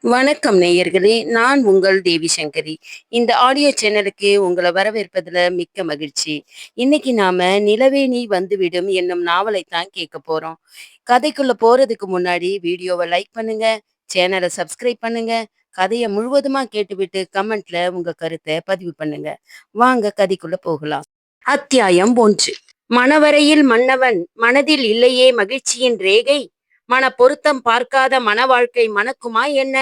வணக்கம் நேயர்களே, நான் உங்கள் தேவி சங்கரி. இந்த ஆடியோ சேனலுக்கு உங்களை வரவேற்பதுல மிக்க மகிழ்ச்சி. இன்னைக்கு நாம நிலவே நீ வந்துவிடும் என்னும் நாவலைத்தான் கேட்க போறோம். கதைக்குள்ள போறதுக்கு முன்னாடி வீடியோவை லைக் பண்ணுங்க, சேனலை சப்ஸ்கிரைப் பண்ணுங்க, கதையை முழுவதுமா கேட்டுவிட்டு கமெண்ட்ல உங்க கருத்தை பதிவு பண்ணுங்க. வாங்க கதைக்குள்ள போகலாம். அத்தியாயம் 1. மணவரையில் மன்னவன் மனதில் இல்லையே மகிழ்ச்சியின் ரேகை. மன பொருத்தம் பார்க்காத மன வாழ்க்கை மணக்குமா என்ன?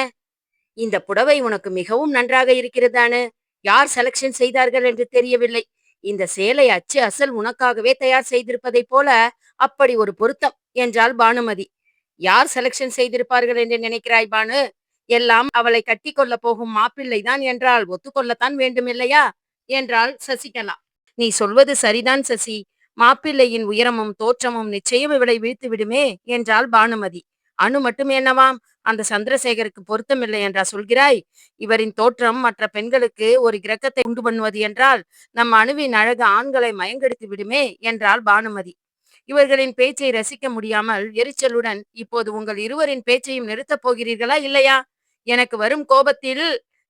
இந்த புடவை உனக்கு மிகவும் நன்றாக இருக்கிறதானு? யார் செலக்ஷன் செய்தார்கள் என்று தெரியவில்லை. இந்த சேலை அச்சு அசல் உனக்காகவே தயார் செய்திருப்பதைப் போல அப்படி ஒரு பொருத்தம், என்றாள் பானுமதி. யார் செலக்ஷன் செய்திருப்பார்கள் என்று நினைக்கிறாய் பானு? எல்லாம் அவளை கட்டி கொள்ள போகும் மாப்பிள்ளைதான் என்றால் ஒத்துக்கொள்ளத்தான் வேண்டும் இல்லையா? என்றாள் சசிகலா. நீ சொல்வது சரிதான் சசி. மாப்பிள்ளையின் உயரமும் தோற்றமும் நிச்சயம் இவளை வீழ்த்து விடுமே, என்றாள் பானுமதி. அனு மட்டும் என்னவாம்? அந்த சந்திரசேகருக்கு பொருத்தமில்லை என்றா சொல்கிறாய்? இவரின் தோற்றம் மற்ற பெண்களுக்கு ஒரு கிரகத்தை உண்டு பண்ணுவது என்றால் நம் அணுவின் அழகு ஆண்களை மயங்கெடுத்து விடுமே, என்றாள் பானுமதி. இவர்களின் பேச்சை ரசிக்க முடியாமல் எரிச்சலுடன், இப்போது உங்கள் இருவரின் பேச்சையும் நிறுத்தப் போகிறீர்களா இல்லையா? எனக்கு வரும் கோபத்தில்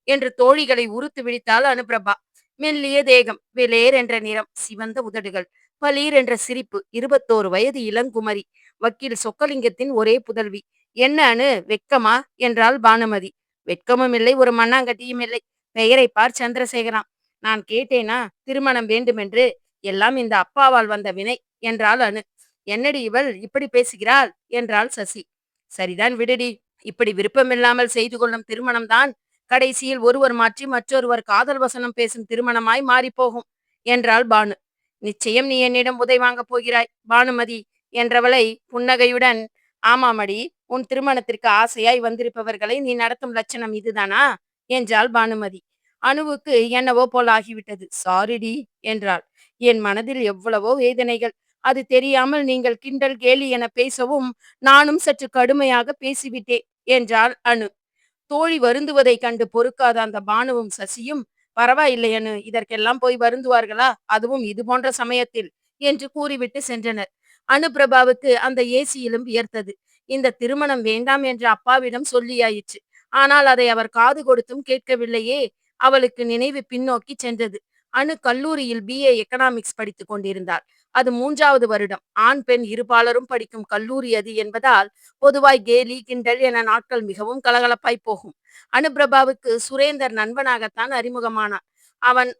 என்று தோழிகளை உறுத்து விழித்தாள் அனுபிரபா. மெல்லிய தேகம், வெளேர் என்ற நிறம், சிவந்த உதடுகள், பளீர் என்ற சிரிப்பு, 21 வயது இளங்குமரி, வக்கீல் சொக்கலிங்கத்தின் ஒரே புதல்வி. என்ன அனு, வெட்கமா? என்றாள் பானுமதி. வெட்கமும் இல்லை, ஒரு மண்ணாங்கட்டியும் இல்லை. பெயரை பார், சந்திரசேகராம். நான் கேட்டேனா திருமணம் வேண்டுமென்று? எல்லாம் இந்த அப்பாவால் வந்த வினை, என்றாள் அனு. என்னடி இவள் இப்படி பேசுகிறாள், என்றாள் சசி. சரிதான் விடுடி. இப்படி விருப்பமில்லாமல் செய்து கொள்ளும் திருமணம்தான் கடைசியில் ஒருவர் மாற்றி மற்றொருவர் காதல் வசனம் பேசும் திருமணமாய் மாறிப்போகும், என்றாள் பானு. நிச்சயம் நீ என்னிடம் உதை வாங்கப் போகிறாய் பானுமதி, என்றவளை புன்னகையுடன், ஆமாமடி, உன் திருமணத்திற்கு ஆசையாய் வந்திருப்பவர்களை நீ நடத்தும் லட்சணம் இதுதானா, என்றாள் பானுமதி. அணுவுக்கு என்னவோ போல் ஆகிவிட்டது. சாரிடி, என்றாள். என் மனதில் எவ்வளவோ வேதனைகள். அது தெரியாமல் நீங்கள் கிண்டல் கேலி என பேசவும் நானும் சற்று கடுமையாக பேசிவிட்டேன், என்றாள் அனு. தோழி வருந்துவதை கண்டு பொறுக்காத அந்த பானுவும் சசியும், பரவாயில்லையனு, இதற்கெல்லாம் போய் வருந்துவார்களா, அதுவும் இது போன்ற சமயத்தில், என்று கூறிவிட்டு சென்றனர். அனுபிரபாவுக்கு அந்த ஏசியிலும் வியர்த்தது. இந்த திருமணம் வேண்டாம் என்று அப்பாவிடம் சொல்லியாயிற்று. ஆனால் அதை அவர் காது கொடுத்தும் கேட்கவில்லையே. அவளுக்கு நினைவு பின்னோக்கி சென்றது. அனு கல்லூரியில் BA எக்கனாமிக்ஸ் படித்துக் கொண்டிருந்தாள். அது 3வது வருடம். ஆண் பெண் இருபாலரும் படிக்கும் கல்லூரி அது என்பதால் பொதுவாய் கேலி கிண்டல் என நாட்கள் மிகவும் கலகலப்பாய் போகும். அனுபிரபாவுக்கு சுரேந்தர் நண்பனாகத்தான் அறிமுகமானான்.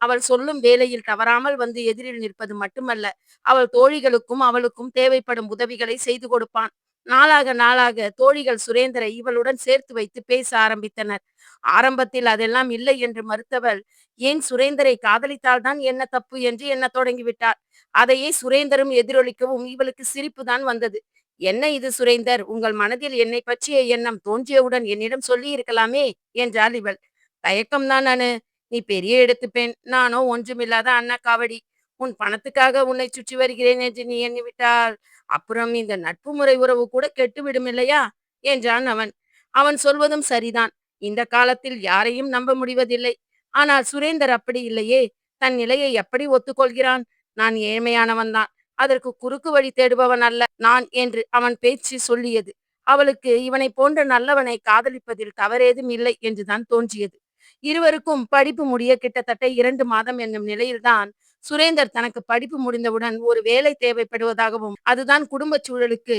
அவள் சொல்லும் வேலையில் தவறாமல் வந்து எதிரில் நிற்பது மட்டுமல்ல, அவள் தோழிகளுக்கும் அவளுக்கும் தேவைப்படும் உதவிகளை செய்து கொடுப்பான். நாளாக நாளாக தோழிகள் சுரேந்தரை இவளுடன் சேர்த்து வைத்து பேச ஆரம்பித்தனர். ஆரம்பத்தில் அதெல்லாம் இல்லை என்று மறுத்தவள், ஏன் சுரேந்தரை காதலித்தால்தான் என்ன தப்பு என்று எண்ண தொடங்கிவிட்டாள். அதையே சுரேந்தரும் எதிரொலிக்கவும் இவளுக்கு சிரிப்பு தான் வந்தது. என்ன இது சுரேந்தர், உங்கள் மனதில் என்னை பற்றிய எண்ணம் தோன்றியவுடன் என்னிடம் சொல்லி இருக்கலாமே, என்றாள் இவள். தயக்கம்தான் அனு. நீ பெரிய இடத்து பெண், நானோ ஒன்றுமில்லாத அண்ணா காவடி. உன் பணத்துக்காக உன்னை சுற்றி வருகிறேன் என்று நீ எண்ணிவிட்டால் அப்புறம் இந்த நட்பு முறை உறவு கூட கெட்டுவிடும் இல்லையா, என்றான் அவன். அவன் சொல்வதும் சரிதான். இந்த காலத்தில் யாரையும் நம்ப முடிவதில்லை. ஆனால் சுரேந்தர் அப்படி இல்லையே. தன் நிலையை எப்படி ஒத்துக்கொள்கிறான்? நான் ஏழ்மையானவன்தான், அதற்கு குறுக்கு வழி தேடுபவன் அல்ல நான், என்று அவன் பேச்சு சொல்லியது. அவளுக்கு இவனை போன்ற நல்லவனை காதலிப்பதில் தவறேதும் இல்லை என்றுதான் தோன்றியது. இருவருக்கும் படிப்பு முடிய கிட்டத்தட்ட 2 மாதம் என்னும் நிலையில்தான் சுரேந்தர் தனக்கு படிப்பு முடிந்தவுடன் ஒரு வேலை தேவைப்படுவதாகவும் அதுதான் குடும்ப சூழலுக்கு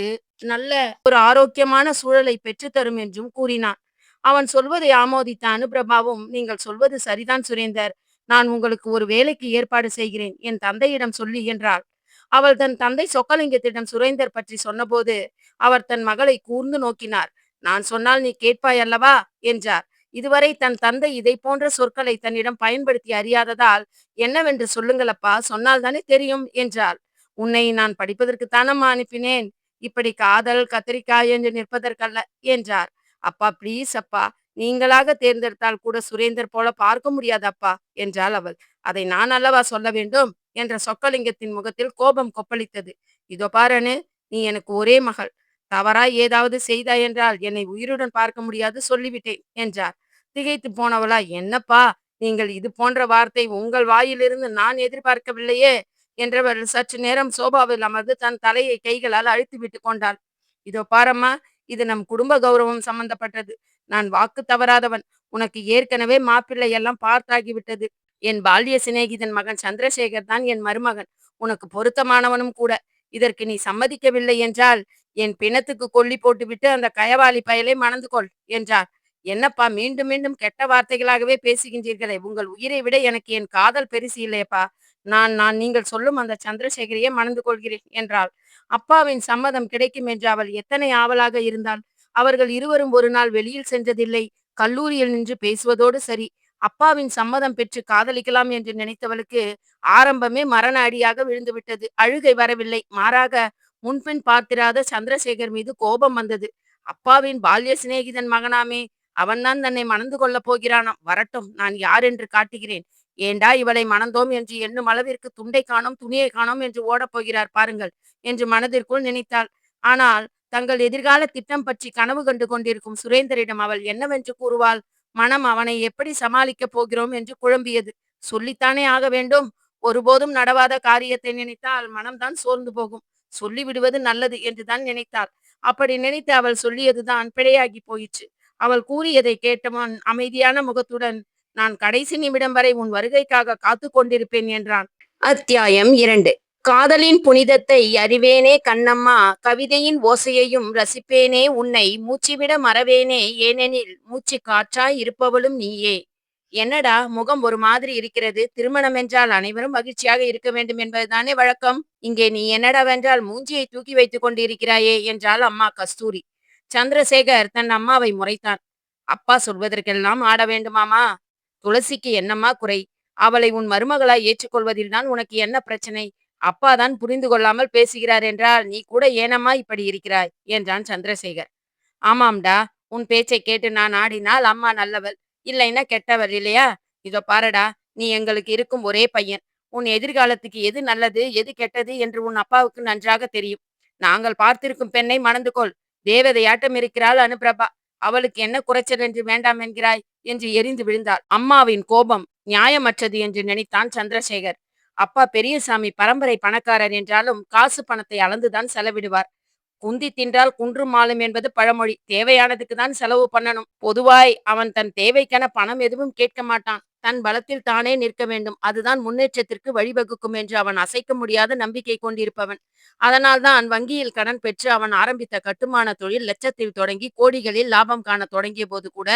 நல்ல ஒரு ஆரோக்கியமான சூழலை பெற்றுத்தரும் என்றும் கூறினான். அவன் சொல்வதை ஆமோதித்த அனுபிரபாவும், நீங்கள் சொல்வது சரிதான் சுரேந்தர், நான் உங்களுக்கு ஒரு வேலைக்கு ஏற்பாடு செய்கிறேன், என் தந்தையிடம் சொல்லி, என்றாள். அவள் தன் தந்தை சொக்கலிங்கத்திடம் சுரேந்தர் பற்றி சொன்னபோது அவர் தன் மகளை கூர்ந்து நோக்கினார். நான் சொன்னால் நீ கேட்பாய் அல்லவா, என்றார். இதுவரை தன் தந்தை இதை போன்ற சொற்களை தன்னிடம் பயன்படுத்தி அறியாததால், என்னவென்று சொல்லுங்கள் அப்பா, சொன்னால் தானே தெரியும், என்றாள். உன்னை நான் படிப்பதற்கு தானம்மா அனுப்பினேன், இப்படி காதல் கத்திரிக்காய் என்று நிற்பதற்கல்ல, என்றார். அப்பா ப்ளீஸ் அப்பா, நீங்களாக தேர்ந்தெடுத்தால் கூட சுரேந்தர் போல பார்க்க முடியாது அப்பா, என்றாள் அவள். அதை நான் அல்லவா சொல்ல வேண்டும், என்ற சொக்கலிங்கத்தின் முகத்தில் கோபம் கொப்பளித்தது. இதோ பாரனு, நீ எனக்கு ஒரே மகள். தவறாய் ஏதாவது செய்தாய் என்றால் என்னை உயிருடன் பார்க்க முடியாது, சொல்லிவிட்டேன், என்றார். திகைத்து போனவளா, என்னப்பா நீங்கள் இது போன்ற வார்த்தை உங்கள் வாயிலிருந்து நான் எதிர்பார்க்கவில்லையே, என்றவள் சற்று நேரம் சோபாவில் அமர்ந்து தன் தலையை கைகளால் அழுத்தி விட்டு கொண்டாள். இதோ பாரம்மா, இது நம் குடும்ப கௌரவம் சம்பந்தப்பட்டது. நான் வாக்கு தவறாதவன். உனக்கு ஏற்கனவே மாப்பிள்ளை எல்லாம் பார்த்தாகிவிட்டது. என் பால்ய சிநேகிதன் மகன் சந்திரசேகர் தான் என் மருமகன். உனக்கு பொருத்தமானவனும் கூட. இதற்கு நீ சம்மதிக்கவில்லை என்றால் என் பிணத்துக்கு கொல்லி போட்டுவிட்டு அந்த கயவாளி பயலை மணந்து கொள் என்றார். என்னப்பா மீண்டும் மீண்டும் கெட்ட வார்த்தைகளாகவே பேசுகின்றீர்களே, உங்கள் உயிரை விட எனக்கு என் காதல் பெருசு இல்லையப்பா. நான் நான் நீங்கள் சொல்லும் அந்த சந்திரசேகரையே மணந்து கொள்கிறேன் என்றாள். அப்பாவின் சம்மதம் கிடைக்கும் என்று அவள் எத்தனை ஆவலாக இருந்தாள். அவர்கள் இருவரும் ஒரு நாள் வெளியில் சென்றதில்லை. கல்லூரியில் நின்று பேசுவதோடு சரி. அப்பாவின் சம்மதம் பெற்று காதலிக்கலாம் என்று நினைத்தவளுக்கு ஆரம்பமே மரண அடியாக விழுந்து விட்டது. அழுகை வரவில்லை, மாறாக முன்பின் பார்த்திராத சந்திரசேகர் மீது கோபம் வந்தது. அப்பாவின் பால்ய சிநேகிதன் மகனாமே, அவன்தான் தன்னை மணந்து கொள்ளப் போகிறானாம். வரட்டும், நான் யார் என்று காட்டுகிறேன். ஏண்டா இவளை மணந்தோம் என்று எண்ணும் அளவிற்கு துண்டை காணோம் துணியை காணோம் என்று ஓடப் போகிறார் பாருங்கள் என்று மனதிற்குள் நினைத்தாள். ஆனால் தங்கள் எதிர்கால திட்டம் பற்றி கனவு கண்டு கொண்டிருக்கும் சுரேந்தரிடம் அவள் என்னவென்று கூறுவாள்? மனம் அவனை எப்படி சமாளிக்கப் போகிறோம் என்று குழம்பியது. சொல்லித்தானே ஆக வேண்டும். ஒருபோதும் நடவாத காரியத்தை நினைத்தால் மனம்தான் சோர்ந்து போகும். சொல்லிவிடுவது நல்லது என்றுதான் நினைத்தாள். அப்படி நினைத்து அவள் சொல்லியதுதான் பிழையாகி போயிற்று. அவள் கூறியதை கேட்டவன் அமைதியான முகத்துடன், நான் கடைசி நிமிடம் வரை உன் வருகைக்காக காத்து கொண்டிருப்பேன் என்றான். அத்தியாயம் 2. காதலின் புனிதத்தை அறிவேனே கண்ணம்மா, கவிதையின் ஓசையையும் ரசிப்பேனே உன்னை, மூச்சுவிட மறவேனே ஏனெனில் மூச்சு காற்றாய் இருப்பவளும் நீயே. என்னடா முகம் ஒரு மாதிரி இருக்கிறது? திருமணம் என்றால் அனைவரும் மகிழ்ச்சியாக இருக்க வேண்டும் என்பதுதானே வழக்கம். இங்கே நீ என்னடாவென்றால் மூஞ்சியை தூக்கி வைத்துக் கொண்டிருக்கிறாயே என்றாள் அம்மா கஸ்தூரி. சந்திரசேகர் தன் அம்மாவை முறைத்தான். அப்பா சொல்வதற்கெல்லாம் ஆட வேண்டுமாமா? துளசிக்கு என்னம்மா குறை? அவளை உன் மருமகளாய் ஏற்றுக்கொள்வதில் தான் உனக்கு என்ன பிரச்சனை? அப்பாதான் புரிந்து கொள்ளாமல் பேசுகிறார் என்றால் நீ கூட ஏனம்மா இப்படி இருக்கிறாய் என்றான் சந்திரசேகர். ஆமாம்டா, உன் பேச்சை கேட்டு நான் ஆடினால் அம்மா நல்லவள், இல்லைன்னா கெட்டவர் இல்லையா? இதோ பாரடா, நீ எங்களுக்கு இருக்கும் ஒரே பையன். உன் எதிர்காலத்துக்கு எது நல்லது எது கெட்டது என்று உன் அப்பாவுக்கு நன்றாக தெரியும். நாங்கள் பார்த்திருக்கும் பெண்ணை மணந்து கொள். தேவதையாட்டம் இருக்கிறாள் அனுப்பிரபா. அவளுக்கு என்ன குறைச்சல் என்று வேண்டாம் என்கிறாய் என்று எரிந்து விழுந்தாள். அம்மாவின் கோபம் நியாயமற்றது என்று நினைத்தான் சந்திரசேகர். அப்பா பெரியசாமி பரம்பரை பணக்காரர் என்றாலும் காசு பணத்தை அளந்துதான் செலவிடுவார். குந்தி தின்றால் குன்றும் மாளும் என்பது பழமொழி. தேவையானதுக்கு தான் செலவு பண்ணணும். பொதுவாய் அவன் தன் தேவைக்கென பணம் எதுவும் கேட்க மாட்டான். தன் பலத்தில் தானே நிற்க வேண்டும். அதுதான் முன்னேற்றத்திற்கு வழிவகுக்கும் என்று அவன் அசைக்க முடியாத நம்பிக்கை கொண்டிருப்பவன். அதனால்தான் வங்கியில் கடன் பெற்று அவன் ஆரம்பித்த கட்டுமான தொழில் லட்சத்தில் தொடங்கி கோடிகளில் லாபம் காண தொடங்கிய போது கூட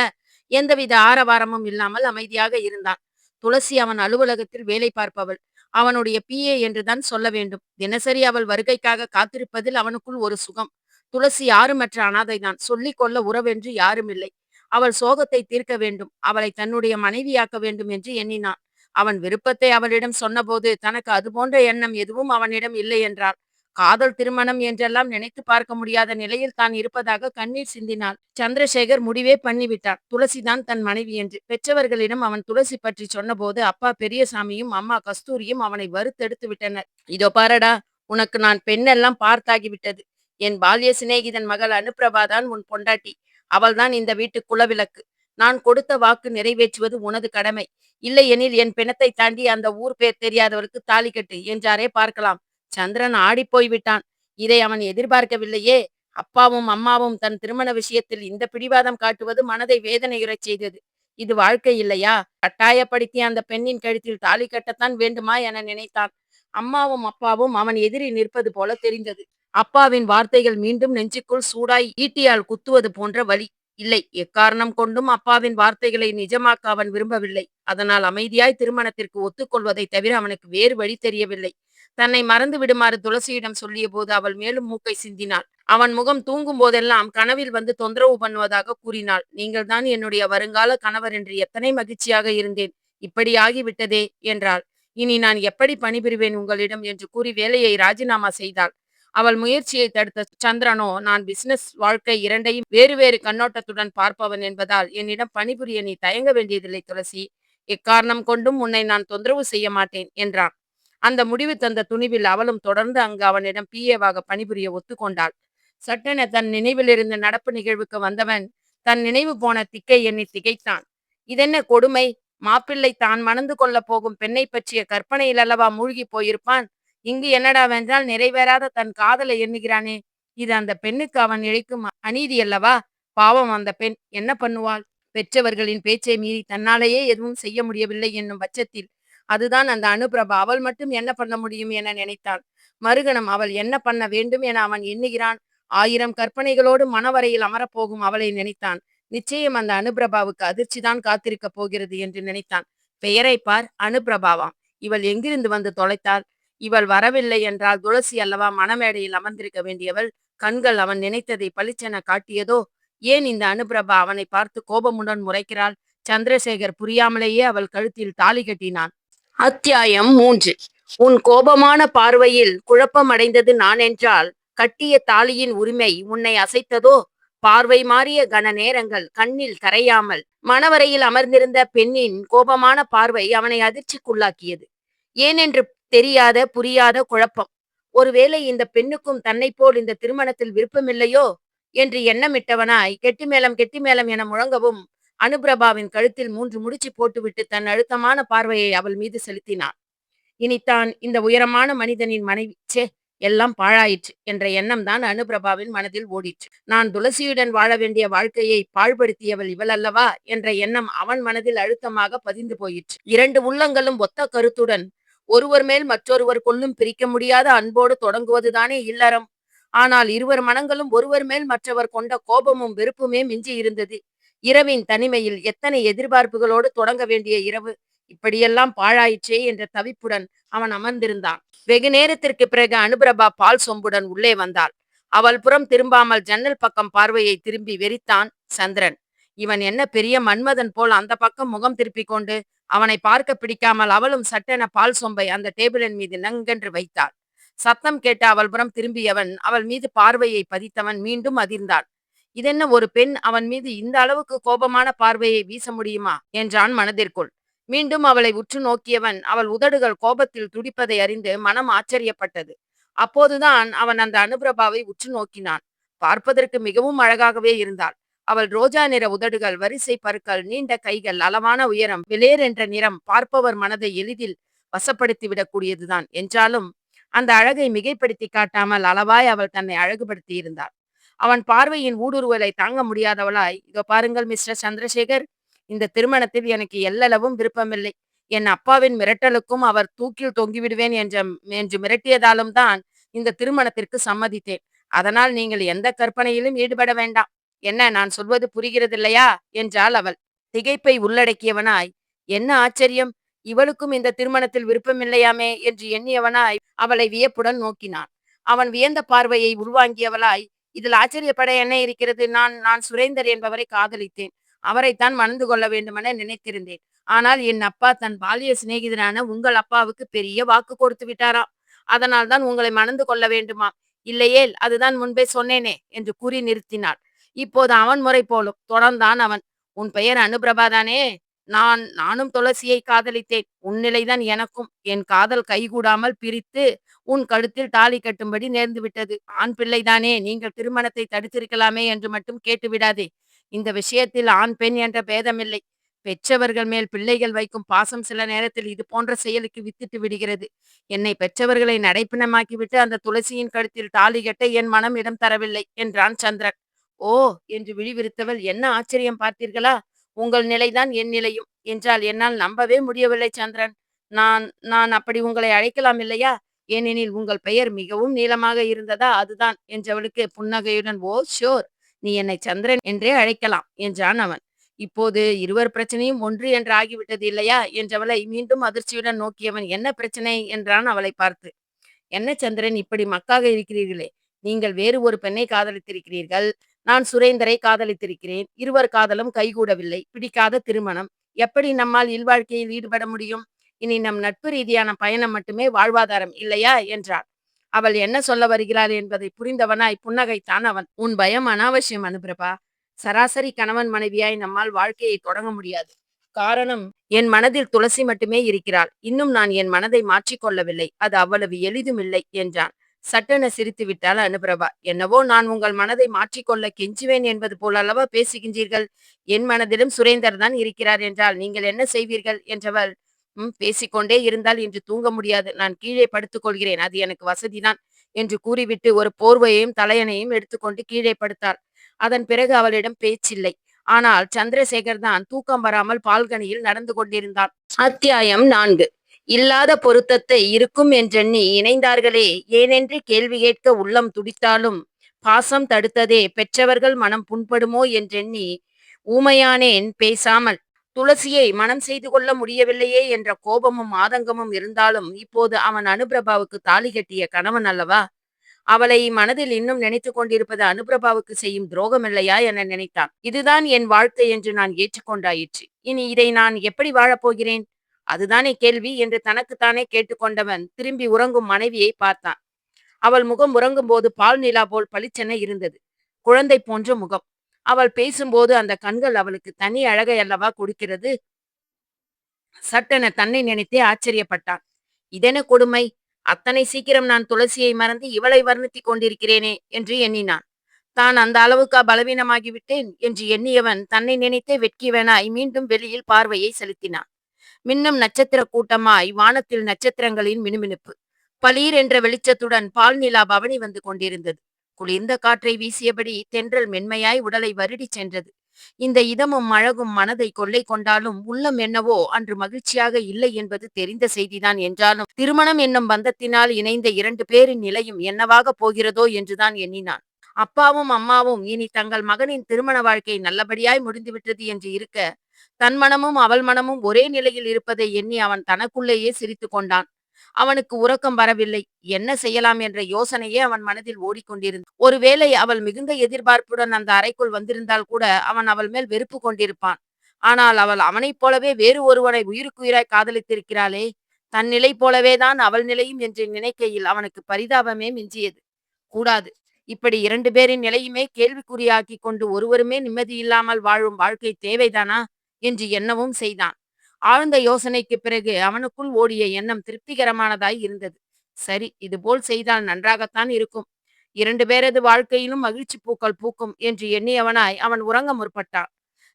எந்தவித ஆரவாரமும் இல்லாமல் அமைதியாக இருந்தான். துளசி அவன் அலுவலகத்தில் வேலை பார்ப்பவள். அவனுடைய பிஏ என்றுதான் சொல்ல வேண்டும். தினசரி அவள் வருகைக்காக காத்திருப்பதில் அவனுக்குள் ஒரு சுகம். துளசி யாருமற்ற அனாதைதான். சொல்லிக் கொள்ள உறவென்று யாரும் இல்லை. அவள் சோகத்தை தீர்க்க வேண்டும், அவளை தன்னுடைய மனைவியாக்க வேண்டும் என்று எண்ணினான். அவன் விருப்பத்தை அவளிடம் சொன்னபோது தனக்கு அது போன்ற எண்ணம் எதுவும் அவனிடம் இல்லை என்றாள். காதல் திருமணம் என்றெல்லாம் நினைத்து பார்க்க முடியாத நிலையில் தான் இருப்பதாக கண்ணீர் சிந்தினாள். சந்திரசேகர் முடிவே பண்ணிவிட்டான், துளசிதான் தன் மனைவி என்று. பெற்றவர்களிடம் அவன் துளசி பற்றி சொன்னபோது அப்பா பெரியசாமியும் அம்மா கஸ்தூரியும் அவனை வறுத்தெடுத்து விட்டனர். இதோ பாரடா, உனக்கு நான் பெண்ணெல்லாம் பார்த்தாகிவிட்டது. என் பால்ய சிநேகிதன் மகள் அனுப்பிரபாதான் உன் பொண்டாட்டி. அவள்தான் இந்த வீட்டு குலவிளக்கு. நான் கொடுத்த வாக்கு நிறைவேற்றுவது உனது கடமை. இல்லையெனில் என் பிணத்தை தாண்டி அந்த ஊர் பேர் தெரியாதவளுக்கு தாலி கட்டு என்றாரே பார்க்கலாம். சந்திரன் ஆடிப்போய் விட்டான். இதை அவன் எதிர்பார்க்கவில்லையே. அப்பாவும் அம்மாவும் தன் திருமண விஷயத்தில் இந்த பிடிவாதம் காட்டுவது மனதை வேதனையுறச் செய்தது. இது வாழ்க்கை இல்லையா? கட்டாயப்படுத்தி அந்த பெண்ணின் கழுத்தில் தாலி கட்டத்தான் வேண்டுமா என நினைத்தான். அம்மாவும் அப்பாவும் அவன் எதிரி நிற்பது போல தெரிந்தது. அப்பாவின் வார்த்தைகள் மீண்டும் நெஞ்சுக்குள் சூடாய் ஈட்டியால் குத்துவது போன்ற வலி. இல்லை, எக்காரணம் கொண்டும் அப்பாவின் வார்த்தைகளை நிஜமாக்க அவன் விரும்பவில்லை. அதனால் அமைதியாய் திருமணத்திற்கு ஒத்துக்கொள்வதை தவிர அவனுக்கு வேறு வழி தெரியவில்லை. தன்னை மறந்து விடுமாறு துளசியிடம் சொல்லிய போது அவள் மேலும் மூக்கை சிந்தினாள். அவன் முகம் தூங்கும் போதெல்லாம் கனவில் வந்து தொந்தரவு பண்ணுவதாக கூறினாள். நீங்கள் தான் என்னுடைய வருங்கால கணவர் என்று எத்தனை மகிழ்ச்சியாக இருந்தேன். இப்படி ஆகிவிட்டதே என்றாள். இனி நான் எப்படி பணிபுரிவேன் உங்களிடம் என்று கூறி வேலையை ராஜினாமா செய்தாள். அவள் முயற்சியை தடுத்த சந்திரனோ, நான் பிசினஸ் வாழ்க்கை இரண்டையும் வேறு வேறு கண்ணோட்டத்துடன் பார்ப்பவன் என்பதால் என்னிடம் பணிபுரிய நீ தயங்க வேண்டியதில்லை துளசி. எக்காரணம் கொண்டும் உன்னை நான் தொந்தரவு செய்ய மாட்டேன் என்றான். அந்த முடிவு தந்த துணிவில் அவளும் தொடர்ந்து அங்கு அவனிடம் பிஏவாக பணிபுரிய ஒத்துக்கொண்டாள். சட்டென தன் நினைவில் இருந்த நடப்பு நிகழ்வுக்கு வந்தவன் தன் நினைவு போன திக்கை எண்ணி திகைத்தான். இதென்ன கொடுமை! மாப்பிள்ளை தான் மணந்து கொள்ள போகும் பெண்ணை பற்றிய கற்பனையில் அல்லவா மூழ்கி போயிருப்பான். இங்கு என்னடாவென்றால் நிறைவேறாத தன் காதலை எண்ணுகிறானே. இது அந்த பெண்ணுக்கு அவன் இழைக்கும் அநீதி அல்லவா? பாவம் அந்த பெண் என்ன பண்ணுவாள்? பெற்றவர்களின் பேச்சை மீறி தன்னாலேயே எதுவும் செய்ய முடியவில்லை என்னும் பட்சத்தில் அதுதான் அந்த அனுபிரபா. அவள் மட்டும் என்ன பண்ண முடியும் என நினைத்தான். மறுகணம் அவள் என்ன பண்ண வேண்டும் என அவன் எண்ணுகிறான். 1000 கற்பனைகளோடு மணவரையில் அமரப்போகும் அவளை நினைத்தான். நிச்சயம் அந்த அனுபிரபாவுக்கு அதிர்ச்சிதான் காத்திருக்கப் போகிறது என்று நினைத்தான். பெயரை பார், அனுபிரபாவாம். இவள் எங்கிருந்து வந்து தொலைத்தாள்? இவள் வரவில்லை என்றால் துளசி அல்லவா மணமேடையில் அமர்ந்திருக்க வேண்டியவள். கண்கள் அவன் நினைத்ததை பளிச்சென காட்டியதோ? ஏன் இந்த அனுபிரபா அவனை பார்த்து கோபமுடன் முறைக்கிறாள்? சந்திரசேகர் புரியாமலேயே அவள் கழுத்தில் தாலி கட்டினான். அத்தியாயம் 3. உன் கோபமான பார்வையில் குழப்பமடைந்தது நான் என்றால் கட்டிய தாலியின் உரிமை உன்னை அசைத்ததோ? பார்வை மாறிய கன நேரங்கள் கண்ணில் கரையாமல் மணவரையில் அமர்ந்திருந்த பெண்ணின் கோபமான பார்வை அவனை அதிர்ச்சிக்குள்ளாக்கியது. ஏனென்று தெரியாத புரியாத குழப்பம். ஒருவேளை இந்த பெண்ணுக்கும் தன்னை போல் இந்த திருமணத்தில் விருப்பமில்லையோ என்று எண்ணமிட்டவனாய் கெட்டி மேளம் என முழங்கவும் அனுபிரபாவின் கழுத்தில் 3 முடிச்சு போட்டுவிட்டு தன் அழுத்தமான பார்வையை அவள் மீது செலுத்தினான். இனித்தான் இந்த உயரமான மனிதனின் மனைவி, சே, எல்லாம் பாழாயிற்று என்ற எண்ணம் தான் அனுபிரபாவின் மனதில் ஓடிற்று. நான் துளசியுடன் வாழ வேண்டிய வாழ்க்கையை பாழ்படுத்தியவள் இவள் அல்லவா என்ற எண்ணம் அவன் மனதில் அழுத்தமாக பதிந்து போயிற்று. 2 உள்ளங்களும் ஒத்த கருத்துடன் ஒருவர் மேல் மற்றொருவர் கொள்ளும் பிரிக்க முடியாத அன்போடு தொடங்குவதுதானே இல்லறம். ஆனால் இருவர் மனங்களும் ஒருவர் மேல் மற்றவர் கொண்ட கோபமும் வெறுப்புமே மிஞ்சி இருந்தது. இரவின் தனிமையில் எத்தனை எதிர்பார்ப்புகளோடு தொடங்க வேண்டிய இரவு இப்படியெல்லாம் பாழாயிற்றே என்ற தவிப்புடன் அவன் அமர்ந்திருந்தான். வெகு நேரத்திற்கு பிறகு அனுபிரபா பால் சொம்புடன் உள்ளே வந்தாள். அவள் புறம் திரும்பாமல் ஜன்னல் பக்கம் பார்வையை திரும்பி வெறித்தான் சந்திரன். இவன் என்ன பெரிய மன்மதன் போல் அந்த பக்கம் முகம் திருப்பிக் கொண்டு அவனை பார்க்க பிடிக்காமல் அவளும் சட்டென பால் சொம்பை அந்த டேபிளின் மீது நங்கென்று வைத்தாள். சத்தம் கேட்ட அவள் புறம் திரும்பியவன் அவள் மீது பார்வையை பதித்தவன் மீண்டும் அதிர்ந்தான். இதென்ன, ஒரு பெண் அவன் மீது இந்த அளவுக்கு கோபமான பார்வையை வீச முடியுமா என்றான் மனதிற்குள். மீண்டும் அவளை உற்று நோக்கியவன் அவள் உதடுகள் கோபத்தில் துடிப்பதை அறிந்து மனம் ஆச்சரியப்பட்டது. அப்போதுதான் அவன் அந்த அனுபிரபாவை உற்று நோக்கினான். பார்ப்பதற்கு மிகவும் அழகாகவே இருந்தாள். அவள் ரோஜா நிற உதடுகள், வரிசை பற்கள், நீண்ட கைகள், அளவான உயரம், விலேர் என்ற நிறம் பார்ப்பவர் மனதை எளிதில் வசப்படுத்தி விடக்கூடியதுதான். என்றாலும் அந்த அழகை மிகைப்படுத்தி காட்டாமல் அளவாய் அவள் தன்னை அழகுபடுத்தி இருந்தாள். அவன் பார்வையின் ஊடுருவலை தாங்க முடியாதவளாய், இதோ பாருங்கள் மிஸ்டர் சந்திரசேகர், இந்த திருமணத்தில் எனக்கு எல்லளவும் விருப்பமில்லை. என் அப்பாவின் மிரட்டலுக்கும் அவர் தூக்கில் தொங்கிவிடுவேன் என்று மிரட்டியதாலும் தான் இந்த திருமணத்திற்கு சம்மதித்தேன். அதனால் நீங்கள் எந்த கற்பனையிலும் ஈடுபட வேண்டாம். என்ன, நான் சொல்வது புரிகிறதில்லையா என்றாள் அவள். திகைப்பை உள்ளடக்கியவனாய், என்ன ஆச்சரியம், இவளுக்கும் இந்த திருமணத்தில் விருப்பமில்லையாமே என்று எண்ணியவனாய் அவளை வியப்புடன் நோக்கினான். அவன் வியந்த பார்வையை உள்வாங்கியவளாய், இதில் ஆச்சரியப்பட என்ன இருக்கிறது? நான் நான் சுரேந்தர் என்பவரை காதலித்தேன். அவரைத்தான் மணந்து கொள்ள வேண்டுமென நினைத்திருந்தேன். ஆனால் என் அப்பா தன் பாலிய சிநேகிதரான உங்கள் அப்பாவுக்கு பெரிய வாக்கு கொடுத்து விட்டாராம். அதனால் தான் உங்களை மணந்து கொள்ள வேண்டுமாம். இல்லையேல் அதுதான் முன்பே சொன்னேனே என்று கூறி நிறுத்தினாள். இப்போது அவன் முறை போலும் தொடர்ந்தான் அவன். உன் பெயர் அனுபிரபாதானே? நானும் துளசியை காதலித்தேன். உன்னிலைதான் எனக்கும். என் காதல் கைகூடாமல் பிரித்து உன் கழுத்தில் தாலி கட்டும்படி நேர்ந்து விட்டது. ஆண் பிள்ளைதானே, நீங்கள் திருமணத்தை தடுத்திருக்கலாமே என்று மட்டும் கேட்டு விடாதே. இந்த விஷயத்தில் ஆண் பெண் என்ற பேதமில்லை. பெற்றவர்கள் மேல் பிள்ளைகள் வைக்கும் பாசம் சில நேரத்தில் இது போன்ற செயலுக்கு வித்திட்டு விடுகிறது. என்னை பெற்றவர்களை நடைப்பிணமாக்கிவிட்டு அந்த துளசியின் கழுத்தில் தாலி கட்ட என் மனம் இடம் தரவில்லை என்றான் சந்திரன். ஓ என்று விழிவிரித்தவள், என்ன ஆச்சரியம் பார்த்தீர்களா? உங்கள் நிலைதான் என் நிலையும் என்றால் என்னால் நம்பவே முடியவில்லை சந்திரன். நான் நான் அப்படி உங்களை அழைக்கலாம் இல்லையா? ஏனெனில் உங்கள் பெயர் மிகவும் நீளமாக இருந்ததா, அதுதான் என்றவளுக்கு புன்னகையுடன், ஓ ஷோர், நீ என்னை சந்திரன் என்றே அழைக்கலாம் என்றான் அவன். இப்போது இருவர் பிரச்சனையும் ஒன்று என்று ஆகிவிட்டது இல்லையா என்றவளை மீண்டும் அதிர்ச்சியுடன் நோக்கியவன், என்ன பிரச்சனை என்றான் அவளை பார்த்து. என்ன சந்திரன், இப்படி மக்காக இருக்கிறீர்களே? நீங்கள் வேறு ஒரு பெண்ணை காதலித்திருக்கிறீர்கள். நான் சுரேந்தரை காதலித்திருக்கிறேன். இருவர் காதலும் கைகூடவில்லை. பிடிக்காத திருமணம். எப்படி நம்மால் இல்வாழ்க்கையில் ஈடுபட முடியும்? இனி நம் நட்பு ரீதியான பயணம் மட்டுமே வாழ்வாதாரம் இல்லையா என்றாள். அவள் என்ன சொல்ல வருகிறாள் என்பதை புரிந்தவனாய் புன்னகைத்தான் அவன். உன் பயம் அனாவசியம் அனுபிரபா. சராசரி கணவன் மனைவியாய் நம்மால் வாழ்க்கையை தொடங்க முடியாது. காரணம், என் மனதில் துளசி மட்டுமே இருக்கிறாள். இன்னும் நான் என் மனதை மாற்றிக்கொள்ளவில்லை. அது அவ்வளவு எளிதுமில்லை என்றான். சட்டென சிரித்து விட்டாள் அனுபிரபா. என்னவோ நான் உங்கள் மனதை மாற்றிக்கொள்ள கெஞ்சுவேன் என்பது போல் அல்லவா பேசுகின்றீர்கள். என் மனதிலும் சுரேந்தர் தான் இருக்கிறார் என்றால் நீங்கள் என்ன செய்வீர்கள் என்றவள், பேசிக்கொண்டே இருந்தால் இன்று தூங்க முடியாது. நான் கீழே படுத்துக் கொள்கிறேன், அது எனக்கு வசதிதான் என்று கூறிவிட்டு ஒரு போர்வையையும் தலையணையும் எடுத்துக்கொண்டு கீழே படுத்தாள். அதன் பிறகு அவளிடம் பேச்சில்லை. ஆனால் சந்திரசேகர் தான் தூக்கம் வராமல் பால்கனியில் நடந்து கொண்டிருந்தான். அத்தியாயம் 4. இல்லாத பொருத்தத்தை இருக்கும் என்றெண்ணி இணைந்தார்களே, ஏனென்று கேள்வி கேட்க உள்ளம் துடித்தாலும் பாசம் தடுத்ததே, பெற்றவர்கள் மனம் புண்படுமோ என்றெண்ணி ஊமையானேன் பேசாமல். துளசியை மனம் செய்து கொள்ள முடியவில்லையே என்ற கோபமும் ஆதங்கமும் இருந்தாலும் இப்போது அவன் அனுபிரபாவுக்கு தாலி கட்டிய கணவன் அல்லவா? அவளை மனதில் இன்னும் நினைத்துக் கொண்டிருப்பது அனுபிரபாவுக்கு செய்யும் துரோகம் இல்லையா என நினைத்தான். இதுதான் என் வாழ்க்கை என்று நான் ஏற்றுக்கொண்டாயிற்று. இனி இதை நான் எப்படி வாழப்போகிறேன்? அதுதானே கேள்வி என்று தனக்குத்தானே கேட்டுக்கொண்டவன் திரும்பி உறங்கும் மனைவியை பார்த்தான். அவள் முகம் உறங்கும் போது பால் நிலா போல் பளிச்சென இருந்தது. குழந்தை போன்ற முகம். அவள் பேசும்போது அந்த கண்கள் அவளுக்கு தனி அழகை அல்லவா கொடுக்கிறது. சட்டென தன்னை நினைத்தே ஆச்சரியப்பட்டான். இதென கொடுமை! அத்தனை சீக்கிரம் நான் துளசியை மறந்து இவளை வர்ணித்துக் கொண்டிருக்கிறேனே என்று எண்ணினான். தான் அந்த அளவுக்கா பலவீனமாகிவிட்டேன் என்று எண்ணியவன் தன்னை நினைத்தே வெட்கியவனாய் மீண்டும் வெளியில் பார்வையை செலுத்தினான். மின்னும் நட்சத்திர கூட்டமாய் வானத்தில் நட்சத்திரங்களின் மினுமினுப்பு. பளீர் என்ற வெளிச்சத்துடன் பால் நிலா பவனி வந்து கொண்டிருந்தது. குளிர்ந்த காற்றை வீசியபடி தென்றல் மென்மையாய் உடலை வருடிச் சென்றது. இந்த இதமும் அழகும் மனதை கொள்ளை கொண்டாலும் உள்ளம் என்னவோ அன்று மகிழ்ச்சியாக இல்லை என்பது தெரிந்த செய்திதான் என்றாலும் திருமணம் என்னும் பந்தத்தினால் இணைந்த 2 பேரின் நிலையும் என்னவாக போகிறதோ என்றுதான் எண்ணினான். அப்பாவும் அம்மாவும் இனி தங்கள் மகனின் திருமண வாழ்க்கை நல்லபடியாய் முடிந்துவிட்டது என்று இருக்க, தன் மனமும் அவள் மனமும் ஒரே நிலையில் இருப்பதை எண்ணி அவன் தனக்குள்ளேயே சிரித்துக் கொண்டான். அவனுக்கு உறக்கம் வரவில்லை. என்ன செய்யலாம் என்ற யோசனையே அவன் மனதில் ஓடிக்கொண்டிருந்தது. ஒருவேளை அவள் மிகுந்த எதிர்பார்ப்புடன் அந்த அறைக்குள் வந்திருந்தால் கூட அவன் அவள் மேல் வெறுப்பு கொண்டிருப்பான். ஆனால் அவள் அவனைப் போலவே வேறு ஒருவனை உயிருக்குயிராய் காதலித்திருக்கிறாளே, தன் நிலை போலவே தான் அவள் நிலையும் என்று நினைக்கையில் அவனுக்கு பரிதாபமே மிஞ்சியது. கூடாது. இப்படி 2 பேரின் நிலையுமே கேள்விக்குறியாக்கி கொண்டு ஒருவருமே நிம்மதியில்லாமல் வாழும் வாழ்க்கை தேவைதானா என்று எண்ணவும் செய்தான். ஆழ்ந்த யோசனைக்கு பிறகு அவனுக்குள் ஓடிய எண்ணம் திருப்திகரமானதாய் இருந்தது. சரி, இதுபோல் செய்தால் நன்றாகத்தான் இருக்கும். 2 பேரது வாழ்க்கையிலும் மகிழ்ச்சி பூக்கள் பூக்கும் என்று எண்ணியவனாய் அவன் உறங்க முற்பட்டான்.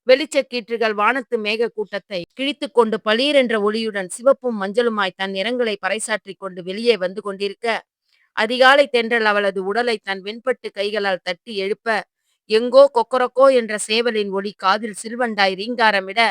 வெளிச்சக் கீற்றுகள் வானத்து மேக கூட்டத்தை கிழித்து கொண்டு பளீர் என்ற ஒளியுடன் சிவப்பும் மஞ்சளுமாய் தன் நிறங்களை பறைசாற்றிக் கொண்டு வெளியே வந்து கொண்டிருக்க, அதிகாலை தென்றல் அவளது உடலை தன் வெண்பட்டு கைகளால் தட்டி எழுப்ப, எங்கோ கொக்கரக்கோ என்ற சேவலின் ஒளி காதில் சில்வண்டாய் ரீங்காரமிட,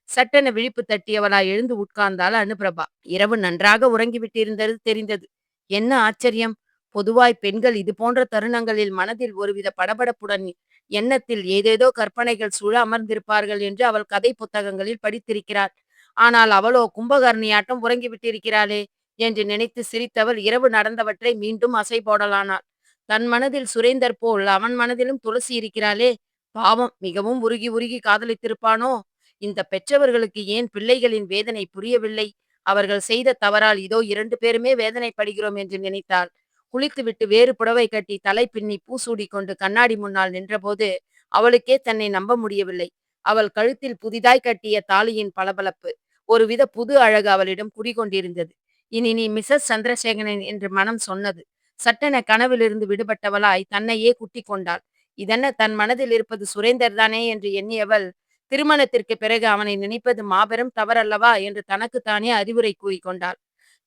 சட்டென விழிப்பு தட்டியவளாய் எழுந்து உட்கார்ந்தாள் அனுபிரபா. இரவு நன்றாக உறங்கிவிட்டிருந்தது தெரிந்தது. என்ன ஆச்சரியம்! பொதுவாய் பெண்கள் இது போன்ற தருணங்களில் மனதில் ஒருவித படபடப்புடன் எண்ணத்தில் ஏதேதோ கற்பனைகள் சூழ அமர்ந்திருப்பார்கள் என்று அவள் கதை புத்தகங்களில் படித்திருக்கிறாள். ஆனால் அவளோ கும்பகர்ணியாட்டம் உறங்கிவிட்டிருக்கிறாளே என்று நினைத்து சிரித்தவள் இரவு நடந்தவற்றை மீண்டும் அசை போடலானாள். தன் மனதில் சுரேந்தர் போல் அவன் மனதிலும் துளசி இருக்கிறாளே, பாவம், மிகவும் உருகி உருகி காதலித்திருப்பானோ? இந்த பெற்றவர்களுக்கு ஏன் பிள்ளைகளின் வேதனை புரியவில்லை? அவர்கள் செய்த தவறால் இதோ 2 பேருமே வேதனைப்படுகிறோம் என்று நினைத்தாள். குளித்துவிட்டு வேறு புடவை கட்டி தலை பின்னி பூசூடி கொண்டு கண்ணாடி முன்னால் நின்றபோது அவளுக்கே தன்னை நம்ப முடியவில்லை. அவள் கழுத்தில் புதிதாய் கட்டிய தாலியின் பளபளப்பு, ஒருவித புது அழகு அவளிடம் குடிகொண்டிருந்தது. இனி நீ மிஸ்ஸஸ் சந்திரசேகரன் என்று மனம் சொன்னது. சட்டென கனவிலிருந்து விடுபட்டவளாய் தன்னையே குட்டிக் கொண்டாள். இதென்ன, தன் மனதில் இருப்பது சுரேந்தர் தானே என்று எண்ணியவள், திருமணத்திற்கு பிறகு அவனை நினைப்பது மாபெரும் தவறல்லவா என்று தனக்குத்தானே அறிவுரை கூறிக்கொண்டாள்.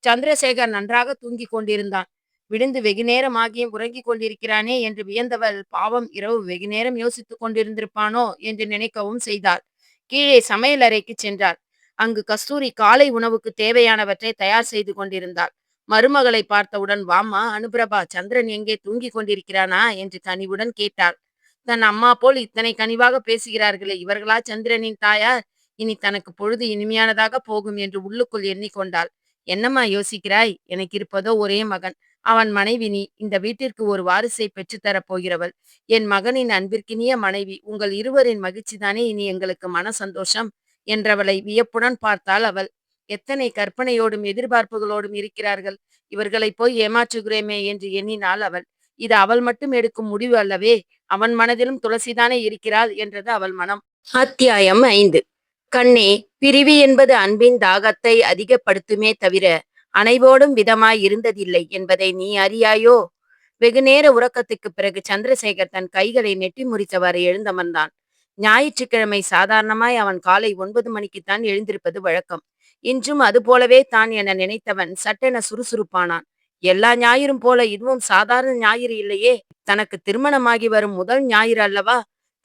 சந்திரசேகர் நன்றாக தூங்கிக் கொண்டிருந்தான். விழுந்து வெகுநேரம் ஆகியும் உறங்கிக் கொண்டிருக்கிறானே என்று வியந்தவள், பாவம், இரவு வெகுநேரம் யோசித்துக் கொண்டிருந்திருப்பானோ என்று நினைக்கவும் செய்தாள். கீழே சமையல் அறைக்கு சென்றாள். அங்கு கஸ்தூரி காலை உணவுக்கு தேவையானவற்றை தயார் செய்து கொண்டிருந்தாள். மருமகளை பார்த்தவுடன், வாம்மா அனுபிரபா, சந்திரன் எங்கே, தூங்கிக் கொண்டிருக்கிறானா என்று கனிவுடன் கேட்டாள். தன் அம்மா போல் இத்தனை கனிவாக பேசுகிறார்களே, இவர்களா சந்திரனின் தாயார்? இனி தனக்கு பொழுது இனிமையானதாக போகும் என்று உள்ளுக்குள் எண்ணிக்கொண்டாள். என்னம்மா யோசிக்கிறாய்? எனக்கு இருப்பதோ ஒரே மகன். அவன் மனைவி நீ. இந்த வீட்டிற்கு ஒரு வாரிசை பெற்றுத்தரப் போகிறவள். என் மகனின் அன்பிற்கினிய மனைவி. உங்கள் இருவரின் மகிழ்ச்சிதானே இனி எங்களுக்கு மன சந்தோஷம் என்றவளை வியப்புடன் பார்த்தாள் அவள். எத்தனை கற்பனையோடும் எதிர்பார்ப்புகளோடும் இருக்கிறார்கள். இவர்களை போய் ஏமாற்றுகிறேமே என்று எண்ணினாள் அவள். இது அவள் மட்டும் எடுக்கும் முடிவு அல்லவே. அவன் மனதிலும் துளசிதானே இருக்கிறாள் என்றது அவள் மனம். அத்தியாயம் 5. கண்ணே, பிரிவு என்பது அன்பின் தாகத்தை அதிகப்படுத்துமே தவிர அனைவோடும் விதமாய் இருந்ததில்லை என்பதை நீ அறியாயோ? வெகுநேர உறக்கத்துக்கு பிறகு சந்திரசேகர் தன் கைகளை நெட்டி முறித்தவாறு எழுந்தமர்ந்தான். ஞாயிற்றுக்கிழமை சாதாரணமாய் அவன் காலை 9 மணிக்குத்தான் எழுந்திருப்பது வழக்கம். இன்றும் அதுபோலவே தான் என நினைத்தவன் சட்டென சுறுசுறுப்பானான். எல்லா ஞாயிறும் போல இதுவும் சாதாரண ஞாயிறு இல்லையே. தனக்கு திருமணமாகி வரும் முதல் ஞாயிறு அல்லவா?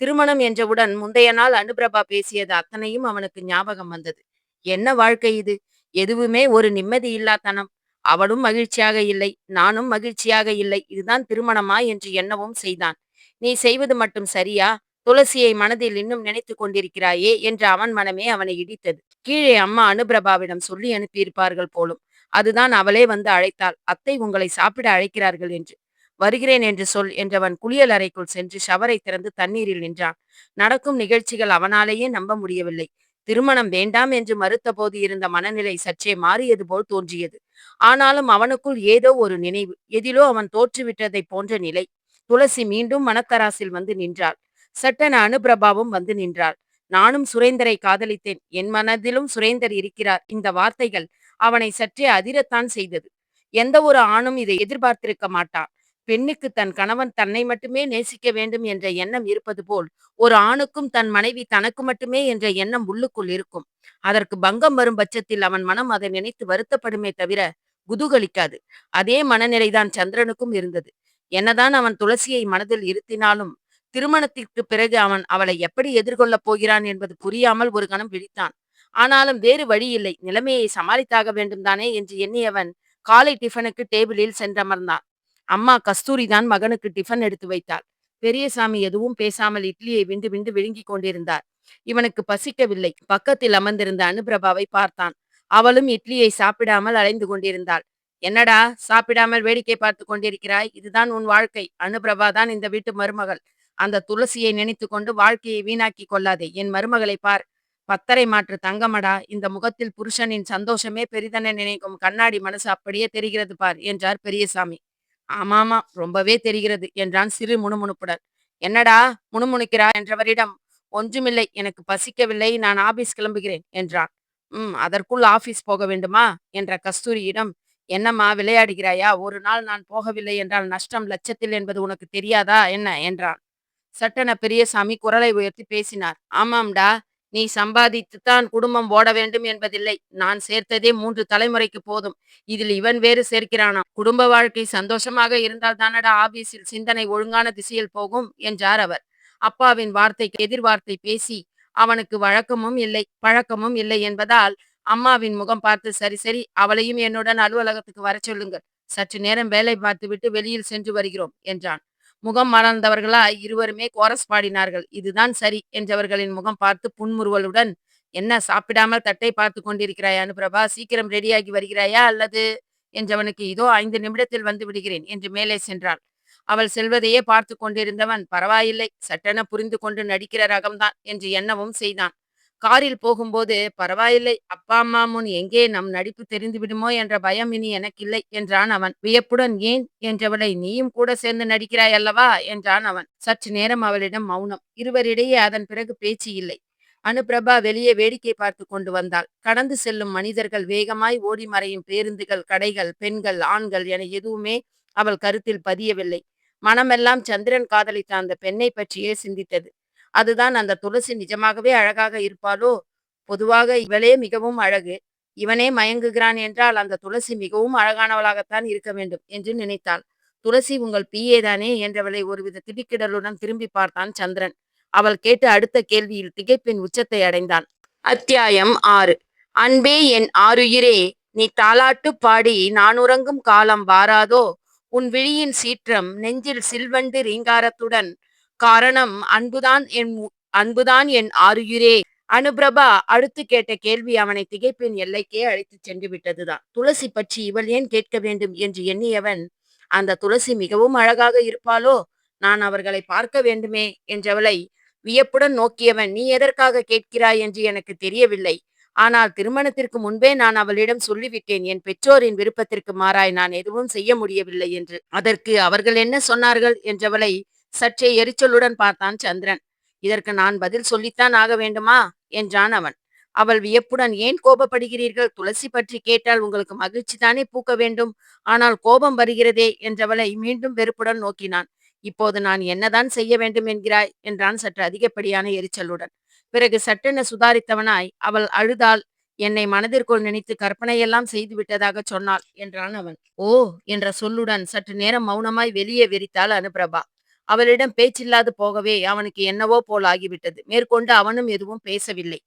திருமணம் என்றவுடன் முந்தைய நாள் அனுபிரபா பேசியது அத்தனையும் அவனுக்கு ஞாபகம் வந்தது. என்ன வாழ்க்கை இது? எதுவுமே ஒரு நிம்மதி இல்லாத்தனம். அவளும் மகிழ்ச்சியாக இல்லை, நானும் மகிழ்ச்சியாக இல்லை. இதுதான் திருமணமா என்று எண்ணவும் செய்தான். நீ செய்வது மட்டும் சரியா? துளசியை மனதில் இன்னும் நினைத்துக் கொண்டிருக்கிறாயே என்று அவன் மனமே அவனை இடித்தது. கீழே அம்மா அனுபிரபாவிடம் சொல்லி அனுப்பியிருப்பார்கள் போலும். அதுதான் அவளே வந்து அழைத்தாள். அத்தை உங்களை சாப்பிட அழைக்கிறார்கள் என்று. வருகிறேன் என்று சொல் என்றவன் குளியல் அறைக்குள் சென்று ஷவரை திறந்து தண்ணீரில் நின்றான். நடக்கும் நிகழ்ச்சிகள் அவனாலேயே நம்ப முடியவில்லை. திருமணம் வேண்டாம் என்று மறுத்தபோது இருந்த மனநிலை சற்றே மாறியது போல் தோன்றியது. ஆனாலும் அவனுக்குள் ஏதோ ஒரு நினைவு, எதிலோ அவன் தோற்றுவிட்டதை போன்ற நிலை. துளசி மீண்டும் மனத்தராசில் வந்து நின்றாள். சட்டென அனுபிரபாவும் வந்து நின்றாள். நானும் சுரேந்தரை காதலித்தேன். என் மனதிலும் சுரேந்தர் இருக்கிறார். இந்த வார்த்தைகள் அவனை சற்றே அதிரத்தான் செய்தது. எந்த ஒரு ஆணும் இதை எதிர்பார்த்திருக்க மாட்டான். பெண்ணுக்கு தன் கணவன் தன்னை மட்டுமே நேசிக்க வேண்டும் என்ற எண்ணம் இருப்பது போல் ஒரு ஆணுக்கும் தன் மனைவி தனக்கு மட்டுமே என்ற எண்ணம் உள்ளுக்குள் இருக்கும். அதற்கு பங்கம் வரும் பட்சத்தில் அவன் மனம் அதை நினைத்து வருத்தப்படுமே தவிர குதூகலிக்காது. அதே மனநிலைதான் சந்திரனுக்கும் இருந்தது. என்னதான் அவன் துளசியை மனதில் இருத்தினாலும் திருமணத்திற்கு பிறகு அவன் அவளை எப்படி எதிர்கொள்ளப் போகிறான் என்பது புரியாமல் ஒரு கணம் விழித்தான். ஆனாலும் வேறு வழி இல்லை, நிலைமையை சமாளித்தாக வேண்டும் தானே என்று எண்ணியவன் காலை டிஃபனுக்கு டேபிளில் சென்றமர்ந்தான். அம்மா கஸ்தூரி தான் மகனுக்கு டிஃபன் எடுத்து வைத்தாள். பெரியசாமி எதுவும் பேசாமல் இட்லியை விண்டு விண்டு விழுங்கிக் கொண்டிருந்தார். இவனுக்கு பசிக்கவில்லை. பக்கத்தில் அமர்ந்திருந்த அனுபிரபாவை பார்த்தான். அவளும் இட்லியை சாப்பிடாமல் அலைந்து கொண்டிருந்தாள். என்னடா சாப்பிடாமல் வேடிக்கை பார்த்து கொண்டிருக்கிறாய்? இதுதான் உன் வாழ்க்கை. அனுபிரபா தான் இந்த வீட்டு மருமகள். அந்த துளசியை நினைத்து கொண்டு வாழ்க்கையை வீணாக்கி கொள்ளாதே. என் மருமகளை பார். பத்தரை மாற்று தங்கமடா. இந்த முகத்தில் புருஷனின் சந்தோஷமே பெரிதென நினைக்கும் கண்ணாடி மனசு அப்படியே தெரிகிறது பார் என்றார் பெரியசாமி. ஆமாமா, ரொம்பவே தெரிகிறது என்றான் சிறு முணுமுணுப்புடன். என்னடா முணுமுணுக்கிறா என்றவரிடம், ஒன்றுமில்லை, எனக்கு பசிக்கவில்லை, நான் ஆபீஸ் கிளம்புகிறேன் என்றான். அதற்குள் ஆபீஸ் போக வேண்டுமா என்ற கஸ்தூரியிடம், என்னம்மா விளையாடுகிறாயா? ஒரு நாள் நான் போகவில்லை என்றால் நஷ்டம் லட்சத்தில் என்பது உனக்கு தெரியாதா என்ன என்றான். சட்டென பெரியசாமி குரலை உயர்த்தி பேசினார். ஆமாம்டா, நீ சம்பாதித்துத்தான் குடும்பம் ஓட வேண்டும் என்பதில்லை. நான் சேர்த்ததே 3 தலைமுறைக்கு போதும். இதில் இவன் வேறு சேர்க்கிறானாம். குடும்ப வாழ்க்கை சந்தோஷமாக இருந்தால் தானடா ஆபீஸில் சிந்தனை ஒழுங்கான திசையில் போகும் என்றார் அவர். அப்பாவின் வார்த்தைக்கு எதிர்வார்த்தை பேசி அவனுக்கு வழக்கமும் இல்லை பழக்கமும் இல்லை என்பதால் அம்மாவின் முகம் பார்த்து, சரி சரி, அவளையும் என்னுடன் அலுவலகத்துக்கு வரச் சொல்லுங்கள். சற்று நேரம் வேலை பார்த்துவிட்டு வெளியில் சென்று வருகிறோம் என்றான். முகம் மலர்ந்தவர்களாய் இருவருமே கோரஸ் பாடினார்கள். இதுதான் சரி என்றவர்களின் முகம் பார்த்து புன்முறுவலுடன், என்ன சாப்பிடாமல் தட்டை பார்த்து கொண்டிருக்கிறாய் அனுபிரபா? சீக்கிரம் ரெடியாகி வருகிறாயா அல்லது என்றவனுக்கு, இதோ 5 நிமிடத்தில் வந்து விடுகிறேன் என்று மேலே சென்றாள். அவள் செல்வதையே பார்த்து கொண்டிருந்தவன், பரவாயில்லை, சட்டென புரிந்து கொண்டு நடிக்கிற ரகம்தான் என்று எண்ணவும் செய்தான். காரில் போகும்போது, பரவாயில்லை, அப்பா அம்மா முன் எங்கே நம் நடிப்பு தெரிந்து விடுமோ என்ற பயம் இனி எனக்கில்லை என்றான் அவன். வியப்புடன், ஏன் என்றவளை, நீயும் கூட சேர்ந்து நடிக்கிறாய் அல்லவா என்றான் அவன். சற்று நேரம் அவளிடம் மௌனம். இருவரிடையே அதன் பிறகு பேச்சு இல்லை. அனுபிரபா வெளியே வேடிக்கை பார்த்து கொண்டு வந்தாள். கடந்து செல்லும் மனிதர்கள், வேகமாய் ஓடி மறையும் பேருந்துகள், கடைகள், பெண்கள், ஆண்கள் என எதுவுமே அவள் கருத்தில் பதியவில்லை. மனமெல்லாம் சந்திரன் காதலித்த அந்த பெண்ணை பற்றியே சிந்தித்தது. அதுதான், அந்த துளசி நிஜமாகவே அழகாக இருப்பாளோ? பொதுவாக இவளே மிகவும் அழகு. இவனே மயங்குகிறான் என்றால் அந்த துளசி மிகவும் அழகானவளாகத்தான் இருக்க வேண்டும் என்று நினைத்தாள். துளசி உங்கள் பிஏ தானே என்றவளை ஒருவித திடுக்கிடலுடன் திரும்பி பார்த்தான் சந்திரன். அவள் கேட்ட அடுத்த கேள்வியில் திகைப்பின் உச்சத்தை அடைந்தான். அத்தியாயம் 6. அன்பே என் ஆருயிரே, நீ தாலாட்டு பாடி நான் உறங்கும் காலம் வாராதோ? உன் விழியின் சீற்றம் நெஞ்சில் சில்வண்டு ரீங்காரத்துடன், காரணம் அன்புதான் என் ஆருயிரே. அனுபிரபா அடுத்து கேட்ட கேள்வி அவனை திகைப்பின் எல்லைக்கே அழைத்துச் சென்று விட்டதுதான். துளசி பற்றி இவள் ஏன் கேட்க வேண்டும் என்று எண்ணியவன், அந்த துளசி மிகவும் அழகாக இருப்பாளோ? நான் அவர்களை பார்க்க வேண்டுமே என்றவளை வியப்புடன் நோக்கியவன், நீ எதற்காக கேட்கிறாய் என்று எனக்கு தெரியவில்லை. ஆனால் திருமணத்திற்கு முன்பே நான் அவளிடம் சொல்லிவிட்டேன், என் பெற்றோரின் விருப்பத்திற்கு மாறாய் நான் எதுவும் செய்ய முடியவில்லை என்று. அதற்கு அவர்கள் என்ன சொன்னார்கள் என்றவளை சற்றே எரிச்சலுடன் பார்த்தான் சந்திரன். இதற்கு நான் பதில் சொல்லித்தான் ஆக வேண்டுமா என்றான் அவன். அவள் வியப்புடன், ஏன் கோபப்படுகிறீர்கள்? துளசி பற்றி கேட்டால் உங்களுக்கு மகிழ்ச்சி தானே பூக்க வேண்டும். ஆனால் கோபம் வருகிறதே என்றவளை மீண்டும் வெறுப்புடன் நோக்கினான். இப்போது நான் என்னதான் செய்ய வேண்டும் என்கிறாய் என்றான் சற்று அதிகப்படியான எரிச்சலுடன். பிறகு சட்டென சுதாரித்தவனாய், அவள் அழுதாள், என்னை மனதிற்குள் நினைத்து கற்பனையெல்லாம் செய்து விட்டதாகச் சொன்னாள் என்றான் அவன். ஓ! என்ற சொல்லுடன் சற்று நேரம் மௌனமாய் வெளியே வெறித்தாள் அனுப்பிரபா. அவளிடம் பேச்சில்லாது போகவே அவனுக்கு என்னவோ போல் ஆகிவிட்டது. மேற்கொண்டு அவனும் எதுவும் பேசவில்லை.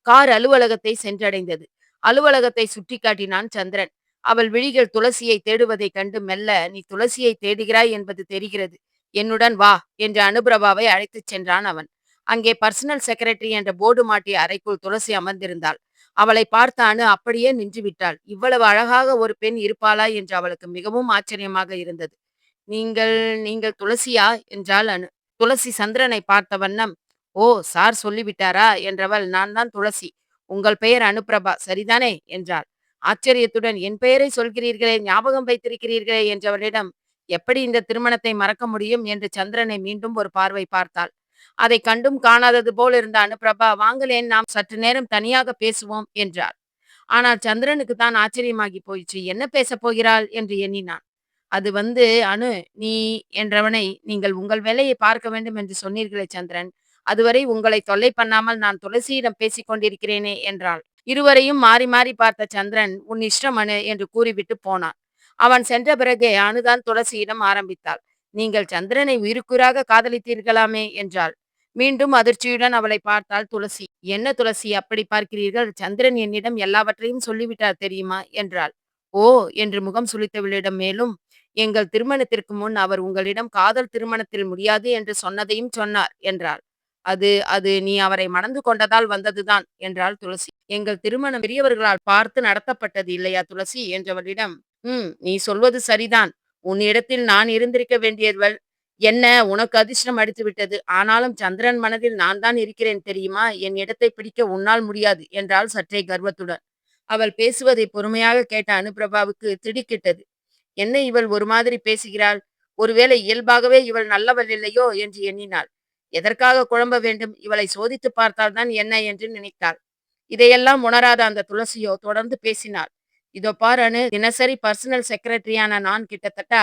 கார் அலுவலகத்தை சென்றடைந்தது. அலுவலகத்தை சுட்டிக்காட்டினான் சந்திரன். அவள் விழிகள் துளசியை தேடுவதைக் கண்டு மெல்ல, நீ துளசியை தேடுகிறாய் என்பது தெரிகிறது. என்னுடன் வா என்று அனுப்பிரபாவை அழைத்துச் சென்றான் அவன். அங்கே பர்சனல் செக்ரட்டரி என்ற போர்டு மாட்டிய அறைக்குள் துளசி அமர்ந்திருந்தாள். அவளை பார்த்த அனு அப்படியே நின்று விட்டாள். இவ்வளவு அழகாக ஒரு பெண் இருப்பாளா என்று அவளுக்கு மிகவும் ஆச்சரியமாக இருந்தது. நீங்கள் நீங்கள் துளசியா என்றாள் அனு. துளசி சந்திரனை பார்த்த வண்ணம், ஓ, சார் சொல்லிவிட்டாரா என்றவள், நான் தான் துளசி. உங்கள் பெயர் அனுப்பிரபா சரிதானே என்றாள். ஆச்சரியத்துடன், என் பெயரை சொல்கிறீர்களே, ஞாபகம் வைத்திருக்கிறீர்களே என்றவளிடம், எப்படி இந்த திருமணத்தை மறக்க முடியும் என்று சந்திரனை மீண்டும் ஒரு பார்வை பார்த்தாள். அதை கண்டும் காணாதது போல் இருந்த அனுப்பிரபா, வாங்களேன், நாம் சற்று நேரம் தனியாக பேசுவோம் என்றாள். ஆனால் சந்திரனுக்கு தான் ஆச்சரியமாகி போயிற்று. என்ன பேசப் போகிறாள் என்று எண்ணினான். அது வந்து, அனு, நீ என்றவனை, நீங்கள் உங்கள் வேலையை பார்க்க வேண்டும் என்று சொன்னீர்களே சந்திரன், அதுவரை உங்களை தொல்லை பண்ணாமல் நான் துளசியிடம் பேசிக் கொண்டிருக்கிறேனே என்றாள். இருவரையும் மாறி மாறி பார்த்த சந்திரன், உன் இஷ்டம் அனு என்று கூறிவிட்டு போனான். அவன் சென்ற பிறகே அனுதான் துளசியிடம் ஆரம்பித்தாள். நீங்கள் சந்திரனை உயிருக்குயிராக காதலித்தீர்களாமே என்றாள். மீண்டும் அதிர்ச்சியுடன் அவளை பார்த்தாள் துளசி. என்ன துளசி அப்படி பார்க்கிறீர்கள்? சந்திரன் என்னிடம் எல்லாவற்றையும் சொல்லிவிட்டார் தெரியுமா என்றாள். ஓ என்று முகம் சுளித்தவளிடம் மேலும், எங்கள் திருமணத்திற்கு முன் அவர் உங்களிடம் காதல் திருமணத்தில் முடியாது என்று சொன்னதையும் சொன்னார் என்றாள். அது அது நீ அவரை மணந்து கொண்டதால் வந்ததுதான் என்றாள் துளசி. எங்கள் திருமணம் பெரியவர்களால் பார்த்து நடத்தப்பட்டது இல்லையா துளசி என்றவளிடம், நீ சொல்வது சரிதான். உன்னிடத்தில் நான் இருந்திருக்க வேண்டியவள். என்ன, உனக்கு அதிர்ஷ்டம் அடித்து விட்டது. ஆனாலும் சந்திரன் மனதில் நான் தான் இருக்கிறேன் தெரியுமா? என் இடத்தை பிடிக்க உன்னால் முடியாது என்றாள் சற்றே கர்வத்துடன். அவள் பேசுவதை பொறுமையாக கேட்ட அனுப்பிரபாவுக்கு திடுக்கிட்டது. என்ன இவள் ஒரு மாதிரி பேசுகிறாள்? ஒருவேளை இயல்பாகவே இவள் நல்லவள் இல்லையோ என்று எண்ணினாள். எதற்காக குழம்ப வேண்டும்? இவளை சோதித்து பார்த்தால்தான் என்ன என்று நினைத்தாள். இதையெல்லாம் உணராத அந்த துளசியோ தொடர்ந்து பேசினாள். இதோ பார் அனு, தினசரி பர்சனல் செக்ரட்டரியான நான் கிட்டத்தட்ட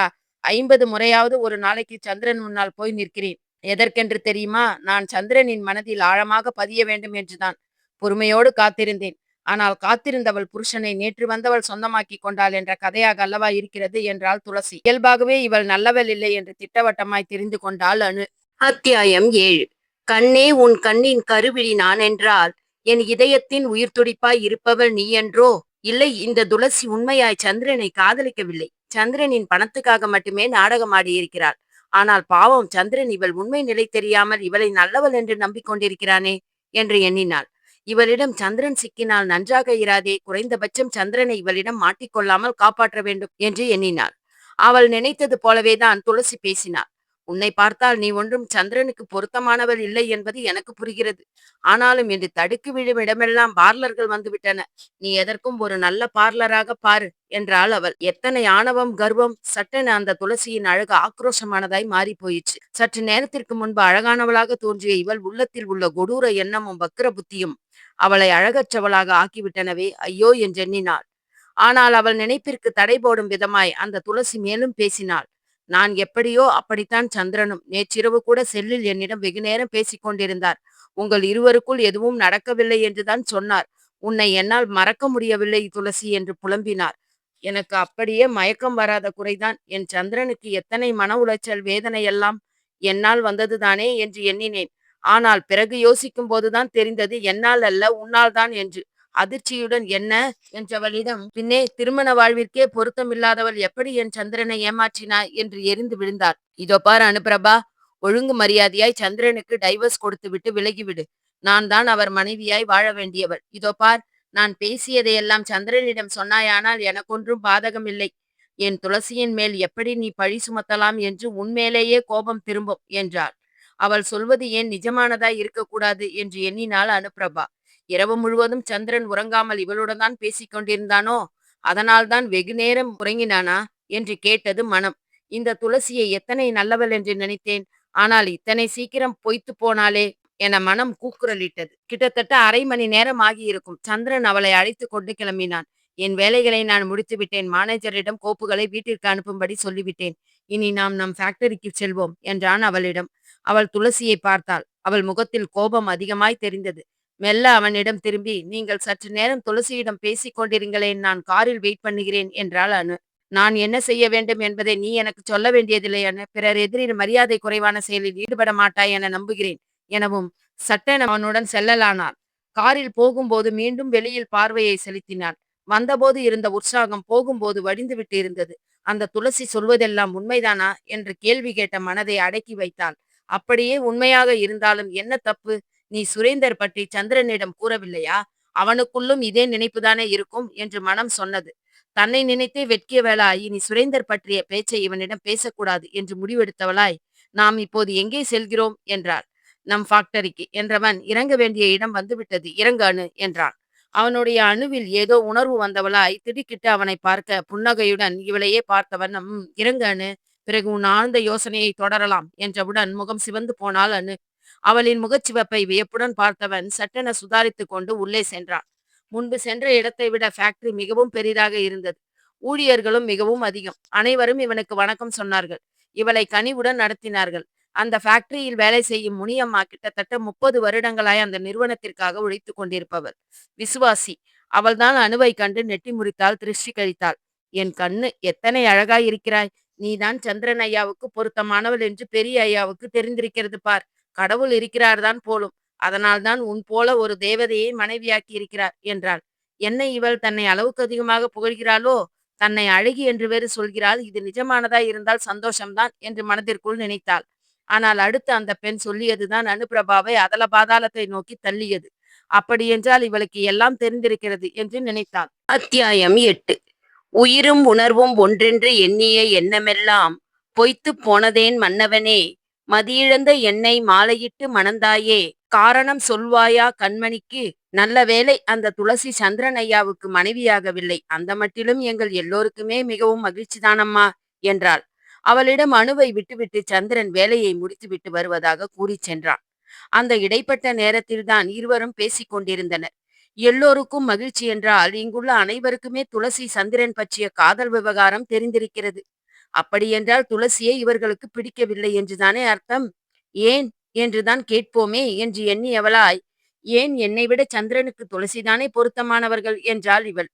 50 முறையாவது ஒரு நாளைக்கு சந்திரன் முன்னால் போய் நிற்கிறேன். எதற்கென்று தெரியுமா? நான் சந்திரனின் மனதில் ஆழமாக பதிய வேண்டும் என்றுதான். பொறுமையோடு காத்திருந்தேன். ஆனால் காத்திருந்தவள் புருஷனை நேற்று வந்தவள் சொந்தமாக்கி கொண்டாள் என்ற கதையாக அல்லவா இருக்கிறது என்றாள் துளசி. இயல்பாகவே இவள் நல்லவள் இல்லை என்று திட்டவட்டமாய் தெரிந்து கொண்டாள் அனு. அத்தியாயம் 7. கண்ணே, உன் கண்ணின் கருவிழி நான் என்றால் என் இதயத்தின் உயிர் துடிப்பாய் இருப்பவள் நீ என்றோ? இல்லை, இந்த துளசி உண்மையாய் சந்திரனை காதலிக்கவில்லை. சந்திரனின் பணத்துக்காக மட்டுமே நாடகம் ஆடியிருக்கிறாள். ஆனால் பாவம் சந்திரன் இவள் உண்மை நிலை தெரியாமல் இவளை நல்லவள் என்று நம்பிக்கொண்டிருக்கிறானே என்று எண்ணினாள். இவளிடம் சந்திரன் சிக்கினால் நன்றாக இராதே, குறைந்தபட்சம் சந்திரனை இவளிடம் மாட்டிக்கொள்ளாமல் காப்பாற்ற வேண்டும் என்று எண்ணினாள். அவள் நினைத்தது போலவேதான் துளசி பேசினாள். உன்னை பார்த்தால் நீ ஒன்றும் சந்திரனுக்கு பொருத்தமானவள் இல்லை என்பது எனக்கு புரிகிறது. ஆனாலும் என்று தடுக்கி விழும் இடமெல்லாம் பார்லர்கள் வந்துவிட்டன. நீ எதற்கும் ஒரு நல்ல பார்லராக பாரு என்றாள் அவள். எத்தனை ஆணவம், கர்வம்! சட்டென அந்த துளசியின் அழகு ஆக்ரோஷமானதாய் மாறி போயிற்று. சற்று நேரத்திற்கு முன்பு அழகானவளாக தோன்றிய இவள் உள்ளத்தில் உள்ள கொடூர எண்ணமும் வக்கிர புத்தியும் அவளை அழகற்றவளாக ஆக்கிவிட்டனவே. ஐயோ என்றெண்ணினாள். ஆனால் அவள் நினைப்பிற்கு தடை போடும் விதமாய் அந்த துளசி மேலும் பேசினாள். நான் எப்படியோ அப்படித்தான் சந்திரனும். நேற்றிரவு கூட செல்லில் என்னிடம் வெகு நேரம் பேசிக் கொண்டிருந்தார். உங்கள் இருவருக்குள் எதுவும் நடக்கவில்லை என்றுதான் சொன்னார். உன்னை என்னால் மறக்க முடியவில்லை துளசி என்று புலம்பினார். எனக்கு அப்படியே மயக்கம் வராத குறைதான். என் சந்திரனுக்கு எத்தனை மன உளைச்சல், வேதனை எல்லாம் என்னால் வந்ததுதானே என்று எண்ணினேன். ஆனால் பிறகு யோசிக்கும் போதுதான் தெரிந்தது என்னால் அல்ல, உன்னால் தான் என்று. அதிர்ச்சியுடன், என்ன என்றவளிடம், பின்னே திருமண வாழ்விற்கே பொருத்தமில்லாதவள் எப்படி என் சந்திரனை ஏமாற்றினாய் என்று எரிந்து விழுந்தாள். இதோ பார் அனுப்பிரபா, ஒழுங்கு மரியாதையாய் சந்திரனுக்கு டைவர்ஸ் கொடுத்து விட்டு விலகிவிடு. நான் தான் அவர் மனைவியாய் வாழ வேண்டியவள். இதோ பார், நான் பேசியதையெல்லாம் சந்திரனிடம் சொன்னாயானால் எனக்கொன்றும் பாதகம் இல்லை. என் துளசியின் மேல் எப்படி நீ பழி சுமத்தலாம் என்று உன்மேலேயே கோபம் திரும்பும் என்றாள். அவள் சொல்வது ஏன் நிஜமானதாய் இருக்கக்கூடாது என்று எண்ணினாள் அனுப்பிரபா. இரவு முழுவதும் சந்திரன் உறங்காமல் இவளுடன் தான் பேசிக் கொண்டிருந்தானோ? அதனால்தான் வெகு நேரம் உறங்கினானா என்று கேட்டது மனம். இந்த துளசியை எத்தனை நல்லவள் என்று நினைத்தேன். ஆனால் இத்தனை சீக்கிரம் பொய்த்து போனாளே என மனம் கூக்குரலிட்டது. கிட்டத்தட்ட அரை மணி நேரம் ஆகியிருக்கும். சந்திரன் அவளை அழைத்து கொண்டு கிளம்பினான். என் வேலைகளை நான் முடித்துவிட்டேன். மேனேஜரிடம் கோப்புகளை வீட்டிற்கு அனுப்பும்படி சொல்லிவிட்டேன். இனி நாம் நம் ஃபேக்டரிக்கு செல்வோம் என்றான் அவளிடம். அவள் துளசியை பார்த்தாள். அவள் முகத்தில் கோபம் அதிகமாய் தெரிந்தது. மெல்ல அவனிடம் திரும்பி, நீங்கள் சற்று நேரம் துளசியிடம் பேசிக் கொண்டிருங்களேன், நான் காரில் வெயிட் பண்ணுகிறேன் என்றாள் அனு. நான் என்ன செய்ய வேண்டும் என்பதை நீ எனக்கு சொல்ல வேண்டியதில்லை அனு. பிறர் எதிரில் மரியாதை குறைவான செயலில் ஈடுபட மாட்டாய் என நம்புகிறேன் எனவும் சட்டென அவனுடன் செல்லலானாள். காரில் போகும்போது மீண்டும் வெளியில் பார்வையை செலுத்தினாள். வந்தபோது இருந்த உற்சாகம் போகும்போது வடிந்துவிட்டு இருந்தது. அந்த துளசி சொல்வதெல்லாம் உண்மைதானா என்று கேள்வி கேட்ட மனதை அடக்கி வைத்தாள். அப்படியே உண்மையாக இருந்தாலும் என்ன தப்பு? நீ சுரேந்தர் பற்றி சந்திரனிடம் கூறவில்லையா? அவனுக்குள்ளும் இதே நினைப்புதானே இருக்கும் என்று மனம் சொன்னது. தன்னை நினைத்தே வெட்கியவளாய் இனி சுரேந்தர் பற்றிய பேச்சை இவனிடம் பேசக்கூடாது என்று முடிவெடுத்தவளாய், நாம் இப்போது எங்கே செல்கிறோம் என்றாள். நம் ஃபேக்டரிக்கு என்றவன், இறங்க வேண்டிய இடம் வந்துவிட்டது, இறங்கு அனு என்றான். அவனுடைய அணுவில் ஏதோ உணர்வு வந்தவளாய் திடுக்கிட்டு அவனை பார்க்க புன்னகையுடன் இவளையே பார்த்தவன், இறங்கு அனு, பிறகு உன் ஆழ்ந்த யோசனையை தொடரலாம் என்றவுடன் முகம் சிவந்து போனாள் அனு. அவளின் முகச்சிவப்பை வியப்புடன் பார்த்தவன் சட்டென சுதாரித்துக் கொண்டு உள்ளே சென்றான். முன்பு சென்ற இடத்தை விட ஃபேக்டரி மிகவும் பெரிதாக இருந்தது. ஊழியர்களும் மிகவும் அதிகம். அனைவரும் இவனுக்கு வணக்கம் சொன்னார்கள். இவளை கனிவுடன் நடத்தினார்கள். அந்த ஃபேக்டரியில் வேலை செய்யும் முனியம்மா கிட்டத்தட்ட 30 வருடங்களாய் அந்த நிறுவனத்திற்காக உழைத்துக் கொண்டிருப்பவள். விசுவாசி. அவள்தான் அணுவை கண்டு நெட்டி முறித்தாள், திருஷ்டி கழித்தாள். என் கண்ணு, எத்தனை அழகாய் இருக்கிறாய்! நீதான் சந்திரன் ஐயாவுக்கு பொருத்தமானவள் என்று பெரிய ஐயாவுக்கு தெரிந்திருக்கிறது பார். கடவுள் இருக்கிறார்தான் போலும். அதனால்தான் உன் போல ஒரு தேவதையை மனைவியாக்கி இருக்கிறார் என்றாள். என்ன இவள் தன்னை அளவுக்கு அதிகமாக புகழ்கிறாளோ? தன்னை அழகி என்று வேறு சொல்கிறாள். இது நிஜமானதாய் இருந்தால் சந்தோஷம்தான் என்று மனதிற்குள் நினைத்தாள். ஆனால் அடுத்து அந்த பெண் சொல்லியதுதான் அனுப்பிரபாவை அதல பாதாளத்தை நோக்கி தள்ளியது. அப்படியென்றால் இவளுக்கு எல்லாம் தெரிந்திருக்கிறது என்று நினைத்தாள். அத்தியாயம் 8. உயிரும் உணர்வும் ஒன்றென்று எண்ணிய எண்ணமெல்லாம் பொய்த்துப் போனதேன் மன்னவனே, மதியிழந்த என்னை மாலையிட்டு மணந்தாயே, காரணம் சொல்வாயா கண்மணிக்கு? நல்ல வேளை அந்த துளசி சந்திரன் ஐயாவுக்கு மனைவியாகவில்லை. அந்த மட்டிலும் எங்கள் எல்லோருக்குமே மிகவும் மகிழ்ச்சிதானம்மா என்றாள். அவளிடம் அணுவை விட்டுவிட்டு சந்திரன் வேலையை முடித்துவிட்டு வருவதாக கூறிச் சென்றான். அந்த இடைப்பட்ட நேரத்தில்தான் இருவரும் பேசிக் கொண்டிருந்தனர். எல்லோருக்கும் மகிழ்ச்சி என்றால் இங்குள்ள அனைவருக்குமே துளசி சந்திரன் பற்றிய காதல் விவகாரம் தெரிந்திருக்கிறது. அப்படியென்றால் துளசியை இவர்களுக்கு பிடிக்கவில்லை என்றுதானே அர்த்தம்? ஏன் என்றுதான் கேட்போமே என்று எண்ணியவளாய், ஏன் என்னை விட சந்திரனுக்கு துளசிதானே பொருத்தமானவர்கள் என்றாள் இவள்.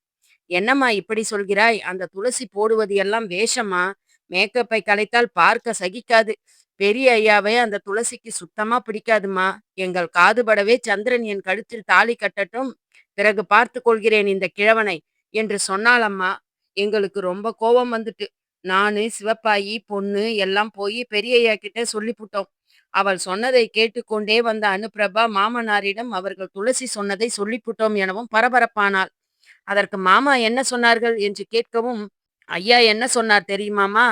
என்னம்மா இப்படி சொல்கிறாய்? அந்த துளசி போடுவது எல்லாம் வேஷமா? மேக்கப்பை கலைத்தால் பார்க்க சகிக்காது. பெரிய ஐயாவை அந்த துளசிக்கு சுத்தமா பிடிக்காதுமா. எங்கள் காதுபடவே சந்திரன் என் கழுத்தில் தாலி கட்டட்டும், பிறகு பார்த்து கொள்கிறேன் இந்த கிழவனை என்று சொன்னாலம்மா. எங்களுக்கு ரொம்ப கோபம் வந்துட்டு நானு சிவப்பாயி பொண்ணு எல்லாம் போய் பெரியய்யா கிட்ட சொல்லிப்புட்டோம். அவள் சொன்னதை கேட்டுக்கொண்டே வந்த அனுப்பிரபா மாமனாரிடம் அவர்கள் துளசி சொன்னதை சொல்லிப்புட்டோம் எனவும் பரபரப்பானாள். அதற்கு மாமா என்ன சொன்னார்கள் என்று கேட்கவும், ஐயா என்ன சொன்னார் தெரியுமாமா?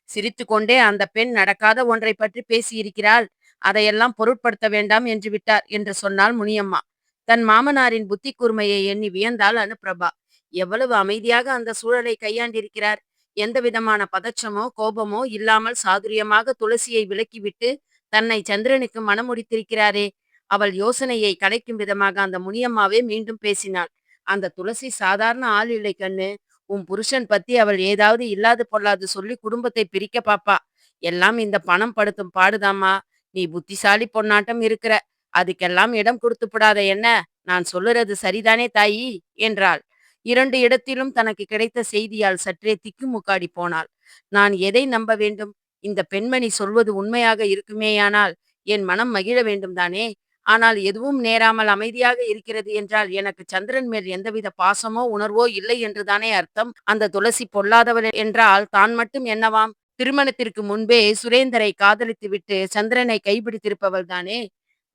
சிரித்துக்கொண்டே அந்த பெண் நடக்காத ஒன்றை பற்றி பேசியிருக்கிறாள், அதையெல்லாம் பொருட்படுத்த வேண்டாம் என்று விட்டார் என்று சொன்னாள் முனியம்மா. தன் மாமனாரின் புத்தி கூர்மையை எண்ணி வியந்தாள் அனுப்பிரபா. எவ்வளவு அமைதியாக அந்த சூழலை கையாண்டிருக்கிறார். எந்த விதமான பதற்றமோ கோபமோ இல்லாமல் சாதுரியமாக துளசியை விலக்கிவிட்டு தன்னை சந்திரனுக்கு மணமுடித்திருக்கிறாரே. அவள் யோசனையை கலைக்கும் விதமாக அந்த முனியம்மாவே மீண்டும் பேசினாள். அந்த துளசி சாதாரண ஆள் இல்லை கண்ணு. உன் புருஷன் பத்தி அவள் ஏதாவது இல்லாது பொல்லாது சொல்லி குடும்பத்தை பிரிக்க பாப்பா. எல்லாம் இந்த பணம் படுத்தும் பாடுதாம்மா. நீ புத்திசாலி பொன்னாட்டம் இருக்கிற. அதுக்கெல்லாம் இடம் கொடுத்துப்படாத என்ன? நான் சொல்லுறது சரிதானே தாயி என்றாள். 2 இடத்திலும் தனக்கு கிடைத்த செய்தியால் சற்றே திக்குமுக்காடி போனாள். நான் எதை நம்ப வேண்டும்? இந்த பெண்மணி சொல்வது உண்மையாக இருக்குமேயானால் என் மனம் மகிழ வேண்டும் தானே. ஆனால் எதுவும் நேராமல் அமைதியாக இருக்கிறது என்றால் எனக்கு சந்திரன் மேல் எந்தவித பாசமோ உணர்வோ இல்லை என்றுதானே அர்த்தம். அந்த துளசி பொல்லாதவள் என்றால் தான் மட்டும் என்னவாம்? திருமணத்திற்கு முன்பே சுரேந்தரை காதலித்து விட்டு சந்திரனை கைப்பிடித்திருப்பவள் தானே.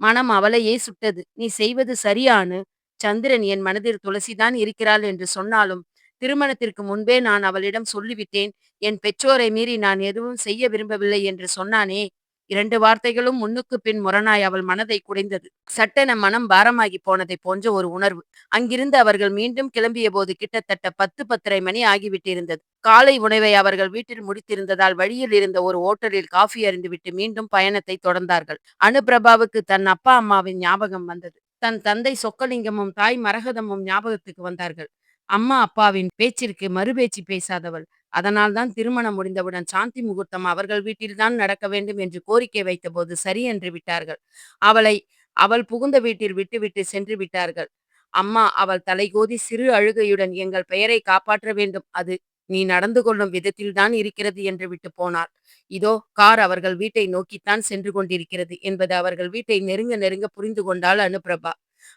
மனம் அவளையே சுட்டது. நீ செய்வது சரியானு. சந்திரன் என் மனதில் துளசிதான் இருக்கிறாள் என்று சொன்னாலும் திருமணத்திற்கு முன்பே நான் அவளிடம் சொல்லிவிட்டேன். என் பெற்றோரை மீறி நான் எதுவும் செய்ய விரும்பவில்லை என்று சொன்னானே. 2 வார்த்தைகளும் முன்னுக்கு பின் முரணாய் அவள் மனதை குடைந்தது. சட்டென மனம் பாரமாகி போனதை போன்ற ஒரு உணர்வு. அங்கிருந்து அவர்கள் மீண்டும் கிளம்பிய போது கிட்டத்தட்ட 10, 10:30 மணி ஆகிவிட்டிருந்தது. காலை உணவை அவர்கள் வீட்டில் முடித்திருந்ததால் வழியில் இருந்த ஒரு ஓட்டலில் காஃபி அருந்திவிட்டு மீண்டும் பயணத்தை தொடர்ந்தார்கள். அனுபிரபாவுக்கு தன் அப்பா அம்மாவின் ஞாபகம் வந்தது. தன் தந்தை சொக்கலிங்கமும் தாய் மரகதமும் ஞாபகத்துக்கு வந்தார்கள். அம்மா அப்பாவின் பேச்சிற்கு மறுபேச்சு பேசாதவள். அதனால்தான் திருமணம் முடிந்தவுடன் சாந்தி முகூர்த்தம் அவர்கள் வீட்டில்தான் நடக்க வேண்டும் என்று கோரிக்கை வைத்தபோது சரி என்று விட்டார்கள். அவளை அவள் புகுந்த வீட்டில் விட்டுவிட்டு சென்று விட்டார்கள். அம்மா அவள் தலைகோதி சிறு அழுகையுடன் எங்கள் பெயரை காப்பாற்ற வேண்டும், அது நீ நடந்து கொள்ளும் விதத்தில்தான் இருக்கிறது என்று விட்டு போனாள். இதோ கார் அவர்கள் வீட்டை நோக்கித்தான் சென்று கொண்டிருக்கிறது என்பது அவர்கள் வீட்டை நெருங்க நெருங்க புரிந்து கொண்டாள் அனுப்பிரபா.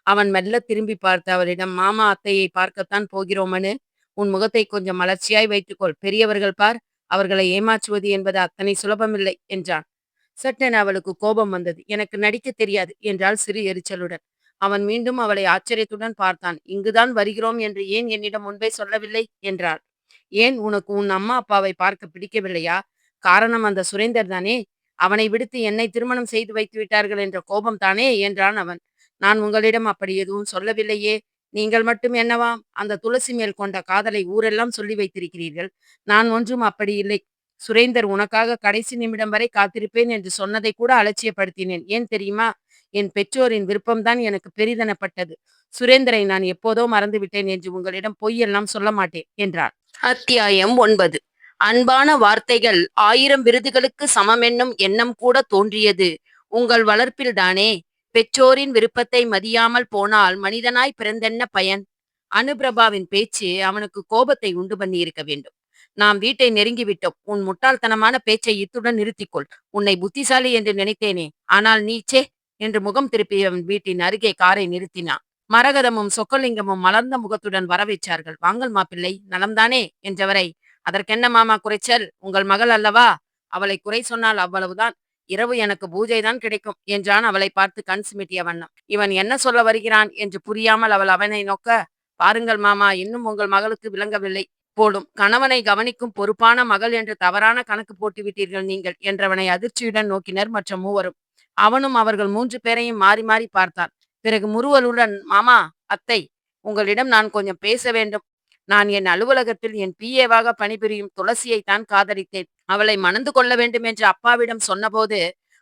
அவன் மெல்ல திரும்பி பார்த்து அவளிடம், மாமா அத்தையை பார்க்கத்தான் போகிறோம் அனு. உன் முகத்தை கொஞ்சம் மலர்ச்சியாய் வைத்துக்கொள். பெரியவர்கள் பார், அவர்களை ஏமாற்றுவது என்பது அத்தனை சுலபமில்லை என்றான். சட்டென அவளுக்கு கோபம் வந்தது. எனக்கு நடிக்க தெரியாது என்றாள் சிறு எரிச்சலுடன். அவன் மீண்டும் அவளை ஆச்சரியத்துடன் பார்த்தான். இங்குதான் வருகிறோம் என்று ஏன் என்னிடம் முன்பே சொல்லவில்லை என்றாள். ஏன், உனக்கு உன் அம்மா அப்பாவை பார்க்க பிடிக்கவில்லையா? காரணம் அந்த சுரேந்தர் தானே. அவனை விடுத்து என்னை திருமணம் செய்து வைத்து விட்டார்கள் என்ற கோபம் தானே என்றான் அவன். நான் உங்களிடம் அப்படி எதுவும் சொல்லவில்லையே. நீங்கள் மட்டும் என்னவாம், அந்த துளசி மேல் கொண்ட காதலை ஊரெல்லாம் சொல்லி வைத்திருக்கிறீர்கள். நான் ஒன்றும் அப்படி இல்லை. சுரேந்தர் உனக்காக கடைசி நிமிடம் வரை காத்திருப்பேன் என்று சொன்னதை கூட அலட்சியப்படுத்தினேன். ஏன் தெரியுமா? என் பெற்றோரின் விருப்பம்தான் எனக்கு பெரிதெனப்பட்டது. சுரேந்தரை நான் எப்போதோ மறந்துவிட்டேன் என்று உங்களிடம் பொய்யெல்லாம் சொல்ல மாட்டேன் என்றார். அத்தியாயம் 9. அன்பான வார்த்தைகள் 1000 விருதுகளுக்கு சமமென்னும் எண்ணம் கூட தோன்றியது உங்கள் வளர்ப்பில்தானே. பெற்றோரின் விருப்பத்தை மதியாமல் போனால் மனிதனாய் பிறந்தென்ன பயன்? அனுபிரபாவின் பேச்சு அவனுக்கு கோபத்தை உண்டு பண்ணி இருக்க வேண்டும். நாம் வீட்டை நெருங்கிவிட்டோம். உன் முட்டாள்தனமான பேச்சை இத்துடன் நிறுத்திக்கொள். உன்னை புத்திசாலி என்று நினைத்தேனே, ஆனால் நீ சே என்று முகம் திருப்பி அவன் வீட்டின் அருகே காரை நிறுத்தினான். மரகதமும் சொக்கலிங்கமும் மலர்ந்த முகத்துடன் வரவேற்றார்கள். வாங்கள் மாப்பிள்ளை, நலம்தானே என்றவரை, அதற்கென்ன மாமா குறைச்சல்? உங்கள் மகள் அல்லவா? அவளை குறை சொன்னால் அவ்வளவுதான். இரவு எனக்கு பூஜை தான் கிடைக்கும் என்றான் அவளை பார்த்து கண் சிமிட்டிய வண்ணம். இவன் என்ன சொல்ல வருகிறான் என்று புரியாமல் அவள் அவனை நோக்க, பாருங்கள் மாமா, இன்னும் உங்கள் மகளுக்கு விளங்கவில்லை போலும். கணவனை கவனிக்கும் பொறுப்பான மகள் என்று தவறான கணக்கு போட்டு விட்டீர்கள் நீங்கள் என்றவனை அதிர்ச்சியுடன் நோக்கினர் மற்ற மூவரும். அவனும் அவர்கள் 3 பேரையும் மாறி மாறி பார்த்தான். பிறகு முறுவலுடன், மாமா அத்தை, உங்களிடம் நான் கொஞ்சம் பேச வேண்டும். நான் என் அலுவலகத்தில் என் பிஏவாக பணிபுரியும் துளசியை தான் காதலித்தேன். அவளை மணந்து கொள்ள வேண்டும் என்று அப்பாவிடம் சொன்னபோது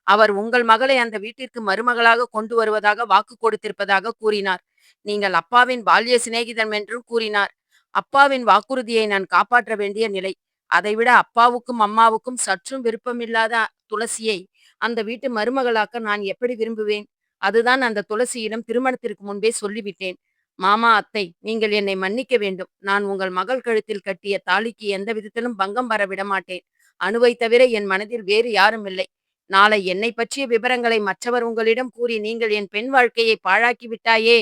அவர் உங்கள் மகளை அந்த வீட்டிற்கு மருமகளாக கொண்டு வருவதாக வாக்கு கொடுத்திருப்பதாக கூறினார். நீங்கள் அப்பாவின் பால்ய சிநேகிதன் என்றும் கூறினார். அப்பாவின் வாக்குறுதியை நான் காப்பாற்ற வேண்டிய நிலை. அதைவிட அப்பாவுக்கும் அம்மாவுக்கும் சற்றும் விருப்பமில்லாத துளசியை அந்த வீட்டு மருமகளாக்க நான் எப்படி விரும்புவேன்? அதுதான் அந்த துளசியிடம் திருமணத்திற்கு முன்பே சொல்லிவிட்டேன். மாமா அத்தை, நீங்கள் என்னை மன்னிக்க வேண்டும். நான் உங்கள் மகள் கழுத்தில் கட்டிய தாலிக்கு எந்த விதத்திலும் பங்கம் வர விடமாட்டேன். அணுவை தவிர என் மனதில் வேறு யாரும் இல்லை. நாளை என்னை பற்றிய விவரங்களை மற்றவர் உங்களிடம் கூறி நீங்கள் என் பெண் வாழ்க்கையை பாழாக்கி விட்டாயே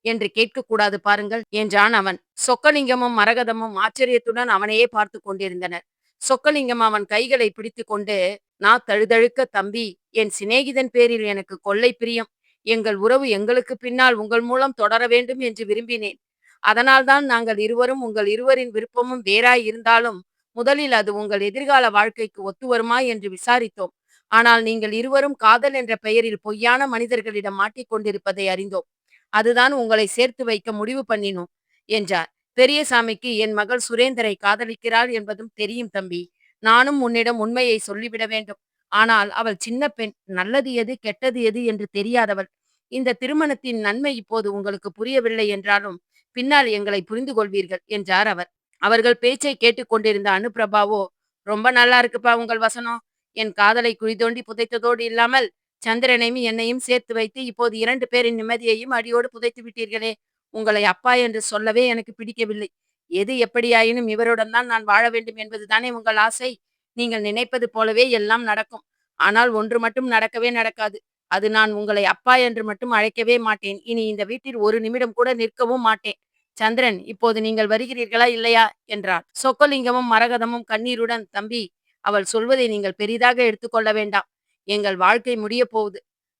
என்று கேட்கக்கூடாது பாருங்கள் என்றான் அவன். சொக்கலிங்கமும் மரகதமும் ஆச்சரியத்துடன் அவனையே பார்த்து கொண்டிருந்தனர். சொக்கலிங்கம் அவன் கைகளை பிடித்து கொண்டு, நான் தழுதழுக்க, தம்பி, என் சிநேகிதன் பேரில் எனக்கு கொள்ளை பிரியம். எங்கள் உறவு எங்களுக்கு பின்னால் உங்கள் மூலம் தொடர வேண்டும் என்று விரும்பினேன். அதனால்தான் நாங்கள் இருவரும் உங்கள் இருவரின் விருப்பமும் வேறாய் இருந்தாலும் முதலில் அது உங்கள் எதிர்கால வாழ்க்கைக்கு ஒத்து வருமா என்று விசாரித்தோம். ஆனால் நீங்கள் இருவரும் காதல் என்ற பெயரில் பொய்யான மனிதர்களிடம் மாட்டிக்கொண்டிருப்பதை அறிந்தோம். அதுதான் உங்களை சேர்த்து வைக்க முடிவு பண்ணினோம் என்றார். பெரியசாமிக்கு என் மகள் சுரேந்தரை காதலிக்கிறாள் என்பதும் தெரியும் தம்பி. நானும் உன்னிடம் உண்மையை சொல்லிவிட வேண்டும். ஆனால் அவள் சின்ன பெண், நல்லது எது கெட்டது எது என்று தெரியாதவள். இந்த திருமணத்தின் நன்மை இப்போது உங்களுக்கு புரியவில்லை என்றாலும் பின்னால் எங்களை புரிந்து கொள்வீர்கள் என்றார் அவர். அவர்கள் பேச்சை கேட்டுக்கொண்டிருந்த அனுப்பிரபாவோ, ரொம்ப நல்லா இருக்குப்பா உங்கள் வசனம். என் காதலை குழி தோண்டி புதைத்ததோடு இல்லாமல் சந்திரனையும் என்னையும் சேர்த்து வைத்து இப்போது 2 பேரின் நிம்மதியையும் அடியோடு புதைத்து விட்டீர்களே. உங்களை அப்பா என்று சொல்லவே எனக்கு பிடிக்கவில்லை. எது எப்படியாயினும் இவருடன் தான் நான் வாழ வேண்டும் என்பதுதானே உங்கள் ஆசை. நீங்கள் நினைப்பது போலவே எல்லாம் நடக்கும். ஆனால் ஒன்று மட்டும் நடக்கவே நடக்காது. அது, நான் உங்களை அப்பா என்று மட்டும் அழைக்கவே மாட்டேன். இனி இந்த வீட்டில் ஒரு நிமிடம் கூட நிற்கவும் மாட்டேன். சந்திரன், இப்போது நீங்கள் வருகிறீர்களா இல்லையா என்றார். சொக்கலிங்கமும் மரகதமும் கண்ணீருடன், தம்பி, அவள் சொல்வதை நீங்கள் பெரிதாக எடுத்துக்கொள்ள வேண்டாம். எங்கள் வாழ்க்கை முடிய போகுது.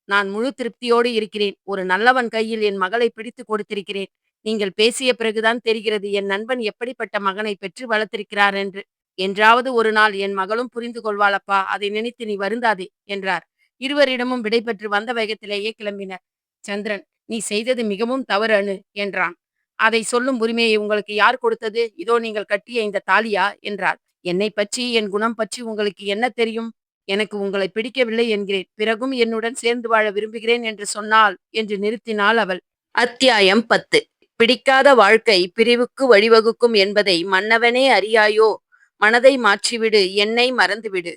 நான் முழு திருப்தியோடு இருக்கிறேன். ஒரு நல்லவன் கையில் என் மகளை பிடித்து கொடுத்திருக்கிறேன். நீங்கள் பேசிய பிறகுதான் தெரிகிறது என் நண்பன் எப்படிப்பட்ட மகனை பெற்று வளர்த்திருக்கிறார் என்று. என்றாவது ஒரு நாள் என் மகளும் புரிந்து கொள்வாளப்பா. அதை நினைத்து நீ வருந்தாதே என்றார். இருவரிடமும் விடைபெற்று வந்த வேகத்திலேயே கிளம்பினர். சந்திரன், நீ செய்தது மிகவும் தவறு அனு என்றான். அதை சொல்லும் உரிமையை உங்களுக்கு யார் கொடுத்தது? இதோ நீங்கள் கட்டிய இந்த தாலியா என்றார். என்னை பற்றி, என் குணம் பற்றி உங்களுக்கு என்ன தெரியும்? எனக்கு உங்களை பிடிக்கவில்லை என்கிறேன். பிறகும் என்னுடன் சேர்ந்து வாழ விரும்புகிறேன் என்று சொன்னால் என்று நிறுத்தினாள் அவள். அத்தியாயம் 10. பிடிக்காத வாழ்க்கை பிரிவுக்கு வழிவகுக்கும் என்பதை மன்னவனே அறியாயோ? மனதை மாற்றிவிடு, என்னை மறந்துவிடு.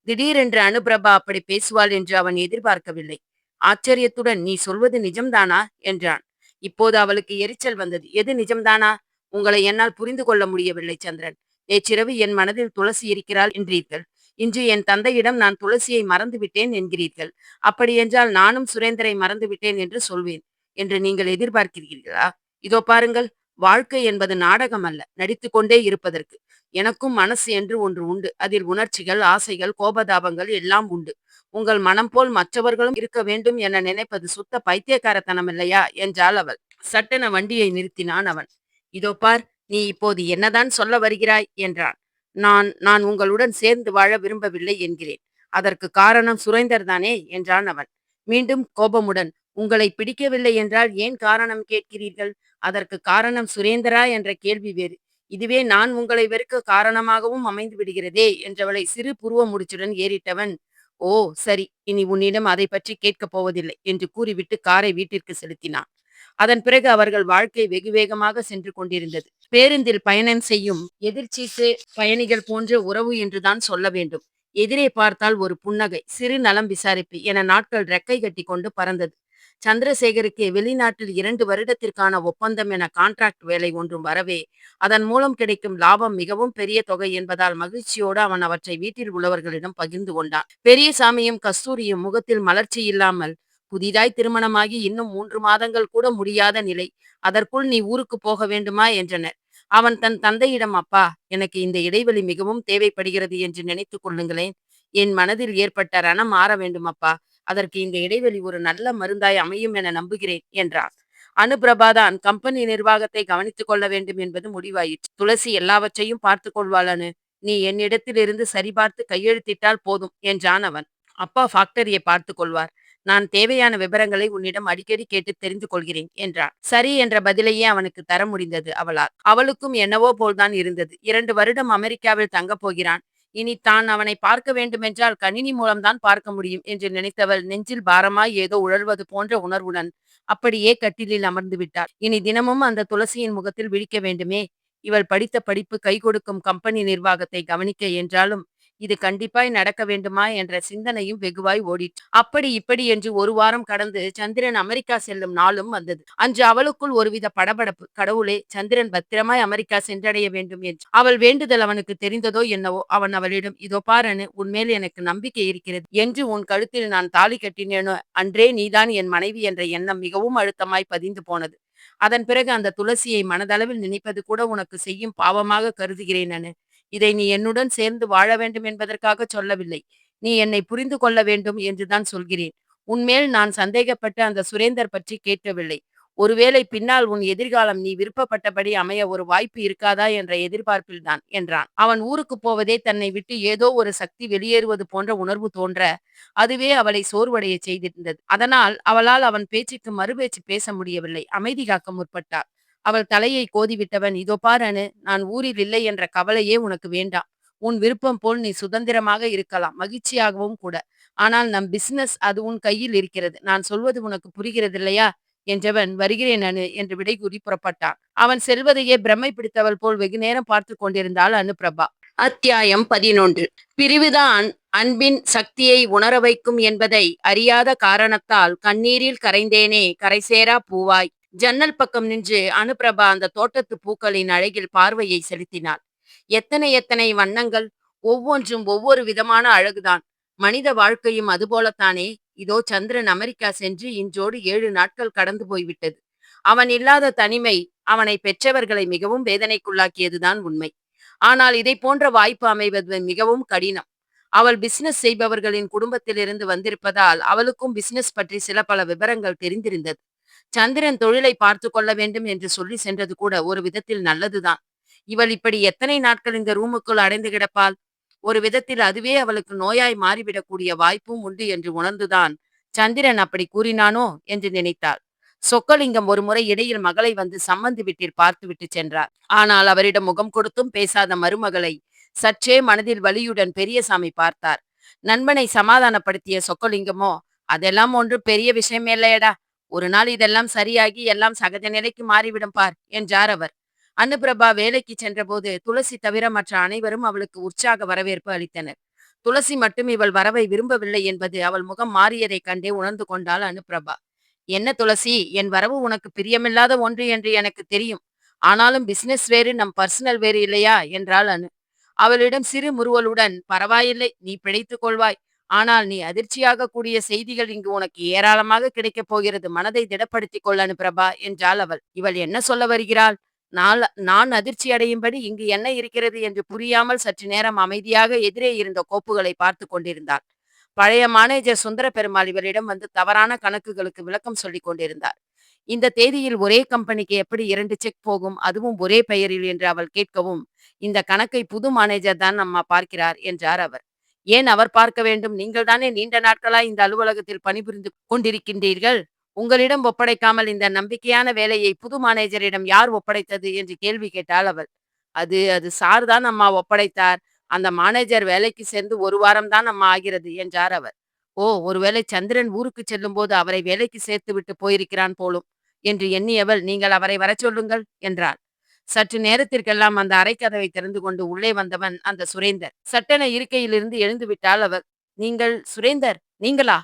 திடீரென்று அனுபிரபா அப்படி பேசுவாள் என்று அவன் எதிர்பார்க்கவில்லை. ஆச்சரியத்துடன், "நீ சொல்வது நிஜம்தானா?" என்றான். இப்போது அவளுக்கு எரிச்சல் வந்தது. "எது நிஜம்தானா? உங்களை என்னால் புரிந்து கொள்ள முடியவில்லை சந்திரன். நேற்றிரவு என் மனதில் துளசி இருக்கிறாள் என்றீர்கள். இன்று என் தந்தையிடம் நான் துளசியை மறந்துவிட்டேன் என்கிறீர்கள். அப்படியென்றால் நானும் சுரேந்தரை மறந்துவிட்டேன் என்று சொல்வேன் என்று நீங்கள் எதிர்பார்க்கிறீர்களா? இதோ பாருங்கள், வாழ்க்கை என்பது நாடகம் அல்ல, நடித்துக் கொண்டே இருப்பதற்கு. எனக்கும் மனசு என்று ஒன்று உண்டு. அதில் உணர்ச்சிகள், ஆசைகள், கோபதாபங்கள் எல்லாம் உண்டு. உங்கள் மனம் போல் மற்றவர்களும் இருக்க வேண்டும் என நினைப்பது சுத்த பைத்தியக்காரத்தனம் இல்லையா என்றாள் அவள். சட்டென வண்டியை நிறுத்தினான் அவன். இதோ பார், நீ இப்போது என்னதான் சொல்ல வருகிறாய் என்றான். நான் நான் உங்களுடன் சேர்ந்து வாழ விரும்பவில்லை என்கிறேன். அதற்கு காரணம் சுரேந்தர் தானே என்றான் அவன். மீண்டும் கோபமுடன், உங்களை பிடிக்கவில்லை என்றால் ஏன் காரணம் கேட்கிறீர்கள்? அதற்கு காரணம் சுரேந்தரா என்ற கேள்வி வேறு. இதுவே நான் உங்களை வெறுக்க காரணமாகவும் அமைந்து விடுகிறதே என்றவளை சிறு புருவ முடிச்சுடன் ஏறிட்டவன், ஓ சரி, இனி உன்னிடம் அதை பற்றி கேட்கப் போவதில்லை என்று கூறிவிட்டு காரை வீட்டிற்கு செலுத்தினான். அதன் பிறகு அவர்கள் வாழ்க்கை வெகு வேகமாக சென்று கொண்டிருந்தது. பேருந்தில் பயணம் செய்யும் எதிர்ச்சீசு பயணிகள் போன்ற உறவு என்றுதான் சொல்ல வேண்டும். எதிரே பார்த்தால் ஒரு புன்னகை, சிறு நலம் விசாரிப்பு என நாட்கள் ரெக்கை கட்டி கொண்டு பறந்தது. சந்திரசேகருக்கு வெளிநாட்டில் 2 வருடத்திற்கான ஒப்பந்தம் என கான்ட்ராக்ட் வேலை ஒன்றும் வரவே, அதன் மூலம் கிடைக்கும் லாபம் மிகவும் பெரிய தொகை என்பதால் மகிழ்ச்சியோடு அவன் அவற்றை வீட்டில் உள்ளவர்களிடம் பகிர்ந்து கொண்டான். பெரியசாமியும் கஸ்தூரியும் முகத்தில் மலர்ச்சி இல்லாமல், புதிதாய் திருமணமாகி இன்னும் 3 மாதங்கள் கூட முடியாத நிலை, அதற்குள் நீ ஊருக்கு போக வேண்டுமா என்றனர். அவன் தன் தந்தையிடம், அப்பா, எனக்கு இந்த இடைவெளி மிகவும் தேவைப்படுகிறது என்று நினைத்துக் கொள்ளுங்களேன். என் மனதில் ஏற்பட்ட ரணம் ஆற வேண்டும் அப்பா. அதற்கு இந்த இடைவெளி ஒரு நல்ல மருந்தாய் அமையும் என நம்புகிறேன் என்றான். அனுபிரபாதான் கம்பெனி நிர்வாகத்தை கவனித்துக் கொள்ள வேண்டும் என்பது முடிவாயிற்று. துளசி எல்லாவற்றையும் பார்த்துக் கொள்வாள் அனு. நீ என்னிடத்திலிருந்து சரிபார்த்து கையெழுத்திட்டால் போதும் என்றான் அவன். அப்பா ஃபேக்டரியை பார்த்துக் கொள்வார். நான் தேவையான விவரங்களை உன்னிடம் அடிக்கடி கேட்டு தெரிந்து கொள்கிறேன் என்றான். சரி என்ற பதிலையே அவனுக்கு தர முடிந்தது அவளால். அவளுக்கும் என்னவோ போல்தான் இருந்தது. 2 வருடம் அமெரிக்காவில் தங்கப் போகிறான். இனி தான் அவனை பார்க்க வேண்டுமென்றால் கணினி மூலம்தான் பார்க்க முடியும் என்று நினைத்தவள் நெஞ்சில் பாரமாய் ஏதோ உழல்வது போன்ற உணர்வுடன் அப்படியே கட்டிலில் அமர்ந்து விட்டாள். இனி தினமும் அந்த துளசியின் முகத்தில் விழிக்க வேண்டுமே. இவள் படித்த படிப்பு கை கொடுக்கும் கம்பெனி நிர்வாகத்தை கவனிக்க என்றாலும் இது கண்டிப்பாய் நடக்க வேண்டுமா என்ற சிந்தனையும் வெகுவாய் ஓடிற்று. அப்படி இப்படி என்று 1 வாரம் கடந்து சந்திரன் அமெரிக்கா செல்லும் நாளும் வந்தது. அன்று அவளுக்குள் ஒருவித படபடப்பு. கடவுளே, சந்திரன் பத்திரமாய் அமெரிக்கா சென்றடைய வேண்டும் என்று அவள் வேண்டுதல் அவனுக்கு தெரிந்ததோ என்னவோ. அவன் அவளிடம், இதோ பாரனு, உன்மேல் எனக்கு நம்பிக்கை இருக்கிறது. என்று உன் கழுத்தில் நான் தாலி கட்டினேனோ அன்றே நீதான் என் மனைவி என்ற எண்ணம் மிகவும் அழுத்தமாய் பதிந்து போனது. அதன் பிறகு அந்த துளசியை மனதளவில் நினைப்பது கூட உனக்கு செய்யும் பாவமாக கருதுகிறேன் அனு. இதை நீ என்னுடன் சேர்ந்து வாழ வேண்டும் என்பதற்காக சொல்லவில்லை. நீ என்னை புரிந்து கொள்ள வேண்டும் என்றுதான் சொல்கிறேன். உன்மேல் நான் சந்தேகப்பட்ட அந்த சுரேந்தர் பற்றி கேட்கவில்லை. ஒருவேளை பின்னால் உன் எதிர்காலம் நீ விருப்பப்பட்டபடி அமைய ஒரு வாய்ப்பு இருக்காதா என்ற எதிர்பார்ப்பில்தான் என்றான். அவன் ஊருக்கு போவதே தன்னை விட்டு ஏதோ ஒரு சக்தி வெளியேறுவது போன்ற உணர்வு தோன்ற, அதுவே அவளை சோர்வடைய செய்திருந்தது. அதனால் அவளால் அவன் பேச்சுக்கு மறுபேச்சு பேச முடியவில்லை. அமைதி காக்க முற்பட்டாள். அவள் தலையை கோதிவிட்டவன், இதோ பார் அனு, நான் ஊரில் இல்லை என்ற கவலையே உனக்கு வேண்டாம். உன் விருப்பம் போல் நீ சுதந்திரமாக இருக்கலாம், மகிழ்ச்சியாகவும் கூட. ஆனால் நம் பிசினஸ் அது உன் கையில் இருக்கிறது. நான் சொல்வது உனக்கு புரிகிறது இல்லையா என்றவன், வருகிறேன் அனு என்று விடை கூறி புறப்பட்டான். அவன் செல்வதையே பிரமை பிடித்தவள் போல் வெகு நேரம் பார்த்து கொண்டிருந்தாள் அனுபிரபா. அத்தியாயம் 11. பிரிவுதான் அன்பின் சக்தியை உணர வைக்கும் என்பதை அறியாத காரணத்தால் கண்ணீரில் கரைந்தேனே கரைசேரா பூவாய். ஜன்னல் பக்கம் நின்று அனுபிரபா அந்த தோட்டத்து பூக்களின் அழகில் பார்வையை செலுத்தினாள். எத்தனை எத்தனை வண்ணங்கள்! ஒவ்வொன்றும் ஒவ்வொரு விதமான அழகுதான். மனித வாழ்க்கையும் அதுபோலத்தானே. இதோ சந்திரன் அமெரிக்கா சென்று இன்றோடு 7 நாட்கள் கடந்து போய்விட்டது. அவன் இல்லாத தனிமை அவனை பெற்றவர்களை மிகவும் வேதனைக்குள்ளாக்கியதுதான் உண்மை. ஆனால் இதை போன்ற வாய்ப்பு அமைவது மிகவும் கடினம். அவள் பிசினஸ் செய்பவர்களின் குடும்பத்திலிருந்து வந்திருப்பதால் அவளுக்கும் பிசினஸ் பற்றி சில பல விவரங்கள் தெரிந்திருந்தது. சந்திரன் தொழிலை பார்த்து கொள்ள வேண்டும் என்று சொல்லி சென்றது கூட ஒரு விதத்தில் நல்லதுதான். இவள் இப்படி எத்தனை நாட்கள் இந்த ரூமுக்குள் அடைந்து கிடப்பாள்? ஒரு விதத்தில் அதுவே அவளுக்கு நோயாய் மாறிவிடக்கூடிய வாய்ப்பும் உண்டு என்று உணர்ந்துதான் சந்திரன் அப்படி கூறினானோ என்று நினைத்தாள். சொக்கலிங்கம் ஒருமுறை இடையில் மகளை வந்து சம்மந்தி வீட்டில் பார்த்துவிட்டு சென்றார். ஆனால் அவரிடம் முகம் கொடுத்தும் பேசாத மருமகளை சற்றே மனதில் வலியுடன் பெரியசாமி பார்த்தார். நண்பனை சமாதானப்படுத்திய சொக்கலிங்கமோ, அதெல்லாம் ஒன்று பெரிய விஷயமேல்லையடா, ஒரு நாள் இதெல்லாம் சரியாகி எல்லாம் சகஜ நிலைக்கு மாறிவிடும் பார் என்றார் அவர். அனுபிரபா வேலைக்கு சென்றபோது துளசி தவிர மற்ற அனைவரும் அவளுக்கு உற்சாக வரவேற்பு அளித்தனர். துளசி மட்டும் இவள் வரவை விரும்பவில்லை என்பது அவள் முகம் மாறியதைக் கண்டே உணர்ந்து கொண்டாள் அனுப்பிரபா. என்ன துளசி, என் வரவு உனக்கு பிரியமில்லாத ஒன்று என்று எனக்கு தெரியும். ஆனாலும் பிசினஸ் வேறு, நம் பர்சனல் வேறு இல்லையா என்றாள் அனு. அவளிடம் சிறு முறுவலுடன், பரவாயில்லை, நீ பிழைத்துக் கொள்வாய். ஆனால் நீ அதிர்ச்சியாக கூடிய செய்திகள் இங்கு உனக்கு ஏராளமாக கிடைக்கப் போகிறது. மனதை திடப்படுத்திக் கொள் அனுப்பிரபா என்றாள் அவள். இவள் என்ன சொல்ல வருகிறாள்? நான் அதிர்ச்சி அடையும்படி இங்கு என்ன இருக்கிறது என்று புரியாமல் சற்று நேரம் அமைதியாக எதிரே இருந்த கோப்புகளை பார்த்து கொண்டிருந்தாள். பழைய மேனேஜர் சுந்தர பெருமாள் இவரிடம் வந்து தவறான கணக்குகளுக்கு விளக்கம் சொல்லிக் கொண்டிருந்தார். இந்த தேதியில் ஒரே கம்பெனிக்கு எப்படி 2 செக் போகும், அதுவும் ஒரே பெயரில் என்று அவள் கேட்கவும், இந்த கணக்கை புது மேனேஜர் தான் அம்மா பார்க்கிறார் என்றார் அவர். ஏன் அவர் பார்க்க வேண்டும்? நீங்கள் தானே நீண்ட நாட்களாய் இந்த அலுவலகத்தில் பணிபுரிந்து கொண்டிருக்கின்றீர்கள். உங்களிடம் ஒப்படைக்காமல் இந்த நம்பிக்கையான வேலையை புது மேனேஜரிடம் யார் ஒப்படைத்தது என்று கேள்வி கேட்டாள் அவள். அது அது சார் தான் அம்மா ஒப்படைத்தார். அந்த மேனேஜர் வேலைக்கு சேர்ந்து 1 வாரம் தான் அம்மா ஆகிறது என்றார் அவர். ஓ, ஒருவேளை சந்திரன் ஊருக்கு செல்லும்போது அவரை வேலைக்கு சேர்த்து விட்டு போயிருக்கிறான் போலும் என்று எண்ணியவள், நீங்கள் அவரை வரச் சொல்லுங்கள் என்றாள். சற்று நேரத்திற்கெல்லாம் அந்த அறைக்கதவை திறந்து கொண்டு உள்ளே வந்தவன் அந்த சுரேந்தர். சட்டென இருக்கையிலிருந்து எழுந்து விட்டாள் அவள். நீங்கள் சுரேந்தர், நீங்களா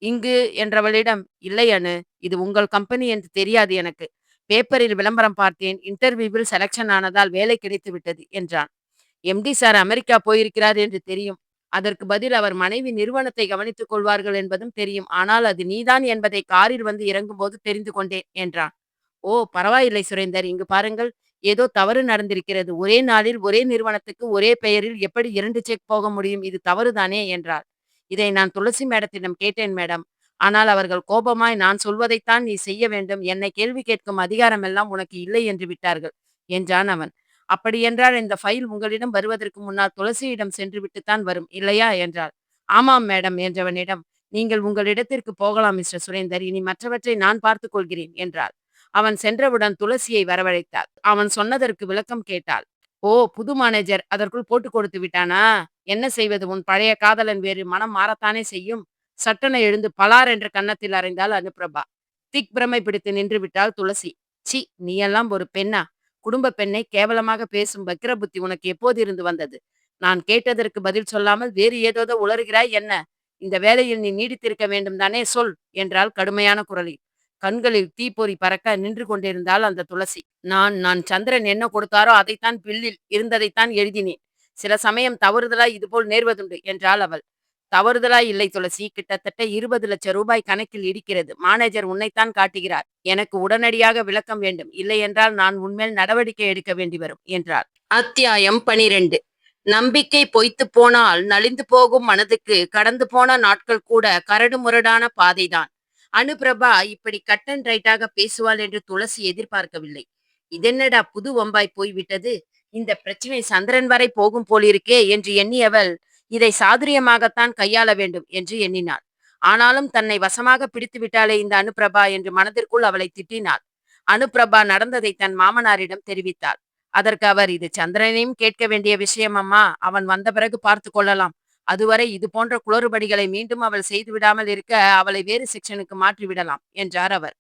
இங்கு என்றவளிடம், இல்லை அனு, இது உங்கள் கம்பெனி என்று தெரியாது எனக்கு. பேப்பரில் விளம்பரம் பார்த்தேன், இன்டர்வியூவில் செலக்ஷன் ஆனதால் வேலை கிடைத்து விட்டது என்றான். எம்டி சார் அமெரிக்கா போயிருக்கிறார் என்று தெரியும். அதற்கு பதில் அவர் மனைவி நிறுவனத்தை கவனித்துக் கொள்வார்கள் என்பதும் தெரியும். ஆனால் அது நீதான் என்பதை காரில் வந்து இறங்கும்போது தெரிந்து கொண்டேன் என்றான். ஓ, பரவாயில்லை சுரேந்தர், இங்கு பாருங்கள், ஏதோ தவறு நடந்திருக்கிறது. ஒரே நாளில் ஒரே நிறுவனத்துக்கு ஒரே பெயரில் எப்படி 2 செக் போக முடியும்? இது தவறுதானே என்றார். இதை நான் துளசி மேடத்திடம் கேட்டேன் மேடம். ஆனால் அவர்கள் கோபமாய், நான் சொல்வதைத்தான் நீ செய்ய வேண்டும், என்னை கேள்வி கேட்கும் அதிகாரம் எல்லாம் உனக்கு இல்லை என்று விட்டார்கள் என்றான் அவன். அப்படியென்றால் இந்த ஃபைல் உங்களிடம் வருவதற்கு முன்னால் துளசியிடம் சென்று விட்டுத்தான் வரும், இல்லையா என்றாள். ஆமாம் மேடம் என்றவனிடம், நீங்கள் உங்கள் இடத்திற்கு போகலாம் மிஸ்டர் சுரேந்தர், இனி மற்றவற்றை நான் பார்த்துக் கொள்கிறேன் என்றாள். அவன் சென்றவுடன் துளசியை வரவழைத்தாள். அவன் சொன்னதற்கு விளக்கம் கேட்டாள். ஓ, புது மேனேஜர் அதற்குள் போட்டு கொடுத்து விட்டானா? என்ன செய்வது, உன் பழைய காதலன் வேறு, மனம் மாறத்தானே செய்யும். சட்டென எழுந்து பலார் என்ற கன்னத்தில் அறைந்தாள் அனுப்பிரபா. பிரமை பிடித்து நின்று விட்டாள் துளசி. சி, நீ எல்லாம் ஒரு பெண்ணா? குடும்ப பெண்ணை கேவலமாக பேசும் வக்கிர புத்தி உனக்கு எப்போது இருந்து வந்தது? நான் கேட்டதற்கு பதில் சொல்லாமல் வேறு ஏதோதோ உளறுகிறாய் என்ன? இந்த வேலையில் நீ நீடித்திருக்க வேண்டும் தானே, சொல் என்றாள் கடுமையான குரலில். கண்களில் தீப்பொறி பறக்க நின்று கொண்டிருந்தாள் அந்த துளசி. நான் நான் சந்திரன் என்ன கொடுத்தாரோ அதைத்தான் பில்லில் இருந்ததைத்தான் எழுதினேன். சில சமயம் தவறுதலாய் இதுபோல் நேர்வதுண்டு என்றாள் அவள். தவறுதலாய் இல்லை துளசி, கிட்டத்தட்ட 20 லட்சம் ரூபாய் கணக்கில் இருக்கிறது. மேனேஜர் உன்னைத்தான் காட்டுகிறார். எனக்கு உடனடியாக விளக்கம் வேண்டும், இல்லை என்றால் நான் உன்மேல் நடவடிக்கை எடுக்க வேண்டி வரும் என்றாள். அத்தியாயம் 12. நம்பிக்கை பொய்த்து போனால் நலிந்து போகும் மனதுக்கு கடந்து போன நாட்கள் கூட கரடு முரடான பாதைதான். அனுபிரபா இப்படி கட் அண்ட் ரைட்டாக பேசுவாள் என்று துளசி எதிர்பார்க்கவில்லை. இதென்னடா புது வம்பாய் போய்விட்டது, இந்த பிரச்சனை சந்திரன் வரை போகும் போலிருக்கே என்று எண்ணியவள், இதை சாதுரியமாகத்தான் கையாள வேண்டும் என்று எண்ணினாள். ஆனாலும் தன்னை வசமாக பிடித்து விட்டாளே இந்த அனுபிரபா என்று மனதிற்குள் அவளை திட்டினாள். அனுபிரபா நடந்ததை தன் மாமனாரிடம் தெரிவித்தாள். அதற்கு அவர், இது சந்திரனையும் கேட்க வேண்டிய விஷயம் அம்மா, அவன் வந்த பிறகு பார்த்து கொள்ளலாம். அதுவரை இது போன்ற குளறுபடிகளை மீண்டும் அவள் செய்து விடாமல் இருக்க அவளை வேறு செக்ஷனுக்கு மாற்றி விடலாம் என்றார் அவர்.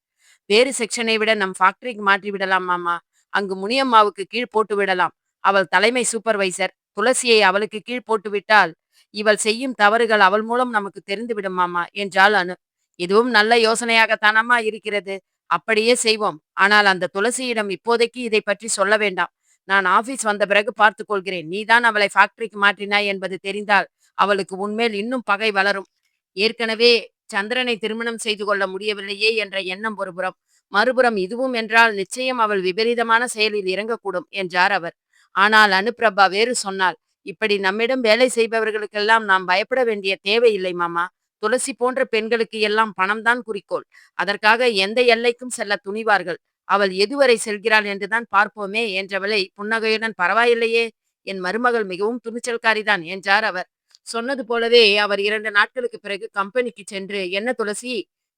வேறு செக்ஷனை விட நம் ஃபேக்டரிக்கு மாற்றி விடலாம் மாமா. அங்கு முனியம்மாவுக்கு கீழ் போட்டு விடலாம். அவள் தலைமை சூப்பர்வைசர். துளசியை அவளுக்கு கீழ் போட்டு விட்டால் இவள் செய்யும் தவறுகள் அவள் மூலம் நமக்கு தெரிந்து விடும் மாமா என்றாள் அனு. இதுவும் நல்ல யோசனையாகத்தானம்மா இருக்கிறது. அப்படியே செய்வோம். ஆனால் அந்த துளசியிடம் இப்போதைக்கு இதை பற்றி சொல்ல வேண்டாம். நான் ஆபீஸ் வந்த பிறகு பார்த்துக் கொள்கிறேன். நீதான் அவளை ஃபேக்டரிக்கு மாற்றினாய் என்பது தெரிந்தால் அவளுக்கு உன்மேல் இன்னும் பகை வளரும். ஏற்கனவே சந்திரனை திருமணம் செய்து கொள்ள முடியவில்லையே என்ற எண்ணம் ஒருபுறம், மறுபுறம் இதுவும் என்றால் நிச்சயம் அவள் விபரீதமான செயலில் இறங்கக்கூடும் என்றார் அவர். ஆனால் அனுப்பிரபா வேறு சொன்னாள். இப்படி நம்மிடம் வேலை செய்பவர்களுக்கெல்லாம் நாம் பயப்பட வேண்டிய தேவையில்லை மாமா. துளசி போன்ற பெண்களுக்கு எல்லாம் பணம்தான் குறிக்கோள். அதற்காக எந்த எல்லைக்கும் செல்ல துணிவார்கள். அவள் எதுவரை செல்கிறாள் என்றுதான் பார்ப்போமே என்றவளை புன்னகையுடன், பரவாயில்லையே, என் மருமகள் மிகவும் துணிச்சல்காரிதான் என்றார் அவர். சொன்னது போலவே அவர் 2 நாட்களுக்கு பிறகு கம்பெனிக்கு சென்று, என்ன துளசி,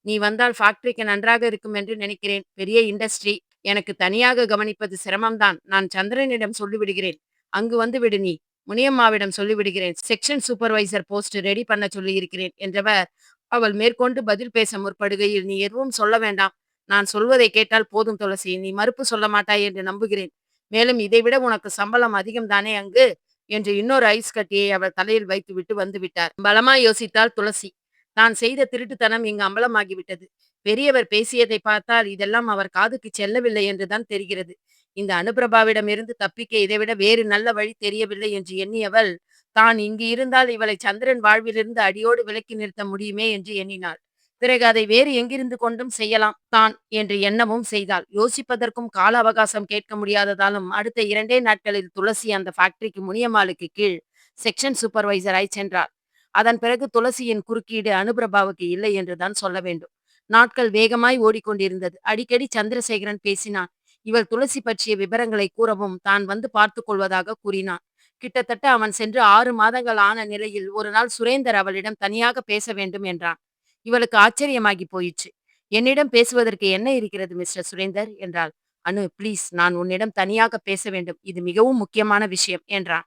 நீ வந்தால் ஃபேக்டரிக்கு நன்றாக இருக்கும் என்று நினைக்கிறேன். பெரிய இண்டஸ்ட்ரி. எனக்கு தனியாக கவனிப்பது சிரமம்தான். நான் சந்திரனிடம் சொல்லிவிடுகிறேன். அங்கு வந்து விடு நீ. முனியம்மாவிடம் சொல்லிவிடுகிறேன். செக்ஷன் சூப்பர்வைசர் போஸ்ட் ரெடி பண்ண சொல்லி இருக்கிறேன் என்றவர் அவள் மேற்கொண்டு பதில் பேச முற்படுகையில், நீ எதுவும் சொல்ல வேண்டாம். நான் சொல்வதை கேட்டால் போதும் துளசி. நீ மறுப்பு சொல்ல மாட்டாய் என்று நம்புகிறேன். மேலும் இதைவிட உனக்கு சம்பளம் அதிகம் தானே அங்கு. என்று இன்னொரு ஐஸ் கட்டியை அவள் தலையில் வைத்துவிட்டு வந்து விட்டார். பலமாய் யோசித்தாள் துளசி. தான் செய்த திருட்டுத்தனம் இங்கு அம்பலமாகிவிட்டது. பெரியவர் பேசியதை பார்த்தால் இதெல்லாம் அவர் காதுக்கு செல்லவில்லை என்றுதான் தெரிகிறது. இந்த அனுப்பிரபாவிடமிருந்து தப்பிக்க இதைவிட வேறு நல்ல வழி தெரியவில்லை என்று எண்ணியவள், தான் இங்கு இருந்தால் இவளை சந்திரன் வாழ்விலிருந்து அடியோடு விலக்கி நிறுத்த முடியுமே என்று எண்ணினாள். பிறகு அதை வேறு எங்கிருந்து கொண்டும் செய்யலாம் தான் என்று எண்ணமும் செய்தாள். யோசிப்பதற்கும் கால அவகாசம் கேட்க முடியாததாலும் அடுத்த 2 நாட்களில் துளசி அந்த ஃபேக்டரிக்கு முனியம்மாளுக்கு கீழ் செக்ஷன் சூப்பர்வைசராய் சென்றாள். அதன் பிறகு துளசியின் குறுக்கீடு அனுபிரபாவுக்கு இல்லை என்றுதான் சொல்ல வேண்டும். நாட்கள் வேகமாய் ஓடிக்கொண்டிருந்தது. அடிக்கடி சந்திரசேகரன் பேசினான். இவள் துளசி பற்றிய விவரங்களை கூறவும் தான் வந்து பார்த்துக் கொள்வதாக கூறினான். கிட்டத்தட்ட அவன் சென்று 6 மாதங்கள் ஆன நிலையில் ஒரு நாள் சுரேந்தர் அவளிடம் தனியாக பேச வேண்டும் என்றான். இவளுக்கு ஆச்சரியமாகி போயிற்று. என்னிடம் பேசுவதற்கு என்ன இருக்கிறது மிஸ்டர் சுரேந்தர் என்றாள். அனு ப்ளீஸ், நான் உன்னிடம் தனியாக பேச வேண்டும். இது மிகவும் முக்கியமான விஷயம் என்றான்.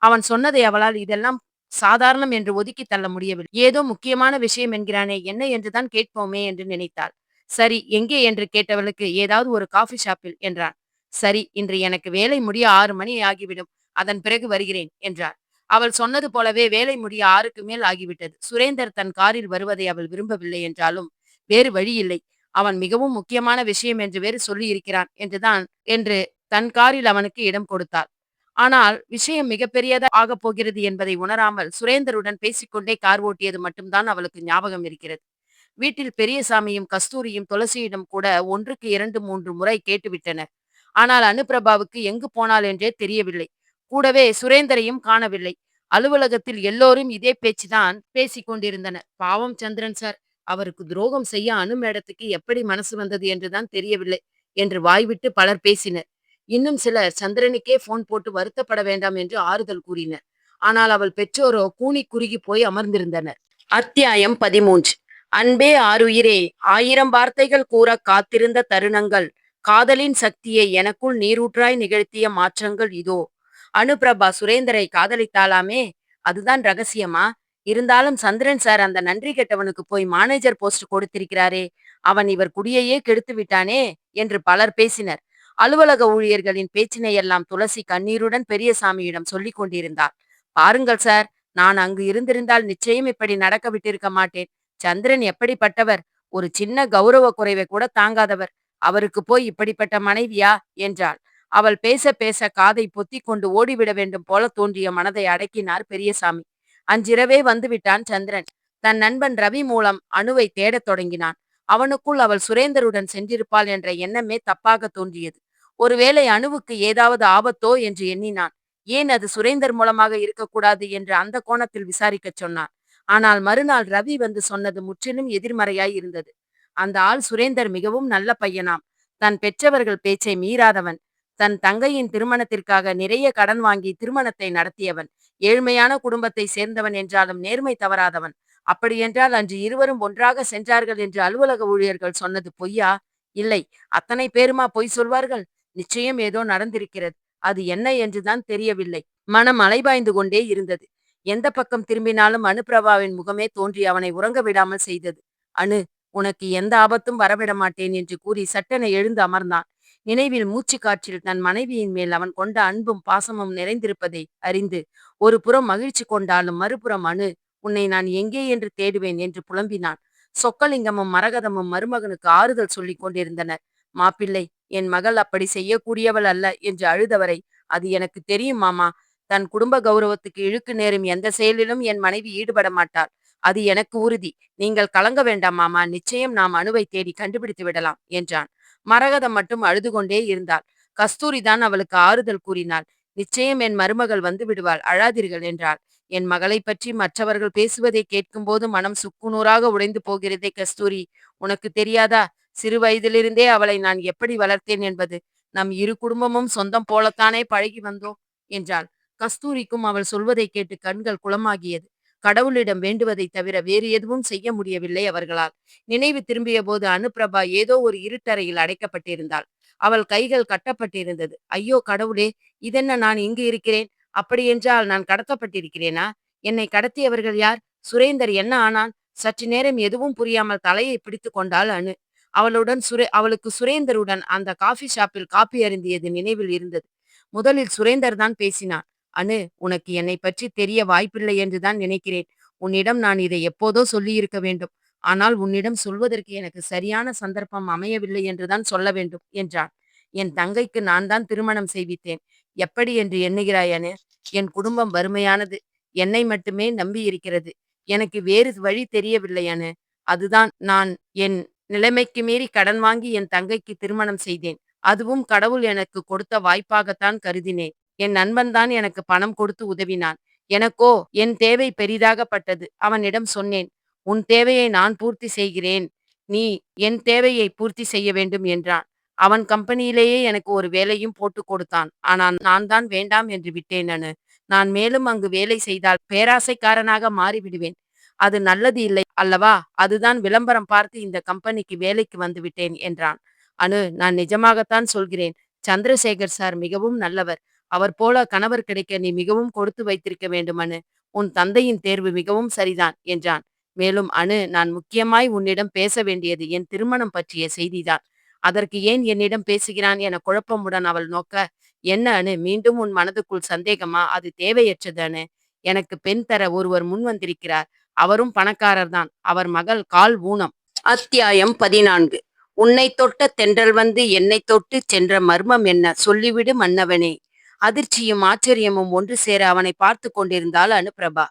அவன் சொன்னதை அவளால் இதெல்லாம் சாதாரணம் என்று ஒதுக்கி தள்ள முடியவில்லை. ஏதோ முக்கியமான விஷயம் என்கிறானே, என்ன என்றுதான் கேட்போமே என்று நினைத்தாள். சரி, எங்கே என்று கேட்டவளுக்கு ஏதாவது ஒரு காஃபி ஷாப்பில் என்றான். சரி, இன்று எனக்கு வேலை முடிய 6 மணி ஆகிவிடும். அதன் பிறகு வருகிறேன் என்றார். அவள் சொன்னது போலவே வேலை முடிய 6க்கு மேல் ஆகிவிட்டது. சுரேந்தர் தன் காரில் வருவதை அவள் விரும்பவில்லை என்றாலும் வேறு வழி இல்லை. அவன் மிகவும் முக்கியமான விஷயம் என்று வேறு சொல்லி இருக்கிறான் என்று தன் காரில் அவனுக்கு இடம் கொடுத்தாள். ஆனால் விஷயம் மிகப்பெரியதா ஆகப் போகிறது என்பதை உணராமல் சுரேந்தருடன் பேசிக்கொண்டே கார் ஓட்டியது மட்டும்தான் அவளுக்கு ஞாபகம் இருக்கிறது. வீட்டில் பெரியசாமியும் கஸ்தூரியும் துளசியிடம் கூட 1க்கு 2 3 முறை கேட்டுவிட்டனர். ஆனால் அனுப்பிரபாவுக்கு எங்கு போனாள் என்றே தெரியவில்லை. கூடவே சுரேந்தரையும் காணவில்லை. அலுவலகத்தில் எல்லோரும் இதே பேச்சுதான் பேசிக் கொண்டிருந்தனர். பாவம் சந்திரன் சார், அவருக்கு துரோகம் செய்ய அனு மேடத்துக்கு எப்படி மனசு வந்தது என்றுதான் தெரியவில்லை என்று வாய்விட்டு பலர் பேசினர். இன்னும் சிலர் சந்திரனுக்கே போன் போட்டு வருத்தப்பட வேண்டாம் என்று ஆறுதல் கூறினர். ஆனால் அவள் பெற்றோரோ கூனி குறுகி போய் அமர்ந்திருந்தனர். அத்தியாயம் 13. அன்பே ஆருயிரே, 1000 வார்த்தைகள் கூற காத்திருந்த தருணங்கள், காதலின் சக்தியை எனக்குள் நீரூற்றாய் நிகழ்த்திய மாற்றங்கள் இதோ. அனுபிரபா சுரேந்தரை காதலித்தாலாமே, அதுதான் ரகசியமா? இருந்தாலும் சந்திரன் சார் அந்த நன்றி கெட்டவனுக்கு போய் மேனேஜர் போஸ்ட் கொடுத்திருக்கிறாரே, அவன் இவர் குடியையே கெடுத்து விட்டானே என்று பலர் பேசினர். அலுவலக ஊழியர்களின் பேச்சினை எல்லாம் துளசி கண்ணீருடன் பெரியசாமியிடம் சொல்லிக் கொண்டிருந்தாள். பாருங்கள் சார், நான் அங்கு இருந்திருந்தால் நிச்சயம் இப்படி நடக்க விட்டிருக்க மாட்டேன். சந்திரன் எப்படிப்பட்டவர்? ஒரு சின்ன கௌரவ குறைவை கூட தாங்காதவர். அவருக்கு போய் இப்படிப்பட்ட மனைவியா என்றாள். அவள் பேச பேச காதை பொத்திக் கொண்டு ஓடிவிட வேண்டும் போல தோன்றிய மனதை அடக்கினார் பெரியசாமி. அன்றிரவே வந்துவிட்டான் சந்திரன். தன் நண்பன் ரவி மூலம் அணுவை தேடத் தொடங்கினான். அவனுக்குள் அவள் சுரேந்தருடன் சென்றிருப்பாள் என்ற எண்ணமே தப்பாக தோன்றியது. ஒருவேளை அணுவுக்கு ஏதாவது ஆபத்தோ என்று எண்ணினான். ஏன் அது சுரேந்தர் மூலமாக இருக்கக்கூடாது என்று அந்த கோணத்தில் விசாரிக்கச் சொன்னான். ஆனால் மறுநாள் ரவி வந்து சொன்னது முற்றிலும் எதிர்மறையாய் இருந்தது. அந்த ஆள் சுரேந்தர் மிகவும் நல்ல பையனாம். தன் பெற்றவர்கள் பேச்சை மீறாதவன். தன் தங்கையின் திருமணத்திற்காக நிறைய கடன் வாங்கி திருமணத்தை நடத்தியவன். ஏழ்மையான குடும்பத்தை சேர்ந்தவன் என்றாலும் நேர்மை தவறாதவன். அப்படியென்றால் அன்று இருவரும் ஒன்றாக சென்றார்கள் என்று அலுவலக ஊழியர்கள் சொன்னது பொய்யா? இல்லை. அத்தனை பேருமா பொய் சொல்வார்கள்? நிச்சயம் ஏதோ நடந்திருக்கிறது. அது என்ன என்றுதான் தெரியவில்லை. மனம் அலைபாய்ந்து கொண்டே இருந்தது. எந்த பக்கம் திரும்பினாலும் அனுப்பிரபாவின் முகமே தோன்றி அவனை உறங்க விடாமல் செய்தது. அனு, உனக்கு எந்த ஆபத்தும் வரவிட மாட்டேன் என்று கூறி சட்டென எழுந்து அமர்ந்தான். நினைவில் மூச்சு காற்றில் தன் மனைவியின் மேல் அவன் கொண்ட அன்பும் பாசமும் நிறைந்திருப்பதை அறிந்து ஒரு புறம் மகிழ்ச்சி கொண்டாலும் மறுபுறம் அனு, உன்னை நான் எங்கே என்று தேடுவேன் என்று புலம்பினான். சொக்கலிங்கமும் மரகதமும் மருமகனுக்கு ஆறுதல் சொல்லிக் கொண்டிருந்தனர். மாப்பிள்ளை, என் மகள் அப்படி செய்யக்கூடியவள் அல்ல என்று அழுதவரை, அது எனக்கு தெரியும் மாமா. தன் குடும்ப கௌரவத்துக்கு இழுக்கு நேரும் எந்த செயலிலும் என் மனைவி ஈடுபட மாட்டாள். அது எனக்கு உறுதி. நீங்கள் கலங்க வேண்டாம் மாமா. நிச்சயம் நாம் அணுவை தேடி கண்டுபிடித்து விடலாம் என்றான். மரகதம் மட்டும் அழுது கொண்டே இருந்தாள். கஸ்தூரிதான் அவளுக்கு ஆறுதல் கூறினாள். நிச்சயம் என் மருமகள் வந்து விடுவாள், அழாதீர்கள் என்றாள். என் மகளை பற்றி மற்றவர்கள் பேசுவதை கேட்கும்போது மனம் சுக்குநூறாக உடைந்து போகிறதே கஸ்தூரி. உனக்கு தெரியாதா? சிறு வயதிலிருந்தே அவளை நான் எப்படி வளர்த்தேன் என்பது. நம் இரு குடும்பமும் சொந்தம் போலத்தானே பழகி வந்தோம் என்றாள். கஸ்தூரிக்கும் அவள் சொல்வதை கேட்டு கண்கள் குளமாகியது. கடவுளிடம் வேண்டுவதை தவிர வேறு எதுவும் செய்ய முடியவில்லை அவர்களால். நினைவு திரும்பிய போது அனுப்பிரபா ஏதோ ஒரு இருட்டறையில் அடைக்கப்பட்டிருந்தாள். அவள் கைகள் கட்டப்பட்டிருந்தது. ஐயோ கடவுளே, இதென்ன நான் இங்கு இருக்கிறேன்? அப்படியென்றால் நான் கடத்தப்பட்டிருக்கிறேனா? என்னை கடத்தியவர்கள் யார்? சுரேந்தர் என்ன ஆனான்? சற்று நேரம் எதுவும் புரியாமல் தலையை பிடித்து கொண்டாள் அனு. அவளுக்கு சுரேந்தருடன் அந்த காஃபி ஷாப்பில் காப்பி அருந்தியது நினைவில் இருந்தது. முதலில் சுரேந்தர் தான் பேசினான். அனு, உனக்கு என்னைப் பற்றித் தெரிய வாய்ப்பில்லை என்றுதான் நினைக்கிறேன். உன்னிடம் நான் இதை எப்போதோ சொல்லியிருக்க வேண்டும். ஆனால் உன்னிடம் சொல்வதற்கு எனக்கு சரியான சந்தர்ப்பம் அமையவில்லை என்றுதான் சொல்ல வேண்டும் என்றான். என் தங்கைக்கு நான் தான் திருமணம் செய்வித்தேன். எப்படி என்று எண்ணுகிறாய் அனு? என் குடும்பம் வறுமையானது. என்னை மட்டுமே நம்பியிருக்கிறது. எனக்கு வேறு வழி தெரியவில்லை அனு. அதுதான் நான் என் நிலைமைக்கு மீறி கடன் வாங்கி என் தங்கைக்கு திருமணம் செய்தேன். அதுவும் கடவுள் எனக்கு கொடுத்த வாய்ப்பாகத்தான் கருதினேன். என் நண்பன் தான் எனக்கு பணம் கொடுத்து உதவினான். எனக்கோ என் தேவை பெரிதாகப்பட்டது. அவனிடம் சொன்னேன், உன் தேவையை நான் பூர்த்தி செய்கிறேன். நீ என் தேவையை பூர்த்தி செய்ய வேண்டும் என்றான். அவன் கம்பெனியிலேயே எனக்கு ஒரு வேலையும் போட்டுக் கொடுத்தான். ஆனால் நான் தான் வேண்டாம் என்று விட்டேன் அனு. நான் மேலும் அங்கு வேலை செய்தால் பேராசைக்காரனாக மாறிவிடுவேன். அது நல்லது இல்லை அல்லவா? அதுதான் விளம்பரம் பார்த்து இந்த கம்பெனிக்கு வேலைக்கு வந்து விட்டேன் என்றான். அனு, நான் நிஜமாகத்தான் சொல்கிறேன். சந்திரசேகர் சார் மிகவும் நல்லவர். அவர் போல கணவர் கிடைக்க நீ மிகவும் கொடுத்து வைத்திருக்க வேண்டும் அனு. உன் தந்தையின் தேர்வு மிகவும் சரிதான் என்றான். மேலும் அனு, நான் முக்கியமாய் உன்னிடம் பேச வேண்டியது என் திருமணம் பற்றிய செய்திதான். அதற்கு ஏன் என்னிடம் பேசுகிறான் என குழப்பமுடன் அவள் நோக்க, என்ன அனு, மீண்டும் உன் மனதுக்குள் சந்தேகமா? அது தேவையற்றது அனு. எனக்கு பெண் தர ஒருவர் முன் வந்திருக்கிறார். அவரும் பணக்காரர்தான். அவர் மகள் கால் ஊனம். அத்தியாயம் 14. உன்னை தொட்ட தென்றல் வந்து என்னை தொட்டு சென்ற மர்மம் என்ன? சொல்லிவிடு மன்னவனே. அதிர்ச்சியும் ஆச்சரியமும் ஒன்று சேர அவனை பார்த்து கொண்டிருந்தாள் அனுப்பிரபா.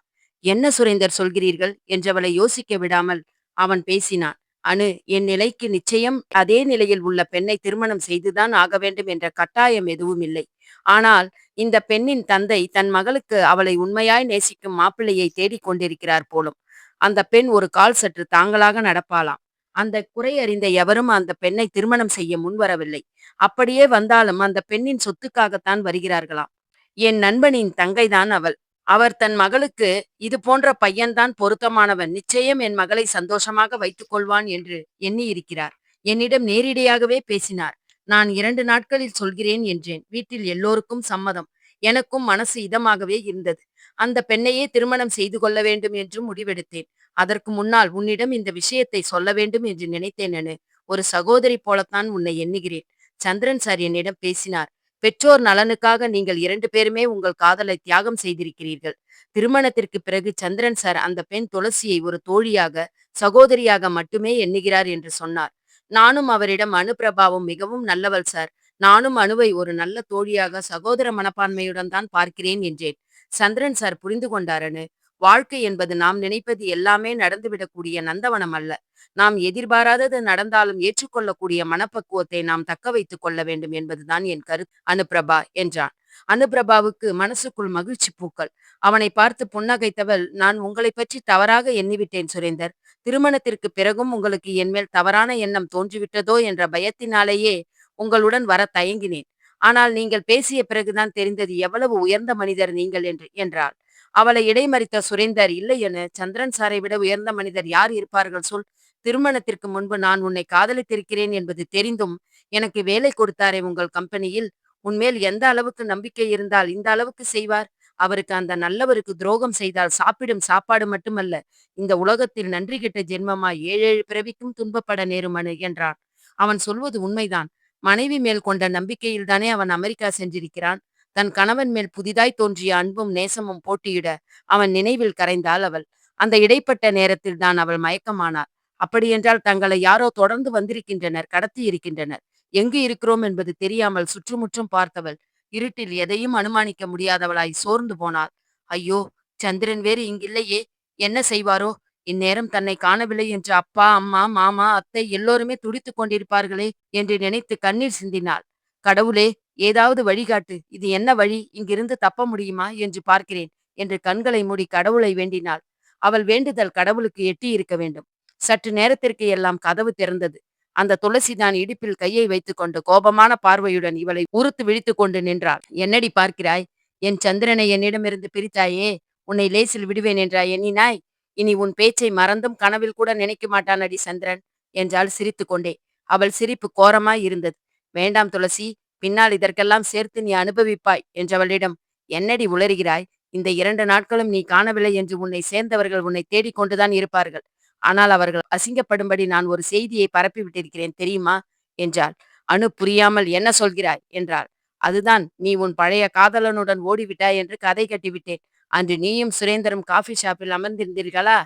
என்ன சுரேந்தர் சொல்கிறீர்கள் என்றவளை யோசிக்க விடாமல் அவன் பேசினான். அனு, என் நிலைக்கு நிச்சயம் அதே நிலையில் உள்ள பெண்ணை திருமணம் செய்துதான் ஆக வேண்டும் என்ற கட்டாயம் எதுவும் இல்லை. ஆனால் இந்த பெண்ணின் தந்தை தன் மகளுக்கு அவளை உண்மையாய் நேசிக்கும் மாப்பிள்ளையை தேடிக் கொண்டிருக்கிறார் போலும். அந்த பெண் ஒரு கால் சற்று தாங்களாக நடப்பாளாம். அந்த குறை அறிந்த எவரும் அந்த பெண்ணை திருமணம் செய்ய முன்வரவில்லை. அப்படியே வந்தாலும் அந்த பெண்ணின் சொத்துக்காகத்தான் வருகிறார்களாம். என் நண்பனின் தங்கைதான் அவள். அவர் தன் மகளுக்கு இது போன்ற பையன்தான் பொருத்தமானவன், நிச்சயம் என் மகளை சந்தோஷமாக வைத்துக் கொள்வான் என்று எண்ணி இருக்கிறார். என்னிடம் நேரிடையாகவே பேசினார். நான் 2 நாட்களில் சொல்கிறேன் என்றேன். வீட்டில் எல்லோருக்கும் சம்மதம். எனக்கும் மனசு இதமாகவே இருந்தது. அந்த பெண்ணையே திருமணம் செய்து கொள்ள வேண்டும் என்று முடிவெடுத்தேன். அதற்கு முன்னால் உன்னிடம் இந்த விஷயத்தை சொல்ல வேண்டும் என்று நினைத்தேன் அனு. ஒரு சகோதரி போலத்தான் உன்னை எண்ணுகிறேன். சந்திரன் சார் என்னிடம் பேசினார். பெற்றோர் நலனுக்காக நீங்கள் 2 பேருமே உங்கள் காதலை தியாகம் செய்திருக்கிறீர்கள். திருமணத்திற்கு பிறகு சந்திரன் சார் அந்த பெண் துளசியை ஒரு தோழியாக, சகோதரியாக மட்டுமே எண்ணுகிறார் என்று சொன்னார். நானும் அவரிடம், அனுப்பிரபாவும் மிகவும் நல்லவள் சார். நானும் அனுவை ஒரு நல்ல தோழியாக, சகோதர மனப்பான்மையுடன் தான் பார்க்கிறேன் என்றேன். சந்திரன் சார் புரிந்து கொண்டார் அனு. வாழ்க்கை என்பது நாம் நினைப்பது எல்லாமே நடந்துவிடக்கூடிய நந்தவனம் அல்ல. நாம் எதிர்பாராதது நடந்தாலும் ஏற்றுக்கொள்ளக்கூடிய மனப்பக்குவத்தை நாம் தக்க வைத்துக் கொள்ள வேண்டும் என்பதுதான் என் கருத்து அனுப்பிரபா என்றான். அனுப்பிரபாவுக்கு மனசுக்குள் மகிழ்ச்சி பூக்கள். அவனை பார்த்து புன்னகைத்தவள், நான் உங்களை பற்றி தவறாக எண்ணிவிட்டேன் சுரேந்தர். திருமணத்திற்கு பிறகும் உங்களுக்கு என்மேல் தவறான எண்ணம் தோன்றிவிட்டதோ என்ற பயத்தினாலேயே உங்களுடன் வர தயங்கினேன். ஆனால் நீங்கள் பேசிய பிறகுதான் தெரிந்தது எவ்வளவு உயர்ந்த மனிதர் நீங்கள் என்றாள். அவளை இடைமறித்த சுரேந்தர், இல்லை என, சந்திரன் சாரை விட உயர்ந்த மனிதர் யார் இருப்பார்கள் சொல். திருமணத்திற்கு முன்பு நான் உன்னை காதலித்திருக்கிறேன் என்பது தெரிந்தும் எனக்கு வேலை கொடுத்தாரே உங்கள் கம்பெனியில், உன்மேல் எந்த அளவுக்கு நம்பிக்கை இருந்தால் இந்த அளவுக்கு செய்வார்? அவருக்கு, அந்த நல்லவருக்கு துரோகம் செய்தால் சாப்பிடும் சாப்பாடு மட்டுமல்ல, இந்த உலகத்தில் நன்றி கெட்ட ஜென்மமாய் 7 பிறவிக்கும் துன்பப்பட நேரும் அனு என்றான். அவன் சொல்வது உண்மைதான். மனைவி மேல் கொண்ட நம்பிக்கையில்தானே அவன் அமெரிக்கா சென்றிருக்கிறான். தன் கணவன் மேல் புதிதாய் தோன்றிய அன்பும் நேசமும் போட்டியிட அவன் நினைவில் கரைந்தாள் அவள். அந்த இடைப்பட்ட நேரத்தில் தான் அவள் மயக்கமானாள். அப்படியென்றால் தங்களை யாரோ தொடர்ந்து வந்திருக்கின்றனர், கடத்தி இருக்கின்றனர். எங்கு இருக்கிறோம் என்பது தெரியாமல் சுற்றுமுற்றும் பார்த்தவள் இருட்டில் எதையும் அனுமானிக்க முடியாதவளாய் சோர்ந்து போனாள். ஐயோ, சந்திரன் வேறு இங்கில்லையே, என்ன செய்வாரோ? இந்நேரம் தன்னை காணவில்லை என்று அப்பா, அம்மா, மாமா, அத்தை எல்லோருமே துடித்துக் கொண்டிருப்பார்களே என்று நினைத்து கண்ணீர் சிந்தினாள். கடவுளே, ஏதாவது வழிகாட்டு. இது என்ன வழி? இங்கிருந்து தப்ப முடியுமா என்று பார்க்கிறேன் என்று கண்களை மூடி கடவுளை வேண்டினாள். அவள் வேண்டுதல் கடவுளுக்கு எட்டி இருக்க வேண்டும். சற்று நேரத்திற்கு எல்லாம் கதவு திறந்தது. அந்த துளசிதான் இடுப்பில் கையை வைத்துக்கொண்டு கோபமான பார்வையுடன் இவளை உறுத்து விழித்துக் கொண்டு நின்றாள். என்னடி பார்க்கிறாய்? என் சந்திரனை என்னிடமிருந்து பிரித்தாயே, உன்னை லேசில் விடுவேன் என்றாய் எண்ணினாய்? இனி உன் பேச்சை மறந்தும் கனவில் கூட நினைக்க மாட்டானடி சந்திரன் என்றாள் சிரித்து கொண்டே. அவள் சிரிப்பு கோரமாய் இருந்தது. வேண்டாம் துளசி, பின்னால் இதற்கெல்லாம் சேர்த்து நீ அனுபவிப்பாய் என்றவளிடம், என்னடி உளறுகிறாய்? இந்த 2 நாட்களும் நீ காணவில்லை என்று உன்னை சேர்ந்தவர்கள் உன்னை தேடிக்கொண்டுதான் இருப்பார்கள். ஆனால் அவர்கள் அசிங்கப்படும்படி நான் ஒரு செய்தியை பரப்பி விட்டிருக்கிறேன் தெரியுமா என்றாள். அனு புரியாமல், என்ன சொல்கிறாய் என்றாள். அதுதான் நீ உன் பழைய காதலனுடன் ஓடிவிட்டாய் என்று கதை கட்டிவிட்டேன். அன்று நீயும் சுரேந்தரும் காஃபி ஷாப்பில் அமர்ந்திருந்தீர்களா?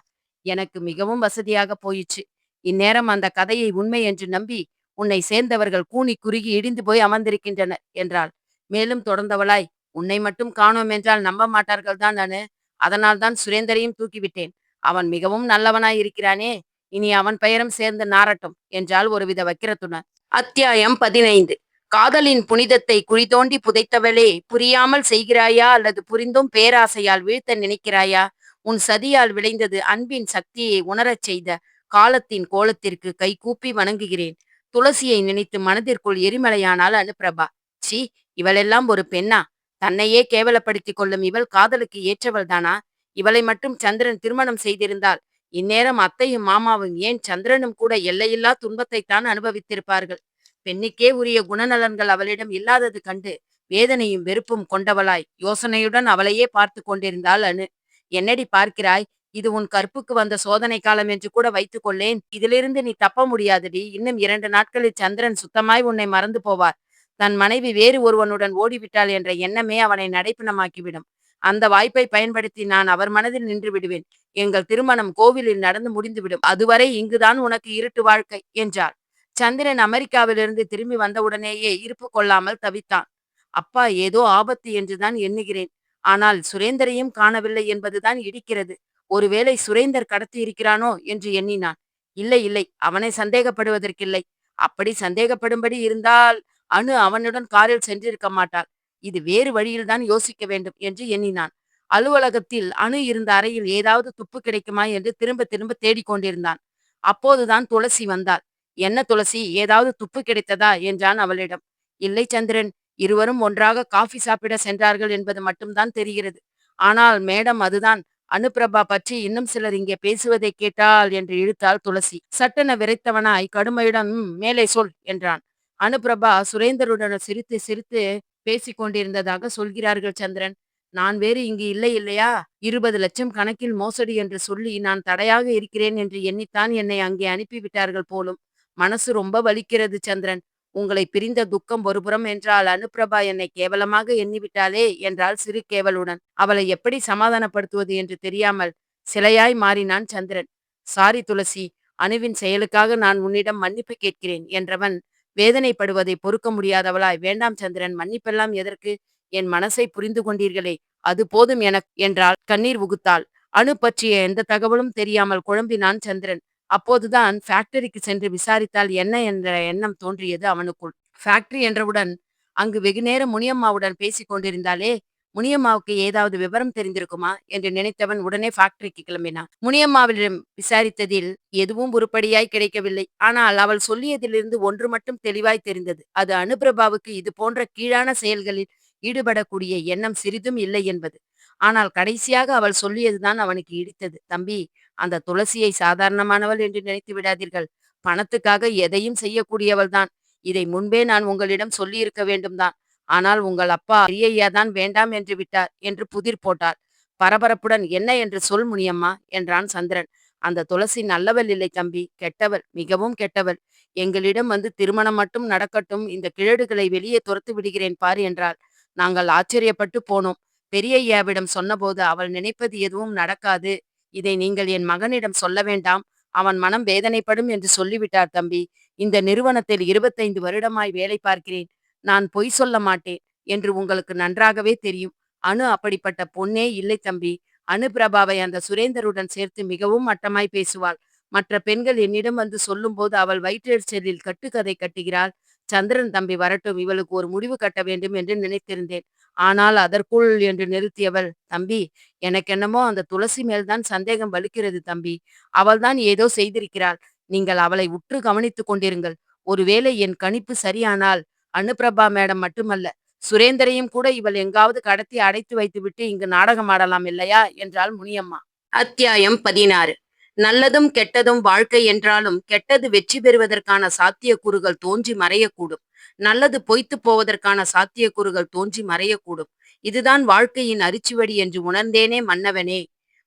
எனக்கு மிகவும் வசதியாக போயிற்று. இந்நேரம் அந்த கதையை உண்மை என்று நம்பி உன்னை சேர்ந்தவர்கள் கூனி குறுகி இடிந்து போய் அமர்ந்திருக்கின்றனர் என்றாள். மேலும் தொடர்ந்தவளாய், உன்னை மட்டும் காணோம் என்றால் நம்ப மாட்டார்கள் தான் நானு. அதனால்தான் சுரேந்தரையும் தூக்கிவிட்டேன். அவன் மிகவும் நல்லவனாய் இருக்கிறானே, இனி அவன் பெயரும் சேர்ந்து நாரட்டும் என்றாள் ஒருவித வக்கிரத்துடன். அத்தியாயம் 15. காதலின் புனிதத்தை குழி தோண்டி புதைத்தவளே, புரியாமல் செய்கிறாயா அல்லது புரிந்தும் பேராசையால் வீழ்த்த நினைக்கிறாயா? உன் சதியால் விளைந்தது அன்பின் சக்தியை உணரச் செய்த காலத்தின் கோலத்திற்கு கைகூப்பி வணங்குகிறேன். துளசியை நினைத்து மனதிற்குள் எரிமலையானாள் அனுப்பிரபா. சி, இவளெல்லாம் ஒரு பெண்ணா? தன்னையே கேவலப்படுத்திக் கொள்ளும் இவள் காதலுக்கு ஏற்றவள் தானா? இவளை மட்டும் சந்திரன் திருமணம் செய்திருந்தால் இந்நேரம் அத்தையும் மாமாவும், ஏன் சந்திரனும் கூட எல்லையில்லா துன்பத்தைத்தான் அனுபவித்திருப்பார்கள். பெண்ணுக்கே உரிய குணநலன்கள் அவளிடம் இல்லாதது கண்டு வேதனையும் வெறுப்பும் கொண்டவளாய் யோசனையுடன் அவளையே பார்த்து கொண்டிருந்தாள் அனு. என்னடி பார்க்கிறாய்? இது உன் கற்புக்கு வந்த சோதனை காலம் என்று கூட வைத்துக் கொள்ளேன். இதிலிருந்து நீ தப்ப முடியாதடி. இன்னும் 2 நாட்களில் சந்திரன் சுத்தமாய் உன்னை மறந்து போவார். தன் மனைவி வேறு ஒருவனுடன் ஓடிவிட்டாள் என்ற எண்ணமே அவனை நடைப்பிணமாக்கிவிடும். அந்த வாய்ப்பை பயன்படுத்தி நான் அவர் மனதில் நின்று விடுவேன். எங்கள் திருமணம் கோவிலில் நடந்து முடிந்துவிடும். அதுவரை இங்குதான் உனக்கு இருட்டு வாழ்க்கை என்றாள். சந்திரன் அமெரிக்காவிலிருந்து திரும்பி வந்தவுடனேயே இருப்பு கொள்ளாமல் தவித்தான். அப்பா, ஏதோ ஆபத்து என்றுதான் எண்ணுகிறேன். ஆனால் சுரேந்தரையும் காணவில்லை என்பதுதான் இடிக்கிறது. ஒருவேளை சுரேந்தர் கடத்தி இருக்கிறானோ என்று எண்ணினான். இல்லை இல்லை, அவனை சந்தேகப்படுவதற்கில்லை. அப்படி சந்தேகப்படும்படி இருந்தால் அனு அவனுடன் காரில் சென்றிருக்க மாட்டாள். இது வேறு வழியில்தான் யோசிக்க வேண்டும் என்று எண்ணினான். அலுவலகத்தில் அணு இருந்த அறையில் ஏதாவது துப்பு கிடைக்குமா என்று திரும்ப திரும்ப தேடிக்கொண்டிருந்தான். அப்போதுதான் துளசி வந்தாள். என்ன துளசி, ஏதாவது துப்பு கிடைத்ததா என்றான் அவளிடம். இல்லை சந்திரன், இருவரும் ஒன்றாக காஃபி சாப்பிட சென்றார்கள் என்பது மட்டும்தான் தெரிகிறது. ஆனால் மேடம், அதுதான் அனுப்பிரபா பற்றி இன்னும் சிலர் இங்கே பேசுவதை கேட்டால் என்று இழுத்தாள் துளசி. சட்டென விரைத்தவனாய் கடுமையுடன் மேலே சொல் என்றான். அனுப்பிரபா சுரேந்தருடன் சிரித்து சிரித்து பேசிக் கொண்டிருந்ததாக சொல்கிறார்கள் சந்திரன். நான் வேறு இங்கு இல்லை இல்லையா? 20 லட்சம் கணக்கில் மோசடி என்று சொல்லி நான் தடையாக இருக்கிறேன் என்று எண்ணித்தான் என்னை அங்கே அனுப்பிவிட்டார்கள் போலும். மனசு ரொம்ப வலிக்கிறது சந்திரன். உங்களை பிரிந்த துக்கம் ஒருபுறம் என்றால் அனுப்பிரபா என்னை கேவலமாக எண்ணிவிட்டாளே என்றாள் சிறு கேவலுடன். அவளை எப்படி சமாதானப்படுத்துவது என்று தெரியாமல் சிலையாய் மாறினான் சந்திரன். சாரி துளசி, அணுவின் செயலுக்காக நான் உன்னிடம் மன்னிப்பு கேட்கிறேன் என்றவன் வேதனைப்படுவதை பொறுக்க முடியாதவளாய், வேண்டாம் சந்திரன், மன்னிப்பெல்லாம் எதற்கு? என் மனசை புரிந்து கொண்டீர்களே, அது போதும் எனக்கு என்றாள். கண்ணீர் உகுத்தாள். அணு பற்றிய எந்த தகவலும் தெரியாமல் குழம்பினான் சந்திரன். அப்போதுதான் ஃபேக்டரிக்கு சென்று விசாரித்தால் என்ன என்ற எண்ணம் தோன்றியது அவனுக்குள். ஃபேக்டரி என்றவுடன் அங்கு வெகுநேரம் முனியம்மாவுடன் பேசிக் கொண்டிருந்தாலே, முனியம்மாவுக்கு ஏதாவது விவரம் தெரிந்திருக்குமா என்று நினைத்தவன் உடனே ஃபேக்டரிக்கு கிளம்பினான். முனியம்மாவிடம் விசாரித்ததில் எதுவும் உருப்படியாய் கிடைக்கவில்லை. ஆனால் அவள் சொல்லியதிலிருந்து ஒன்று மட்டும் தெளிவாய் தெரிந்தது. அது அனுபிரபாவுக்கு இது போன்ற கீழான செயல்களில் ஈடுபடக்கூடிய எண்ணம் சிறிதும் இல்லை என்பது. ஆனால் கடைசியாக அவள் சொல்லியதுதான் அவனுக்கு இடித்தது. தம்பி, அந்த துளசியை சாதாரணமானவள் என்று நினைத்து விடாதீர்கள். பணத்துக்காக எதையும் செய்யக்கூடியவள்தான். இதை முன்பே நான் உங்களிடம் சொல்லியிருக்க வேண்டும் தான். ஆனால் உங்கள் அப்பா பெரியய்யா தான் வேண்டாம் என்று விட்டார் என்று புதிர் போட்டாள். பரபரப்புடன், என்ன என்று சொல் முனியம்மா என்றான் சந்திரன். அந்த துளசி நல்லவள் இல்லை தம்பி, கெட்டவள், மிகவும் கெட்டவள். எங்களிடம் வந்து திருமணம் மட்டும் நடக்கட்டும், இந்த கிழடுகளை வெளியே துரத்து விடுகிறேன் பார் என்றாள். நாங்கள் ஆச்சரியப்பட்டு போனோம். பெரியய்யாவிடம் சொன்னபோது அவள் நினைப்பது எதுவும் நடக்காது. இதை நீங்கள் என் மகனிடம் சொல்ல வேண்டாம், அவன் மனம் வேதனைப்படும் என்று சொல்லிவிட்டார் தம்பி. இந்த நிறுவனத்தில் 25 வருடமாய் வேலை பார்க்கிறேன். நான் பொய் சொல்ல மாட்டேன் என்று உங்களுக்கு நன்றாகவே தெரியும். அனு அப்படிப்பட்ட பொண்ணே இல்லை தம்பி. அனுபிரபாவை அந்த சுரேந்தருடன் சேர்த்து மிகவும் மட்டமாய் பேசுவாள். மற்ற பெண்கள் என்னிடம் வந்து சொல்லும்போது அவள் வயிற்றெரிச்சலில் கட்டுக்கதை கட்டுகிறாள். சந்திரன் தம்பி வரட்டும், இவளுக்கு ஒரு முடிவு கட்ட வேண்டும் என்று நினைத்திருந்தேன். ஆனால் அதற்குள் என்று நிறுத்தியவள், தம்பி, எனக்கென்னமோ அந்த துளசி மேல்தான் சந்தேகம் வலுக்கிறது தம்பி. அவள்தான் ஏதோ செய்திருக்கிறாள். நீங்கள் அவளை உற்று கவனித்துக் கொண்டிருங்கள். ஒருவேளை என் கணிப்பு சரியானால் அனுப்பிரபா மேடம் மட்டுமல்ல, சுரேந்தரையும் கூட இவள் எங்காவது கடத்தி அடைத்து வைத்துவிட்டு இங்கு நாடகம் ஆடலாம் இல்லையா என்றாள் முனியம்மா. அத்தியாயம் 16. நல்லதும் கெட்டதும் வாழ்க்கை என்றாலும் கெட்டது வெற்றி பெறுவதற்கான சாத்தியக்கூறுகள் தோன்றி மறையக்கூடும். நல்லது பொய்த்து போவதற்கான சாத்தியக்கூறுகள் தோன்றி மறையக்கூடும். இதுதான் வாழ்க்கையின் அரிச்சுவடி என்று உணர்ந்தேனே மன்னவனே.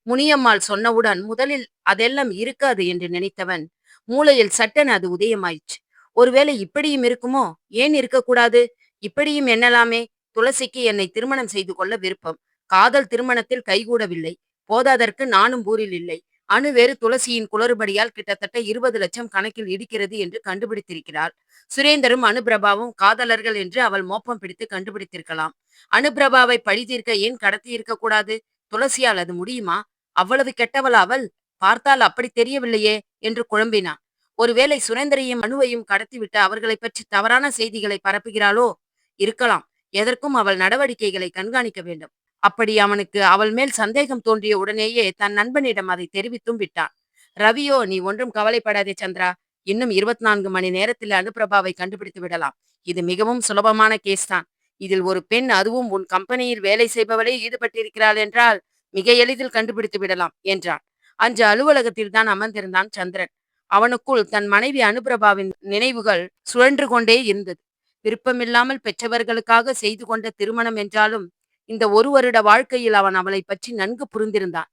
முனியம்மாள் சொன்னவுடன் முதலில் அதெல்லாம் இருக்காது என்று நினைத்தவன் மூளையில் சட்டென அது உதயமாயிற்று. ஒருவேளை இப்படியும் இருக்குமோ? ஏன் இருக்கக்கூடாது? இப்படியும் எண்ணலாமே. துளசிக்கு என்னை திருமணம் செய்து கொள்ள விருப்பம். காதல் திருமணத்தில் கைகூடவில்லை. போதாதற்கு நானும் ஊரில் இல்லை. அணு வேறு துளசியின் குளறுபடியால் கிட்டத்தட்ட 20,00,000 கணக்கில் இடிக்கிறது என்று கண்டுபிடித்திருக்கிறாள். சுரேந்தரும் அனுபிரபாவும் காதலர்கள் என்று அவள் மோப்பம் பிடித்து கண்டுபிடித்திருக்கலாம். அனுபிரபாவை பழி தீர்க்க ஏன் கடத்தி இருக்கக்கூடாது? துளசியால் அது முடியுமா? அவ்வளவு கெட்டவளா அவள்? பார்த்தால் அப்படி தெரியவில்லையே என்று குழம்பினான். ஒருவேளை சுரேந்தரையும் அணுவையும் கடத்திவிட்டு அவர்களைப் பற்றி தவறான செய்திகளை பரப்புகிறாளோ? இருக்கலாம். எதற்கும் அவள் நடவடிக்கைகளை கண்காணிக்க வேண்டும். அப்படி அவனுக்கு அவள் மேல் சந்தேகம் தோன்றிய உடனேயே தன் நண்பனிடம் அதை தெரிவித்தும் விட்டான். ரவியோ, நீ ஒன்றும் கவலைப்படாதே சந்திரா. இன்னும் 24 மணி நேரத்தில் அனுப்பிரபாவை கண்டுபிடித்து விடலாம். இது மிகவும் சுலபமான கேஸ் தான். இதில் ஒரு பெண், அதுவும் உன் கம்பெனியில் வேலை செய்பவளே ஈடுபட்டிருக்கிறாள் என்றால் மிக எளிதில் கண்டுபிடித்து விடலாம் என்றான். அன்று அலுவலகத்தில் தான் அமர்ந்திருந்தான் சந்திரன். அவனுக்குள் தன் மனைவி அனுப்பிரபாவின் நினைவுகள் சுழன்று கொண்டே இருந்தது. விருப்பமில்லாமல் பெற்றவர்களுக்காக செய்து கொண்ட திருமணம் என்றாலும் இந்த ஒரு வருட வாழ்க்கையில் அவன் அவளை பற்றி நன்கு புரிந்திருந்தான்.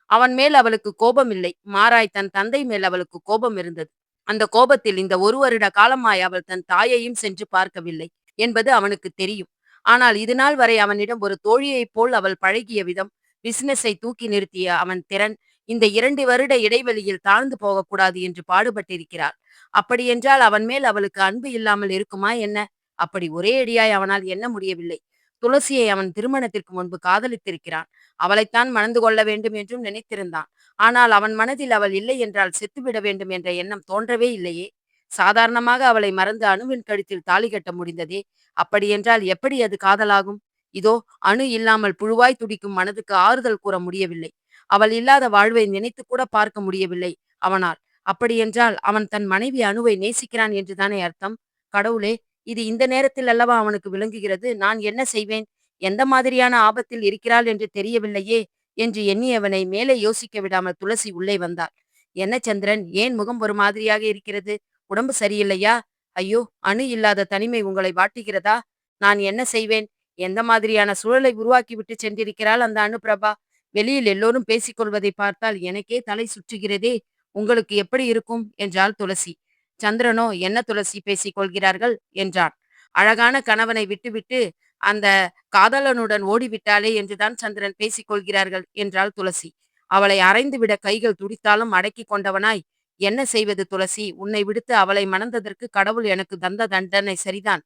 அவன் மேல் அவளுக்கு கோபம் இல்லை. மாறாய் தன் தந்தை மேல் அவளுக்கு கோபம் இருந்தது. அந்த கோபத்தில் இந்த ஒரு வருட காலமாய் அவள் தன் தாயையும் சென்று பார்க்கவில்லை என்பது அவனுக்கு தெரியும். ஆனால் இதுநாள் வரை அவனிடம் ஒரு தோழியைப் போல் அவள் பழகிய விதம், பிசினஸை தூக்கி நிறுத்திய அவன் திறன், இந்த 2 வருட இடைவெளியில் தாழ்ந்து போகக்கூடாது என்று பாடுபட்டிருக்கிறாள். அப்படியென்றால் அவன் மேல் அவளுக்கு அன்பு இல்லாமல் இருக்குமா என்ன? அப்படி ஒரே அடியாய் அவனால் எண்ண முடியவில்லை. துளசியை அவன் திருமணத்திற்கு முன்பு காதலித்திருக்கிறான். அவளைத்தான் மணந்து கொள்ள வேண்டும் என்றும் நினைத்திருந்தான். ஆனால் அவன் மனதில் அவள் இல்லை என்றால் செத்துவிட வேண்டும் என்ற எண்ணம் தோன்றவே இல்லையே. சாதாரணமாக அவளை மறந்து அணுவின் கழுத்தில் தாலி கட்ட முடிந்ததே. அப்படியென்றால் எப்படி அது காதலாகும்? இதோ அணு இல்லாமல் புழுவாய் துடிக்கும் மனதுக்கு ஆறுதல் கூற முடியவில்லை. அவள் இல்லாத வாழ்வை நினைத்து கூட பார்க்க முடியவில்லை அவனால். அப்படியென்றால் அவன் தன் மனைவி அணுவை நேசிக்கிறான் என்றுதானே அர்த்தம்? கடவுளே, இது இந்த நேரத்தில் அல்லவா அவனுக்கு விளங்குகிறது. நான் என்ன செய்வேன்? எந்த மாதிரியான ஆபத்தில் இருக்கிறாள் என்று தெரியவில்லையே என்று எண்ணியவனை மேலே யோசிக்க விடாமல் துளசி உள்ளே வந்தாள். என்ன சந்திரன், ஏன் முகம் ஒரு மாதிரியாக இருக்கிறது? உடம்பு சரியில்லையா? ஐயோ, அணு இல்லாத தனிமை உங்களை வாட்டுகிறதா? நான் என்ன செய்வேன்? எந்த மாதிரியான சூழலை உருவாக்கி விட்டு சென்றிருக்கிறாள் அந்த அனுப்பிரபா? வெளியில் எல்லோரும் பேசிக்கொள்வதை பார்த்தால் எனக்கே தலை சுற்றுகிறதே. உங்களுக்கு எப்படி இருக்கும் என்றாள் துளசி. சந்திரனோ, என்ன துளசி பேசிக் கொள்கிறார்கள் என்றான். அழகான கணவனை விட்டுவிட்டு அந்த காதலனுடன் ஓடிவிட்டாளே என்றுதான் சந்திரன் பேசிக் கொள்கிறார்கள் என்றாள் துளசி. அவளை அறைந்துவிட கைகள் துடித்தாலும் அடக்கி கொண்டவனாய், என்ன செய்வது துளசி? உன்னை விடுத்து அவளை மணந்ததற்கு கடவுள் எனக்கு தந்த தண்டனை சரிதான்.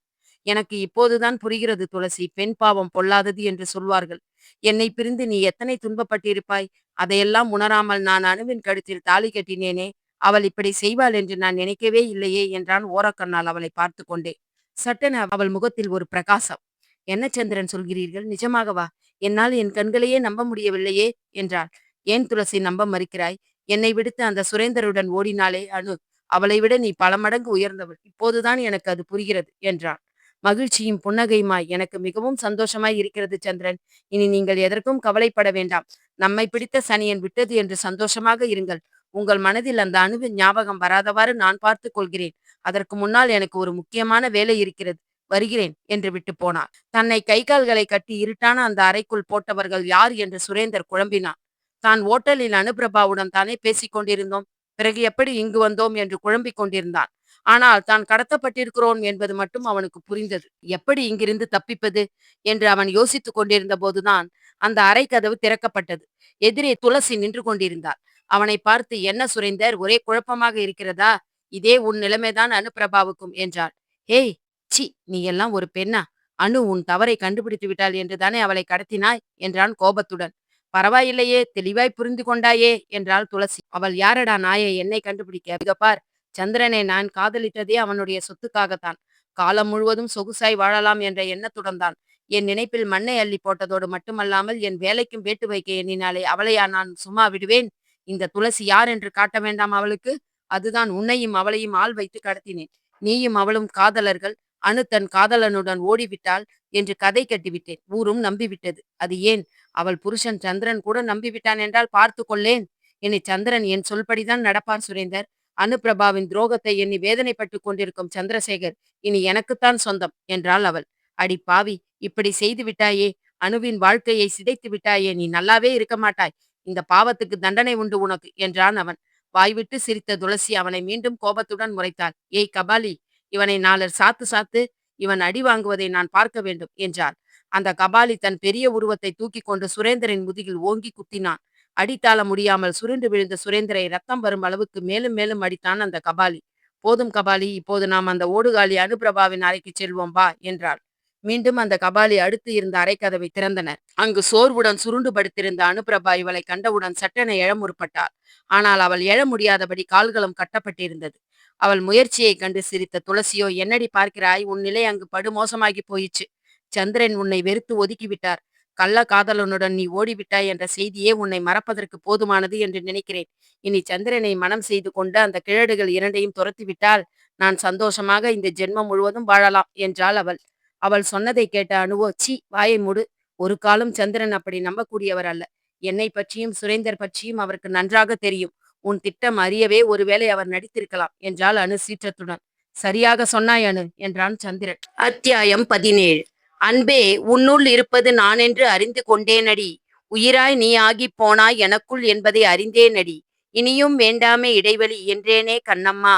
எனக்கு இப்போதுதான் புரிகிறது துளசி. பெண் பாவம் பொல்லாதது என்று சொல்வார்கள். என்னை பிரிந்து நீ எத்தனை துன்பப்பட்டிருப்பாய். அதையெல்லாம் உணராமல் நான் அணுவின் கழுத்தில் தாலி கட்டினேனே. அவள் இப்படி செய்வாள் என்று நான் நினைக்கவே இல்லையே என்றான் ஓரக்கண்ணால் அவளை பார்த்து கொண்டே. சட்டென அவள் முகத்தில் ஒரு பிரகாசம். என்ன சந்திரன் சொல்கிறீர்கள்? நிஜமாகவா? என்னால் என் கண்களையே நம்ப முடியவில்லையே என்றாள். ஏன் துளசி நம்ப மறுக்கிறாய்? என்னை விடுத்து அந்த சுரேந்தருடன் ஓடினாளே அணு, அவளை விட நீ பல மடங்கு உயர்ந்தவள். இப்போதுதான் எனக்கு அது புரிகிறது என்றான். மகிழ்ச்சியும் புன்னகையுமாய், எனக்கு மிகவும் சந்தோஷமாய் இருக்கிறது சந்திரன். இனி நீங்கள் எதற்கும் கவலைப்பட வேண்டாம். நம்மை பிடித்த சனியன் விட்டது என்று சந்தோஷமாக இருங்கள். உங்கள் மனதில் அந்த அணுவின் ஞாபகம் வராதவாறு நான் பார்த்துக் கொள்கிறேன். அதற்கு முன்னால் எனக்கு ஒரு முக்கியமான வேலை இருக்கிறது. வருகிறேன் என்று விட்டு போனார். தன்னை கை கால்களை கட்டி இருட்டான அந்த அறைக்குள் போட்டவர்கள் யார் என்று சுரேந்தர் குழம்பினான். தான் ஓட்டலில் அனுபிரபாவுடன் தானே பேசிக் கொண்டிருந்தோம். பிறகு எப்படி இங்கு வந்தோம் என்று குழம்பிக் கொண்டிருந்தான். ஆனால் தான் கடத்தப்பட்டிருக்கிறோம் என்பது மட்டும் அவனுக்கு புரிந்தது. எப்படி இங்கிருந்து தப்பிப்பது என்று அவன் யோசித்துக் கொண்டிருந்த போதுதான் அந்த அறை கதவு திறக்கப்பட்டது. எதிரே துளசி நின்று கொண்டிருந்தாள். அவனை பார்த்து, என்ன சுரேந்தர், ஒரே குழப்பமாக இருக்கிறதா? இதே உன் நிலைமைதான் அனுப்பிரபாவுக்கும் என்றாள். ஏய், சி, நீ எல்லாம் ஒரு பெண்ணா? அனு உன் தவறை கண்டுபிடித்து விட்டாள் என்றுதானே அவளை கடத்தினாய் என்றான் கோபத்துடன். பரவாயில்லையே, தெளிவாய் புரிந்து கொண்டாயே என்றாள் துளசி. அவள் யாரடா நாயை என்னை கண்டுபிடிக்க? இதோ பார், சந்திரனை நான் காதலித்ததே அவனுடைய சொத்துக்காகத்தான். காலம் முழுவதும் சொகுசாய் வாழலாம் என்ற எண்ணத்துடன் தான். என் நினைப்பில் மண்ணை அள்ளி போட்டதோடு மட்டுமல்லாமல் என் வேலைக்கும் வேட்டு வைக்க எண்ணினாலே அவளையா நான் சும்மா விடுவேன்? இந்த துளசி யார் என்று காட்ட வேண்டாம் அவளுக்கு? அதுதான் உன்னையும் அவளையும் ஆள் வைத்து கடத்தினேன். நீயும் அவளும் காதலர்கள். அணு தன் காதலனுடன் ஓடிவிட்டாள் என்று கதை கட்டிவிட்டேன். ஊரும் நம்பிவிட்டது. அது ஏன், அவள் புருஷன் சந்திரன் கூட நம்பிவிட்டான் என்றால் பார்த்து கொள்ளேன். இனி சந்திரன் என் சொல்படிதான் நடப்பான் சுரேந்தர். அனுப்பிரபாவின் துரோகத்தை எண்ணி வேதனைப்பட்டுக் கொண்டிருக்கும் சந்திரசேகர் இனி எனக்குத்தான் சொந்தம் என்றாள் அவள். அடி பாவி, இப்படி செய்து விட்டாயே! அணுவின் வாழ்க்கையை சிதைத்து விட்டாயே! நீ நல்லாவே இருக்க மாட்டாய். இந்த பாவத்துக்கு தண்டனை உண்டு உனக்கு என்றான் அவன். வாய்விட்டு சிரித்த துளசி அவனை மீண்டும் கோபத்துடன் முறைத்தாள். ஏய் கபாலி, இவனை நாலர் சாத்து சாத்து. இவன் அடி வாங்குவதை நான் பார்க்க வேண்டும் என்றாள். அந்த கபாலி தன் பெரிய உருவத்தை தூக்கி கொண்டு சுரேந்தரின் முதுகில் ஓங்கி குத்தினான். அடித்தாள முடியாமல் சுருண்டு விழுந்த சுரேந்தரை ரத்தம் வரும் அளவுக்கு மேலும் மேலும் அடித்தான் அந்த கபாலி. போதும் கபாலி, இப்போது நாம் அந்த ஓடுகாலி அனுபிரபாவின் அறைக்கு செல்வோம் வா என்றாள். மீண்டும் அந்த கபாலி அடுத்து இருந்த அறைக்கதவை திறந்தனர். அங்கு சோர்வுடன் சுருண்டு படுத்திருந்த அனுபிரபா இவளை கண்டவுடன் சட்டென எழ முற்பட்டாள். ஆனால் அவள் எழ முடியாதபடி கால்களும் கட்டப்பட்டிருந்தது. அவள் முயற்சியைக் கண்டு சிரித்த துளசியோ, என்னடி பார்க்கிறாய், உன் நிலை அங்கு படுமோசமாகி போயிற்று. சந்திரன் உன்னை வெறுத்து ஒதுக்கிவிட்டார். கள்ள காதலனுடன் நீ ஓடிவிட்டாய் என்ற செய்தியே உன்னை மறப்பதற்கு போதுமானது என்று நினைக்கிறேன். இனி சந்திரனை மனம் செய்து கொண்டு அந்த கிழடுகள் இரண்டையும் துரத்திவிட்டால் நான் சந்தோஷமாக இந்த ஜென்மம் முழுவதும் வாழலாம் என்றாள் அவள். அவள் சொன்னதை கேட்ட அனுவோ, சீ, வாயை மூடு. ஒரு காலம் சந்திரன் அப்படி நம்பக்கூடியவர் அல்ல. என்னை பற்றியும் சுரேந்தர் பற்றியும் அவருக்கு நன்றாக தெரியும். உன் திட்டம் அறியவே ஒருவேளை அவர் நடித்திருக்கலாம் என்றாள் அனு சீற்றத்துடன். சரியாக சொன்னாய் அனு என்றான் சந்திரன். அத்தியாயம் 17. அன்பே, உன்னுள் இருப்பது நானென்று அறிந்து கொண்டேனடி. உயிராய் நீ ஆகிப் போனாய் எனக்குள் என்பதை அறிந்தேனடி. இனியும் வேண்டாமே இடைவெளி என்றேனே கண்ணம்மா.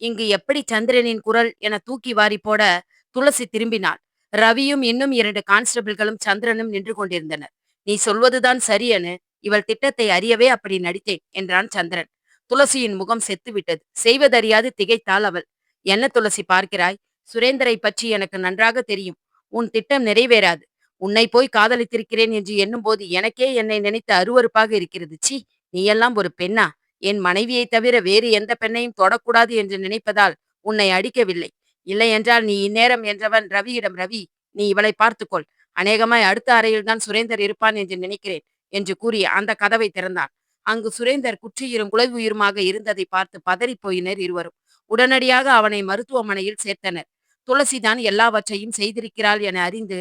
இங்கு எப்படி சந்திரனின் குரல் என தூக்கி வாரி போட துளசி திரும்பினாள். ரவியும் இன்னும் 2 கான்ஸ்டபிள்களும் சந்திரனும் நின்று கொண்டிருந்தனர். நீ சொல்வதுதான் சரி அனு. இவள் திட்டத்தை அறியவே அப்படி நடித்தேன் என்றான் சந்திரன். துளசியின் முகம் செத்துவிட்டது. செய்வதறியாது திகைத்தாள் அவள். என்ன துளசி பார்க்கிறாய்? சுரேந்தரை பற்றி எனக்கு நன்றாக தெரியும். உன் திட்டம் நிறைவேறாது. உன்னை போய் காதலித்திருக்கிறேன் என்று எண்ணும்போது எனக்கே என்னை நினைத்து அருவருப்பாக இருக்கிறது. சி, நீயெல்லாம் ஒரு பெண்ணா? என் மனைவியை தவிர வேறு எந்த பெண்ணையும் தொடக்கூடாது என்று நினைப்பதால் உன்னை அடிக்கவில்லை. இல்லையென்றால் நீ இந்நேரம் என்றவன் ரவியிடம், ரவி, நீ இவளை பார்த்துக்கொள். அநேகமாய் அடுத்த அறையில்தான் சுரேந்தர் இருப்பான் என்று நினைக்கிறேன் என்று கூறி அந்த கதவை திறந்தான். அங்கு சுரேந்தர் குற்றியிரும் குலைவுயிருமாக இருந்ததை பார்த்து பதறி போயினர் இருவரும். உடனடியாக அவனை மருத்துவமனையில் சேர்த்தனர். துளசிதான் எல்லாவற்றையும் செய்திருக்கிறாள் என அறிந்து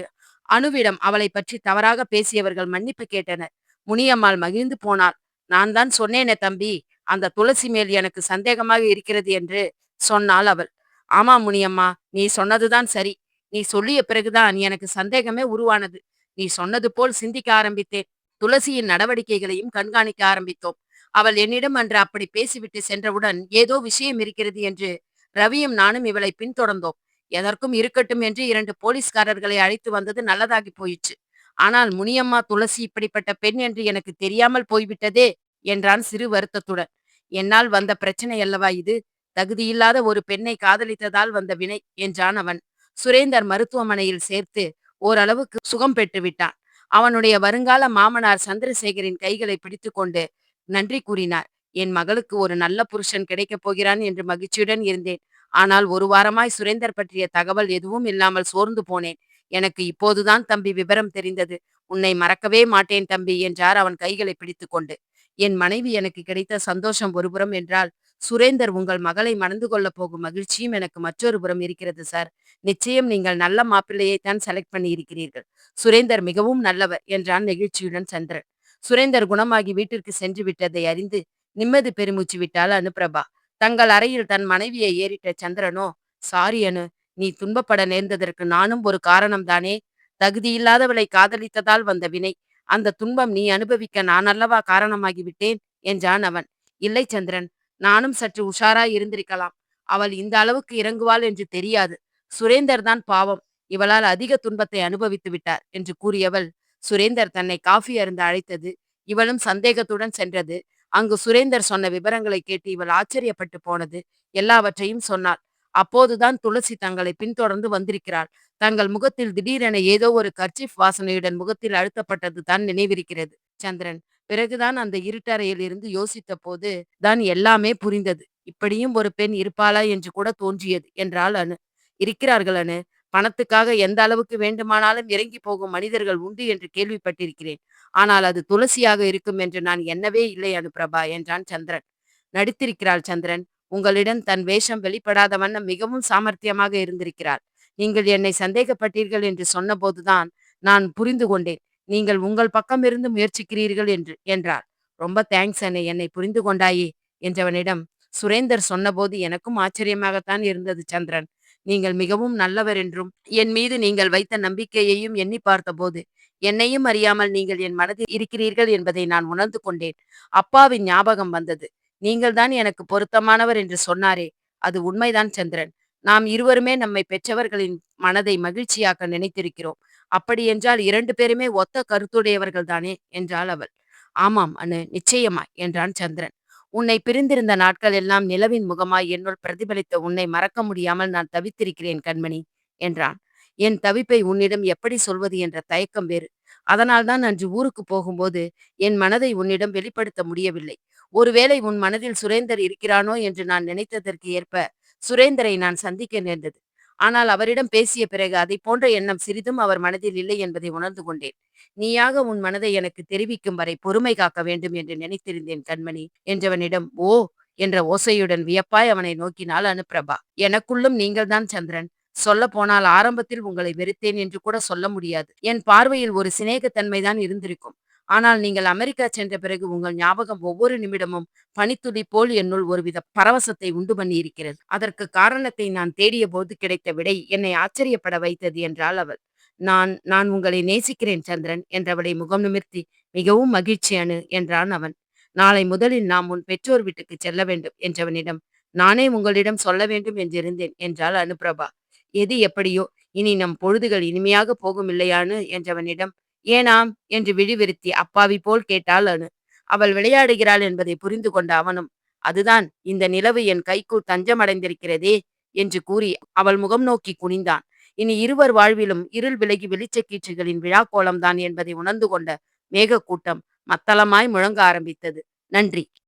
அணுவிடம் அவளை பற்றி தவறாக பேசியவர்கள் மன்னிப்பு கேட்டனர். முனியம்மாள் மகிழ்ந்து போனாள். நான் தான் சொன்னேனே தம்பி, அந்த துளசி மேல் எனக்கு சந்தேகமாக இருக்கிறது என்று சொன்னாள் அவள். ஆமா முனியம்மா, நீ சொன்னதுதான் சரி. நீ சொல்லிய பிறகுதான் எனக்கு சந்தேகமே உருவானது. நீ சொன்னது போல் சிந்திக்க ஆரம்பித்தேன். துளசியின் நடவடிக்கைகளையும் கண்காணிக்க ஆரம்பித்தோம். அவள் என்னிடம் அன்று அப்படி பேசிவிட்டு சென்றவுடன் ஏதோ விஷயம் இருக்கிறது என்று ரவியும் நானும் இவளை பின்தொடர்ந்தோம். எதற்கும் இருக்கட்டும் என்று 2 போலீஸ்காரர்களை அழைத்து வந்தது நல்லதாகி போயிற்று. ஆனால் முனியம்மா துளசி இப்படிப்பட்ட பெண் என்று எனக்கு தெரியாமல் போய்விட்டதே என்றான் சிறு வருத்தத்துடன். என்னால் வந்த பிரச்சனை அல்லவா இது? தகுதியில்லாத ஒரு பெண்ணை காதலித்ததால் வந்த வினை என்றான் அவன். சுரேந்தர் மருத்துவமனையில் சேர்த்து ஓரளவுக்கு சுகம் பெற்று விட்டான். அவனுடைய வருங்கால மாமனார் சந்திரசேகரின் கைகளை பிடித்துக்கொண்டு நன்றி கூறினார். என் மகளுக்கு ஒரு நல்ல புருஷன் கிடைக்கப் போகிறான் என்று மகிழ்ச்சியுடன் இருந்தேன். ஆனால் ஒரு வாரமாய் சுரேந்தர் பற்றிய தகவல் எதுவும் இல்லாமல் சோர்ந்து போனேன். எனக்கு இப்போதுதான் தம்பி விவரம் தெரிந்தது. உன்னை மறக்கவே மாட்டேன் தம்பி என்றார் அவன் கைகளை பிடித்துக்கொண்டு. என் மனைவி எனக்கு கிடைத்த சந்தோஷம் ஒருபுறம் என்றால், சுரேந்தர் உங்கள் மகளை மணந்து கொள்ளப் போகும் மகிழ்ச்சியும் எனக்கு மற்றொரு புறம் இருக்கிறது சார். நிச்சயம் நீங்கள் நல்ல மாப்பிள்ளையைத்தான் செலக்ட் பண்ணி இருக்கிறீர்கள். சுரேந்தர் மிகவும் நல்லவர் என்றான் நெகிழ்ச்சியுடன் சந்திரன். சுரேந்தர் குணமாகி வீட்டிற்கு சென்று விட்டதை அறிந்து நிம்மதி பெருமூச்சு விட்டாள் அனுபிரபா. தங்கள் அறையில் தன் மனைவியை ஏறிட்ட சந்திரனோ, சாரி அனு, நீ துன்பப்பட நேர்ந்ததற்கு நானும் ஒரு காரணம்தானே. தகுதியில்லாதவளை காதலித்ததால் வந்த வினை. அந்த துன்பம் நீ அனுபவிக்க நான் அல்லவா காரணமாகி விட்டேன் என்றான் அவன். இல்லை சந்திரன், நானும் சற்று உஷாராய் இருந்திருக்கலாம். அவள் இந்த அளவுக்கு இறங்குவாள் என்று தெரியாது. சுரேந்தர் தான் பாவம், இவளால் அதிக துன்பத்தை அனுபவித்து விட்டார் என்று கூறியவள், சுரேந்தர் தன்னை காஃபி அருந்த அழைத்தது, இவளும் சந்தேகத்துடன் சென்றது, அங்கு சுரேந்தர் சொன்ன விவரங்களை கேட்டு இவள் ஆச்சரியப்பட்டு போனது, எல்லாவற்றையும் சொன்னாள். அப்போதுதான் துளசி தங்களை பின்தொடர்ந்து வந்திருக்கிறாள். தங்கள் முகத்தில் திடீரென ஏதோ ஒரு கர்ச்சிப் வாசனையுடன் முகத்தில் அழுத்தப்பட்டது தான் நினைவிருக்கிறது சந்திரன். பிறகுதான் அந்த இருட்டறையில் இருந்து யோசித்த போது தான் எல்லாமே புரிந்தது. இப்படியும் ஒரு பெண் இருப்பாளா என்று கூட தோன்றியது என்றாள் அனு. இருக்கிறார்கள் அனு. பணத்துக்காக எந்த அளவுக்கு வேண்டுமானாலும் இறங்கி போகும் மனிதர்கள் உண்டு என்று கேள்விப்பட்டிருக்கிறேன். ஆனால் அது துளசியாக இருக்கும் என்று நான் எண்ணவே இல்லை அனுபிரபா என்றான் சந்திரன். நடித்திருக்கிறாள் சந்திரன். உங்களிடம் தன் வேஷம் வெளிப்படாத வண்ணம் மிகவும் சாமர்த்தியமாக இருந்திருக்கிறாள். நீங்கள் என்னை சந்தேகப்பட்டீர்கள் என்று சொன்னபோதுதான் நான் புரிந்து கொண்டேன். நீங்கள் உங்கள் பக்கம் இருந்து முயற்சிக்கிறீர்கள் என்றார். ரொம்ப தேங்க்ஸ் அண்ணே, என்னை புரிந்து கொண்டாயே என்றவனிடம் சுரேந்தர் சொன்னபோது எனக்கும் ஆச்சரியமாகத்தான் இருந்தது சந்திரன். நீங்கள் மிகவும் நல்லவர் என்றும் என் மீது நீங்கள் வைத்த நம்பிக்கையையும் எண்ணி பார்த்தபோது என்னையும் அறியாமல் நீங்கள் என் மனதில் இருக்கிறீர்கள் என்பதை நான் உணர்ந்து கொண்டேன். அப்பாவின் ஞாபகம் வந்தது. நீங்கள்தான் எனக்கு பொருத்தமானவர் என்று சொன்னாரே, அது உண்மைதான் சந்திரன். நாம் இருவருமே நம்மை பெற்றவர்களின் மனதை மகிழ்ச்சியாக்க நினைத்திருக்கிறோம். அப்படியென்றால் 2 பேருமே ஒத்த கருத்துடையவர்கள் தானே என்றாள் அவள். ஆமாம் அனு, நிச்சயமாய் என்றான் சந்திரன். உன்னை பிரிந்திருந்த நாட்கள் எல்லாம் நிலவின் முகமாய் என்னுள் பிரதிபலித்த உன்னை மறக்க முடியாமல் நான் தவித்திருக்கிறேன் கண்மணி என்றான். என் தவிப்பை உன்னிடம் எப்படி சொல்வது என்ற தயக்கம் வேறு. அதனால்தான் அன்று ஊருக்கு போகும்போது என் மனதை உன்னிடம் வெளிப்படுத்த முடியவில்லை. ஒருவேளை உன் மனதில் சுரேந்தர் இருக்கிறானோ என்று நான் நினைத்ததற்கு ஏற்ப சுரேந்தரை நான் சந்திக்க நேர்ந்தது. ஆனால் அவரிடம் பேசிய பிறகு அதை போன்ற எண்ணம் சிறிதும் அவர் மனதில் இல்லை என்பதை உணர்ந்து கொண்டேன். நீயாக உன் மனதை எனக்கு தெரிவிக்கும் வரை பொறுமை காக்க வேண்டும் என்று நினைத்திருந்தேன் கண்மணி என்றவனிடம் ஓ என்ற ஓசையுடன் வியப்பாய் அவனை நோக்கினாள் அனுப்பிரபா. எனக்குள்ளும் நீங்கள்தான் சந்திரன். சொல்ல போனால் ஆரம்பத்தில் உங்களை வெறுத்தேன் என்று கூட சொல்ல முடியாது. என் பார்வையில் ஒரு சிநேகத்தன்மைதான் இருந்திருக்கும். ஆனால் நீங்கள் அமெரிக்கா சென்ற பிறகு உங்கள் ஞாபகம் ஒவ்வொரு நிமிடமும் பனித்துளி போல் என்னுள் ஒருவித பரவசத்தை உண்டு பண்ணி இருக்கிறது. அதற்கு காரணத்தை நான் தேடிய போது கிடைத்த விடை என்னை ஆச்சரியப்பட வைத்தது என்றாள் அவள். நான் நான் உங்களை நேசிக்கிறேன் சந்திரன் என்றவளை முகம் நிமிர்த்தி, மிகவும் மகிழ்ச்சி அனு என்றான் அவன். நாளை முதலில் நாம் உன் பெற்றோர் வீட்டுக்கு செல்ல வேண்டும் என்றவனிடம், நானே உங்களிடம் சொல்ல வேண்டும் என்றிருந்தேன் என்றாள் அனுப்பிரபா. எது எப்படியோ இனி நம் பொழுதுகள் இனிமையாக போகும் இல்லையானு என்றவனிடம், ஏனாம் என்று விழிவிருத்தி அப்பாவி போல் கேட்டாள் அனு. அவள் விளையாடுகிறாள் என்பதை புரிந்து கொண்ட அவனும், அதுதான் இந்த நிலவு என் கைக்குள் தஞ்சமடைந்திருக்கிறதே என்று கூறி அவள் முகம் நோக்கி குனிந்தான். இனி இருவர் வாழ்விலும் இருள் விலகி வெளிச்சக் கீற்றுகளின் விழாக்கோலம்தான் என்பதை உணர்ந்து கொண்ட மேகக்கூட்டம் மத்தளமாய் முழங்க ஆரம்பித்தது. நன்றி.